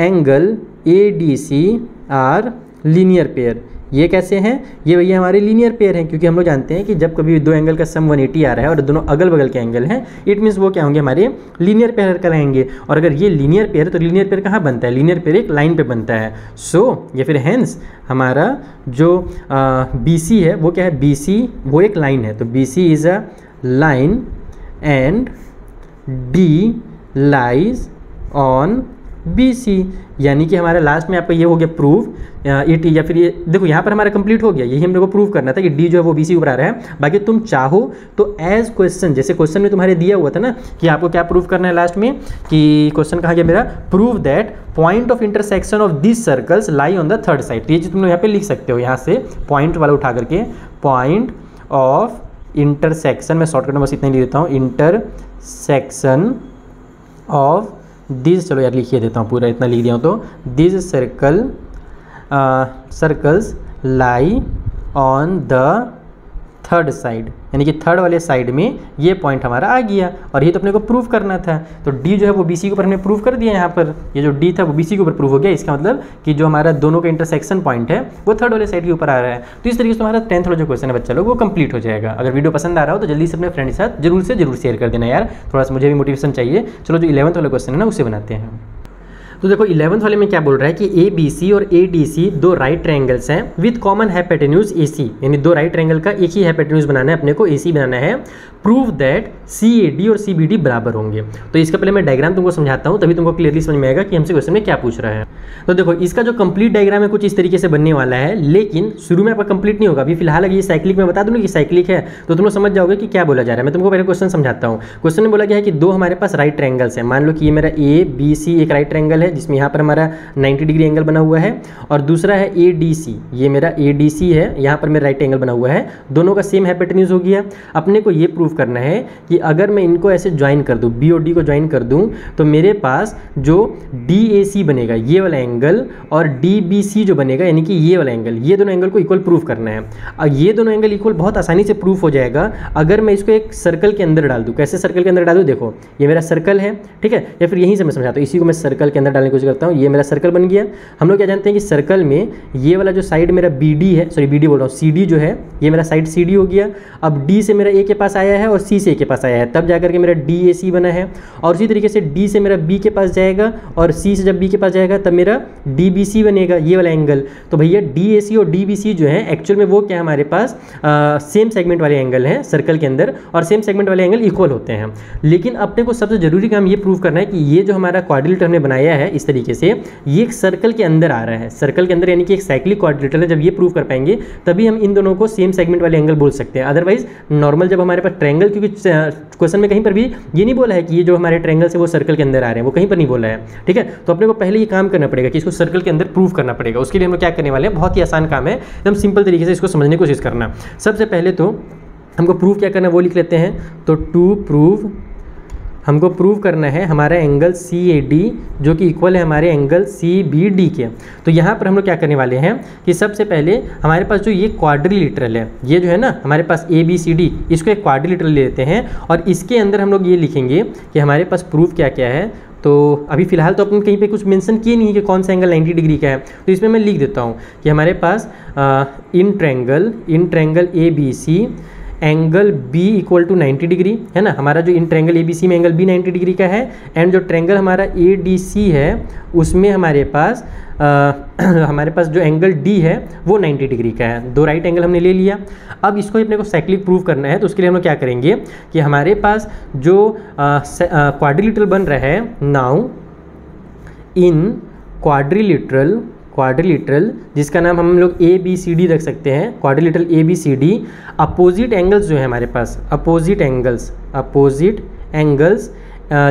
angle ADC are linear pair, ये कैसे हैं, ये भैया हमारे लीनियर पेयर हैं, क्योंकि हम लोग जानते हैं कि जब कभी दो एंगल का सम 180 आ रहा है और दोनों अगल बगल के एंगल हैं, इट मीन्स वो क्या होंगे, हमारे लीनियर पेयर कहलाएंगे। और अगर ये लीनियर पेयर है तो लीनियर पेयर कहाँ बनता है, लीनियर पेयर एक लाइन पे बनता है। सो या फिर हेंस हमारा जो BC है वो क्या है, BC वो एक लाइन है, तो BC is a line and D lies on BC, यानी कि हमारा लास्ट में आपका ये हो गया प्रूव इट, या फिर ये देखो यहाँ पर हमारा कंप्लीट हो गया, यही हम लोग को प्रूव करना था कि D जो है वो BC ऊपर आ रहा है। बाकी तुम चाहो तो एज क्वेश्चन, जैसे क्वेश्चन में तुम्हारे दिया हुआ था ना कि आपको क्या प्रूव करना है लास्ट में, कि क्वेश्चन कहाँ गया मेरा, prove that point of intersection of this circles lie on the third side. ये चीज़ तुम लोग यहाँ पे लिख सकते हो, यहाँ से पॉइंट वाला उठा करके, पॉइंट ऑफ इंटरसेक्शन, मैं शॉर्टकट में बस इतना ही लिख देता हूँ, इंटरसेक्शन ऑफ दिस, चलो यार लिखिए देता हूँ पूरा, इतना लिख दिया हूँ, तो this circles lie on the third side, यानी कि थर्ड वाले साइड में ये पॉइंट हमारा आ गया, और ये तो अपने को प्रूव करना था। तो D जो है वो BC के ऊपर हमने प्रूव कर दिया, यहाँ पर ये जो D था वो BC के ऊपर प्रूव हो गया। इसका मतलब कि जो हमारा दोनों का इंटरसेक्शन पॉइंट है वो थर्ड वाले साइड के ऊपर आ रहा है। तो इस तरीके से तुम्हारा 10th वाला जो क्वेश्चन है बच्चा लोग वो कंप्लीट हो जाएगा। अगर वीडियो पसंद आ रहा हो तो जल्दी से अपने फ्रेंड के साथ जरूर से जरूर शेयर कर देना यार, थोड़ा सा मुझे भी मोटिवेशन चाहिए। चलो जो 11th वाला क्वेश्चन है ना उसे बनाते हैं। तो देखो 11th वाले में क्या बोल रहा है कि ABC और ADC दो राइट ट्रायंगल्स हैं विद कॉमन हाइपोटेन्यूज AC, यानी दो राइट ट्रायंगल का एक ही हाइपोटेन्यूज बनाना है अपने को, AC बनाना है। प्रूव दैट CAD और CBD बराबर होंगे। तो इसका पहले मैं डायग्राम तुमको समझाता हूँ, तभी तुमको क्लियरली समझ में आएगा कि हमसे क्वेश्चन में क्या पूछ रहा है। तो देखो इसका जो कंप्लीट डायग्राम है कुछ इस तरीके से बनने वाला है, लेकिन शुरू में आपका कंप्लीट नहीं होगा। अभी फिलहाल अगर ये साइक्लिक में बता दूँ कि साइक्लिक है तो तुम लोग समझ जाओगे कि क्या बोला जा रहा है। मैं तुमको पहले क्वेश्चन समझाता हूँ। क्वेश्चन में बोला गया है कि दो हमारे पास राइट ट्रायंगल्स हैं। मान लो कि ये मेरा ABC एक राइट ट्रायंगल है जिसमें यहाँ पर हमारा 90 डिग्री एंगल बना हुआ है, और दूसरा है ADC, ये मेरा ADC है, यहाँ पर मेरा राइट एंगल बना हुआ है। दोनों का सेम हाइपोटेन्यूज हो गया। अपने को ये प्रूव करना है कि अगर मैं इनको ऐसे ज्वाइन कर दूं, B और D को ज्वाइन कर दूं, तो मेरे पास जो DAC बनेगा ये वाला एंगल और DBC जो बनेगा यानी कि ये वाला एंगल, ये दोनों एंगल को इक्वल प्रूव करना है। अब ये दोनों एंगल इक्वल बहुत आसानी से प्रूफ हो जाएगा अगर मैं इसको एक सर्कल के अंदर डाल दूँ। कैसे सर्कल के अंदर डाल दूँ, देखो ये मेरा सर्कल है, ठीक है, या फिर यहीं से मैं समझाता हूँ, इसी को मैं सर्कल के अंदर डालने की कोशिश करता हूँ। ये मेरा सर्कल बन गया। हम लोग क्या जानते हैं कि सर्कल में ये वाला जो साइड मेरा BD है, सॉरी BD बोल रहा हूँ, CD जो है ये मेरा साइड CD हो गया। अब D से मेरा A के पास आया है और C से A के पास आया है, तब जाकर के मेरा DAC बना है। और इसी तरीके से D से मेरा B के पास जाएगा और C से जब B के पास जाएगा तब मेरा DBC बनेगा, ये वाला एंगल। तो भैया DAC और DBC जो है एक्चुअल में वो क्या है हमारे पास सेम सेगमेंट वाले एंगल हैं सर्कल के अंदर, और सेम सेगमेंट वाले एंगल इक्वल होते हैं। लेकिन अपने को सबसे जरूरी काम ये प्रूव करना है कि ये जो हमारा क्वाड्रिलेटरल हमने बनाया है इस तरीके से, ये एक सर्कल के अंदर आ रहा है, सर्कल के अंदर, यानी कि एक साइक्लिक क्वाड्रिलेटरल है। जब ये प्रूव कर पाएंगे तभी हम इन दोनों को सेम सेगमेंट वाले एंगल बोल सकते हैं। अदरवाइज नॉर्मल जब हमारे पास ट्रायंगल, क्योंकि क्वेश्चन में कहीं पर भी ये नहीं बोला है कि ये जो हमारे ट्रायंगल्स है वो सर्कल के अंदर आ रहे हैं, वो कहीं पर नहीं बोला है, ठीक है। तो अपने को पहले ये काम करना पड़ेगा कि इसको सर्कल के अंदर प्रूव करना पड़ेगा। उसके लिए हम लोग क्या करने वाले हैं, बहुत ही आसान काम है, एकदम सिंपल तरीके से इसको समझने की कोशिश करना। सबसे पहले तो हमको प्रूव क्या करना है वो लिख लेते हैं। तो टू प्रूव, हमको प्रूव करना है हमारा एंगल CAD जो कि इक्वल है हमारे एंगल CBD के। तो यहाँ पर हम लोग क्या करने वाले हैं कि सबसे पहले हमारे पास जो ये क्वाड्रिलेटरल है, ये जो है ना हमारे पास ABCD, इसको एक क्वाड्रिलेटरल ले लेते हैं और इसके अंदर हम लोग ये लिखेंगे कि हमारे पास प्रूफ क्या क्या है। तो अभी फिलहाल तो अपन कहीं पे कुछ मेंशन किए नहीं है कि कौन सा एंगल 90 डिग्री का है, तो इसमें मैं लिख देता हूँ कि हमारे पास in triangle ABC angle B equal to 90 degree है ना। हमारा जो इन ट्रायंगल ABC में एंगल B 90 डिग्री का है, एंड जो ट्रायंगल हमारा ADC है उसमें हमारे पास जो एंगल D है वो 90 डिग्री का है। दो राइट एंगल हमने ले लिया। अब इसको अपने को साइक्लिक प्रूव करना है, तो उसके लिए हम लोग क्या करेंगे कि हमारे पास जो क्वाड्रिलेटरल बन रहा है, नाउ इन क्वाड्रिलेटरल जिसका नाम हम लोग ABCD रख सकते हैं, क्वाड्रिलेटरल ABCD, अपोजिट एंगल्स जो है हमारे पास, अपोजिट एंगल्स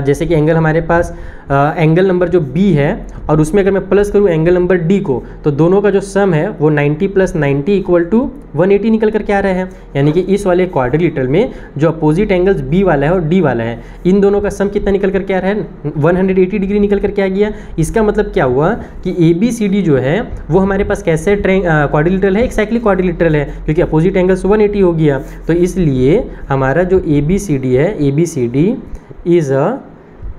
जैसे कि एंगल हमारे पास एंगल नंबर जो B है और उसमें अगर मैं प्लस करूँ एंगल नंबर D को, तो दोनों का जो सम है वो 90 + 90 इक्वल टू 180 निकल कर के आ रहा है। यानी कि इस वाले क्वाड्रिलेटरल में जो अपोजिट एंगल्स B वाला है और D वाला है, इन दोनों का सम कितना निकल कर के आ रहा है, 180 डिग्री निकल कर के आ गया। इसका मतलब क्या हुआ कि ABCD जो है वो हमारे पास कैसे क्वाड्रिलेटरल है, एक साइक्लिक क्वाड्रिलेटरल है, क्योंकि अपोजिट एंगल्स 180 हो गया। तो इसलिए हमारा जो ABCD है, ABCD is a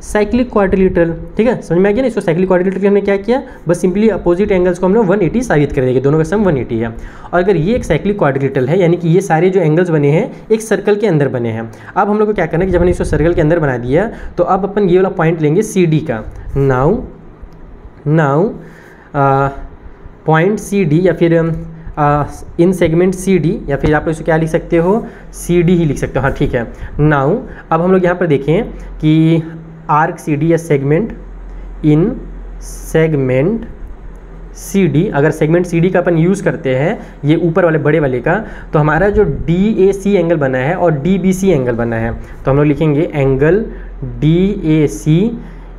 cyclic quadrilateral. ठीक है, समझ में आ गया ना। इसको साइक्लिक क्वाड्रिलेटरल के हमने क्या किया, बस सिंपली अपोजिट एंगल्स को हम लोग 180 साबित कर देंगे, दोनों का सम 180 है। और अगर ये एक साइक्लिक क्वाड्रिलेटरल है, यानी कि ये सारे जो एंगल्स बने हैं एक सर्कल के अंदर बने हैं। अब हम लोग को क्या करना है कि जब हमने इसको सर्कल के अंदर बना दिया तो अब अपन ये वाला पॉइंट लेंगे CD का। नाउ पॉइंट CD या फिर इन सेगमेंट CD, या फिर आप लोग इसको क्या लिख सकते हो, CD ही लिख सकते हो। हाँ ठीक है। नाउ अब हम लोग यहाँ पर देखें कि आर्क CD या सेगमेंट इन सेगमेंट CD, अगर सेगमेंट CD का अपन यूज़ करते हैं ये ऊपर वाले बड़े वाले का, तो हमारा जो DAC एंगल बना है और DBC एंगल बना है, तो हम लोग लिखेंगे angle DAC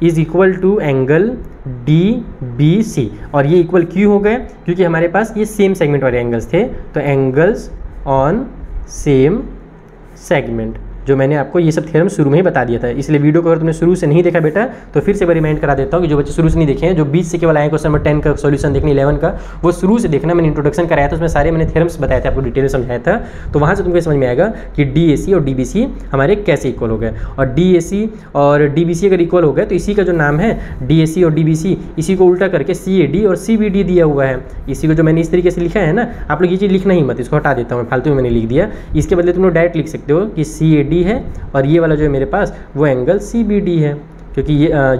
is equal to angle DBC। और ये इक्वल क्यों हो गए, क्योंकि हमारे पास ये सेम सेगमेंट वाले एंगल्स थे, तो एंगल्स ऑन सेम सेगमेंट, जो मैंने आपको ये सब थ्योरम शुरू में ही बता दिया था। इसलिए वीडियो को अगर तुमने शुरू से नहीं देखा बेटा तो फिर से मैं रिमाइंड करा देता हूँ कि जो बच्चे शुरू से नहीं देखे हैं, जो 20 से केवल आए क्वेश्चन नंबर 10 का सॉल्यूशन देखने 11 का, वो शुरू से देखना। मैंने इंट्रोडक्शन कराया था, उसमें सारे मैंने थ्योरम्स बताए थे, आपको डिटेल में समझाया था। तो वहाँ से तुमको समझ में आएगा कि DAC और DBC हमारे कैसे इक्वल हो गए। और DAC और DBC अगर इक्वल हो गए तो इसी का जो नाम है DAC और DBC, इसी को उल्टा करके CAD और CBD दिया हुआ है। इसी को जो मैंने इस तरीके से लिखा है ना, आप लोग ये चीज़ लिखना ही मत, इसको हटा देता हूँ, फालतू में मैंने लिख दिया। इसके बदले तुम लोग डायरेक्ट लिख सकते हो कि CAD है और ये वाला जो है मेरे पास वो एंगल CBD है, क्योंकि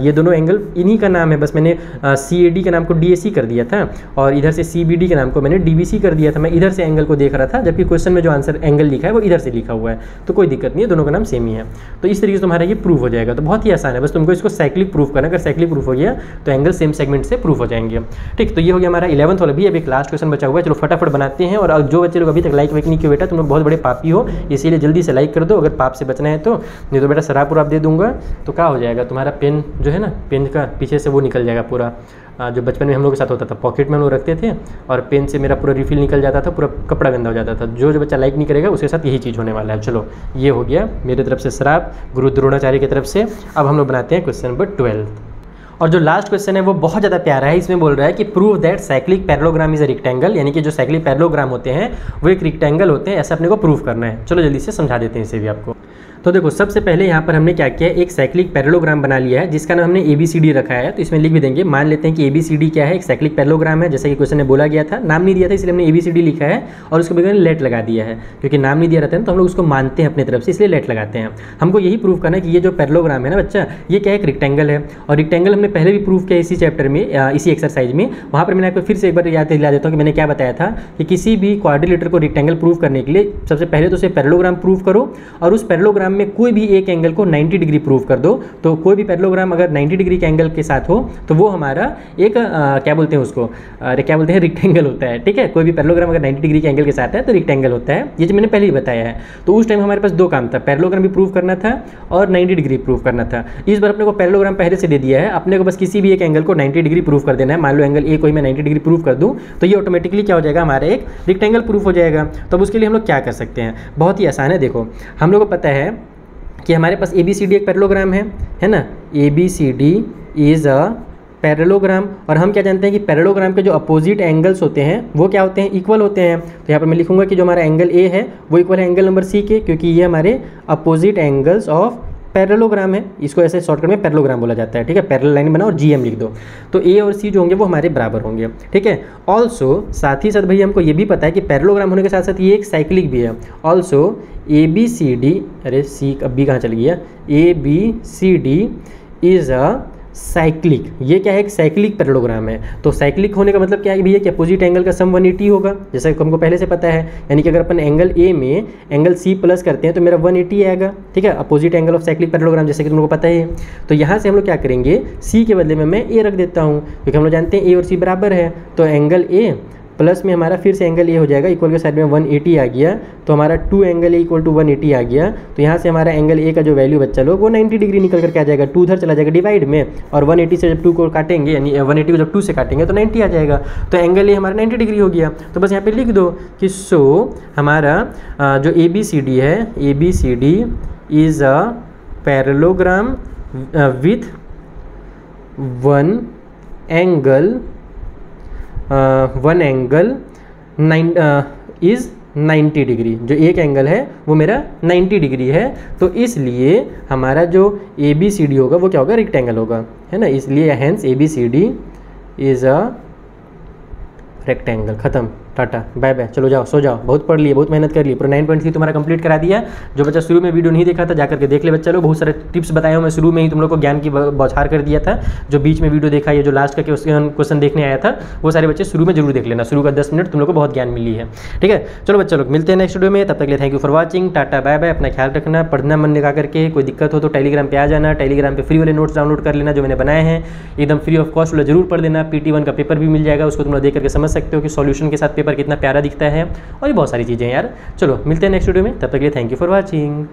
ये दोनों एंगल इन्हीं का नाम है। बस मैंने CAD के नाम को DAC कर दिया था और इधर से CBD के नाम को मैंने DBC कर दिया था। मैं इधर से एंगल को देख रहा था, जबकि क्वेश्चन में जो आंसर एंगल लिखा है वो इधर से लिखा हुआ है, तो कोई दिक्कत नहीं है, दोनों का नाम सेम ही है। तो इस तरीके से तुम्हारा ये प्रूफ हो जाएगा। तो बहुत ही आसान है, बस तुमको इसको साइक्लिक प्रूफ करना। अगर साइक्लिक प्रूफ हो गया तो एंगल सेम सेगमेंट से प्रूफ हो जाएंगे। ठीक, तो ये हो गया हमारा 11th वाला भी। अब एक लास्ट क्वेश्चन बचा हुआ है, चलो फटाफट बनाते हैं। और जो बच्चे लोग अभी तक लाइक वाइक नहीं किए बेटा, तुम लोग बहुत बड़े पापी हो, इसीलिए जल्दी से लाइक कर दो अगर पाप से बचना है तो, नहीं तो बेटा शराब पूरा दे दूंगा तो क्या हो जाएगा, तुम्हारा पेन जो है ना, पेन का पीछे से वो निकल जाएगा पूरा। जो बचपन में हम लोग के साथ होता था, पॉकेट में हम लोग रखते थे और पेन से मेरा पूरा रिफिल निकल जाता था, पूरा कपड़ा गंदा हो जाता था। जो बच्चा लाइक नहीं करेगा उसके साथ यही चीज़ होने वाला है। चलो ये हो गया मेरे तरफ से श्राप, गुरु द्रोणाचार्य की तरफ से। अब हम लोग बनाते हैं क्वेश्चन नंबर 12। और जो लास्ट क्वेश्चन है वो बहुत ज़्यादा प्यारा है। इसमें बोल रहा है कि prove that cyclic parallelogram is a rectangle, यानी कि जो साइक्लिक पैरेललोग्राम होते हैं वो एक रेक्टेंगल होते हैं, ऐसा अपने को प्रूव करना है। चलो जल्दी से समझा देते हैं इसे भी आपको। तो देखो सबसे पहले यहाँ पर हमने क्या किया है, एक साइक्लिक पैरेललोग्राम बना लिया है जिसका नाम हमने ABCD रखा है। तो इसमें लिख भी देंगे, मान लेते हैं कि ABCD क्या है, एक साइक्लिक पैरेललोग्राम है, जैसे कि क्वेश्चन में बोला गया था। नाम नहीं दिया था इसलिए हमने ABCD लिखा है और उसको बगैर लेट लगा दिया है, क्योंकि नाम नहीं दिया रहता है तो हम लोग उसको मानते हैं अपनी तरफ से, इसलिए लेट लगाते हैं। हमको यही प्रूव करना है कि ये जो पैरेललोग्राम है ना बच्चा, ये क्या है, एक रेक्टेंगल है। और रेक्टेंगल हमने पहले भी प्रूव किया इसी चैप्टर में, इसी एक्सरसाइज में। वहाँ पर मैंने आपको फिर से एक बार याद दिला देता हूँ कि मैंने क्या बताया था कि किसी भी क्वाड्रिलेटरल को रेक्टेंगल प्रूव करने के लिए सबसे पहले तो उसे पैरेललोग्राम प्रूव करो और उस पैरेललोग्राम में कोई भी एक एंगल को 90 डिग्री प्रूव कर दो। तो कोई भी पैरेललोग्राम अगर 90 डिग्री के एंगल के साथ हो तो वो हमारा एक क्या बोलते हैं उसको, क्या बोलते हैं, रेक्टेंगल होता है। ठीक है, कोई भी पैरेललोग्राम अगर 90 डिग्री के एंगल के साथ है तो रेक्टेंगल होता है। ये जो मैंने पहले ही बताया है। तो उस टाइम हमारे पास दो काम था, पैरेललोग्राम भी प्रूव करना था और 90 डिग्री प्रूव करना था। इस बार अपने को पैरेललोग्राम पहले से दे दिया है, अपने को बस किसी भी एक एंगल को 90 डिग्री प्रूव कर देना है। मान लो एंगल ए को ही मैं 90 डिग्री प्रूव कर दूँ तो ये ऑटोमेटिकली क्या हो जाएगा, हमारा एक रेक्टेंगल प्रूफ हो जाएगा। तो अब उसके लिए हम लोग क्या कर सकते हैं, बहुत ही आसान है। देखो हम लोग को पता है कि हमारे पास ABCD एक पैरेललोग्राम है ना, ABCD इज़ अ पैरेललोग्राम। और हम क्या जानते हैं कि पैरेललोग्राम के जो अपोजिट एंगल्स होते हैं वो क्या होते हैं, इक्वल होते हैं। तो यहाँ पर मैं लिखूंगा कि जो हमारा एंगल A है वो इक्वल है एंगल नंबर C के, क्योंकि ये हमारे अपोजिट एंगल्स ऑफ पैरेललोग्राम है। इसको ऐसे शॉर्टकट में पैरेललोग्राम बोला जाता है। ठीक है, पैरेलल लाइन बनाओ और GM लिख दो, तो A और C जो होंगे वो हमारे बराबर होंगे। ठीक है, ऑल्सो साथ ही साथ भैया हमको ये भी पता है कि पैरेललोग्राम होने के साथ साथ ये एक साइक्लिक भी है। ऑल्सो ABCD, अरे C अब B कहाँ चल गया, ABCD इज़ अ साइक्लिक। ये क्या है, एक साइक्लिक पैरेललोग्राम है। तो साइक्लिक होने का मतलब क्या है भैया कि अपोजिट एंगल का सम 180 होगा, जैसा कि हमको पहले से पता है। यानी कि अगर अपन एंगल A में एंगल C प्लस करते हैं तो मेरा 180 आएगा। ठीक है, opposite angle of cyclic parallelogram, जैसे कि तुम लोग को पता है। तो यहाँ से हम लोग क्या करेंगे, C के बदले में मैं A रख देता हूँ, क्योंकि हम लोग जानते हैं A और C बराबर है। तो एंगल A प्लस में हमारा फिर से एंगल A हो जाएगा, इक्वल के साइड में 180 आ गया, तो हमारा 2 एंगल A इक्वल टू 180 आ गया। तो यहाँ से हमारा एंगल A का जो वैल्यू बच्चा लोग वो 90 डिग्री निकल करके आ जाएगा। 2 उधर चला जाएगा डिवाइड में, और 180 से जब 2 को काटेंगे, यानी 180 को जब 2 से काटेंगे तो 90 आ जाएगा। तो एंगल A हमारा 90 डिग्री हो गया। तो बस यहाँ पे लिख दो कि सो हमारा जो ABCD है, ABCD is a parallelogram with one angle is 90 degree, जो एक एंगल है वो मेरा 90 डिग्री है। तो इसलिए हमारा जो ABCD होगा वो क्या होगा, रेक्टेंगल होगा, है ना। इसलिए hence ABCD is a rectangle. खत्म, टाटा बाय बाय, चलो जाओ सो जाओ, बहुत पढ़ लिए, बहुत मेहनत कर लिए, पूरा 9.3 तुम्हारा कंप्लीट करा दिया। जो बच्चा शुरू में वीडियो नहीं देखा था जाकर के देख ले बच्चा लोग, बहुत सारे टिप्स बताए हूँ मैं शुरू में ही, तुम लोग को ज्ञान की बौछार कर दिया था। जो बीच में वीडियो देखा या जो लास्ट का क्वेश्चन देखने आया था वो सारे बच्चे शुरू में जरूर देख लेना, शुरू का 10 मिनट तुम लोग को बहुत ज्ञान मिली है। ठीक है, चलो बच्चा लोग मिलते हैं नेक्स्ट वीडियो में, तब तक के लिए थैंक यू फॉर वॉचिंग, टाटा बाय बाय। अपना ख्याल रखना, पढ़ना मन लगा करके, कोई दिक्कत हो तो टेलीग्राम पे आ जाना, टेलीग्राम पे फ्री वाले नोट्स डाउनलोड कर लेना जो मैंने बनाए हैं, एकदम फ्री ऑफ कॉस्ट वाला जरूर पढ़ लेना। PT1 का पेपर भी मिल जाएगा, उसको तुम लोग देख करके समझ सकते हो कि सॉल्यूशन के साथ पेपर कितना प्यारा दिखता है, और ये बहुत सारी चीज़ें यार। चलो मिलते हैं नेक्स्ट वीडियो में, तब तक के लिए थैंक यू फॉर वॉचिंग।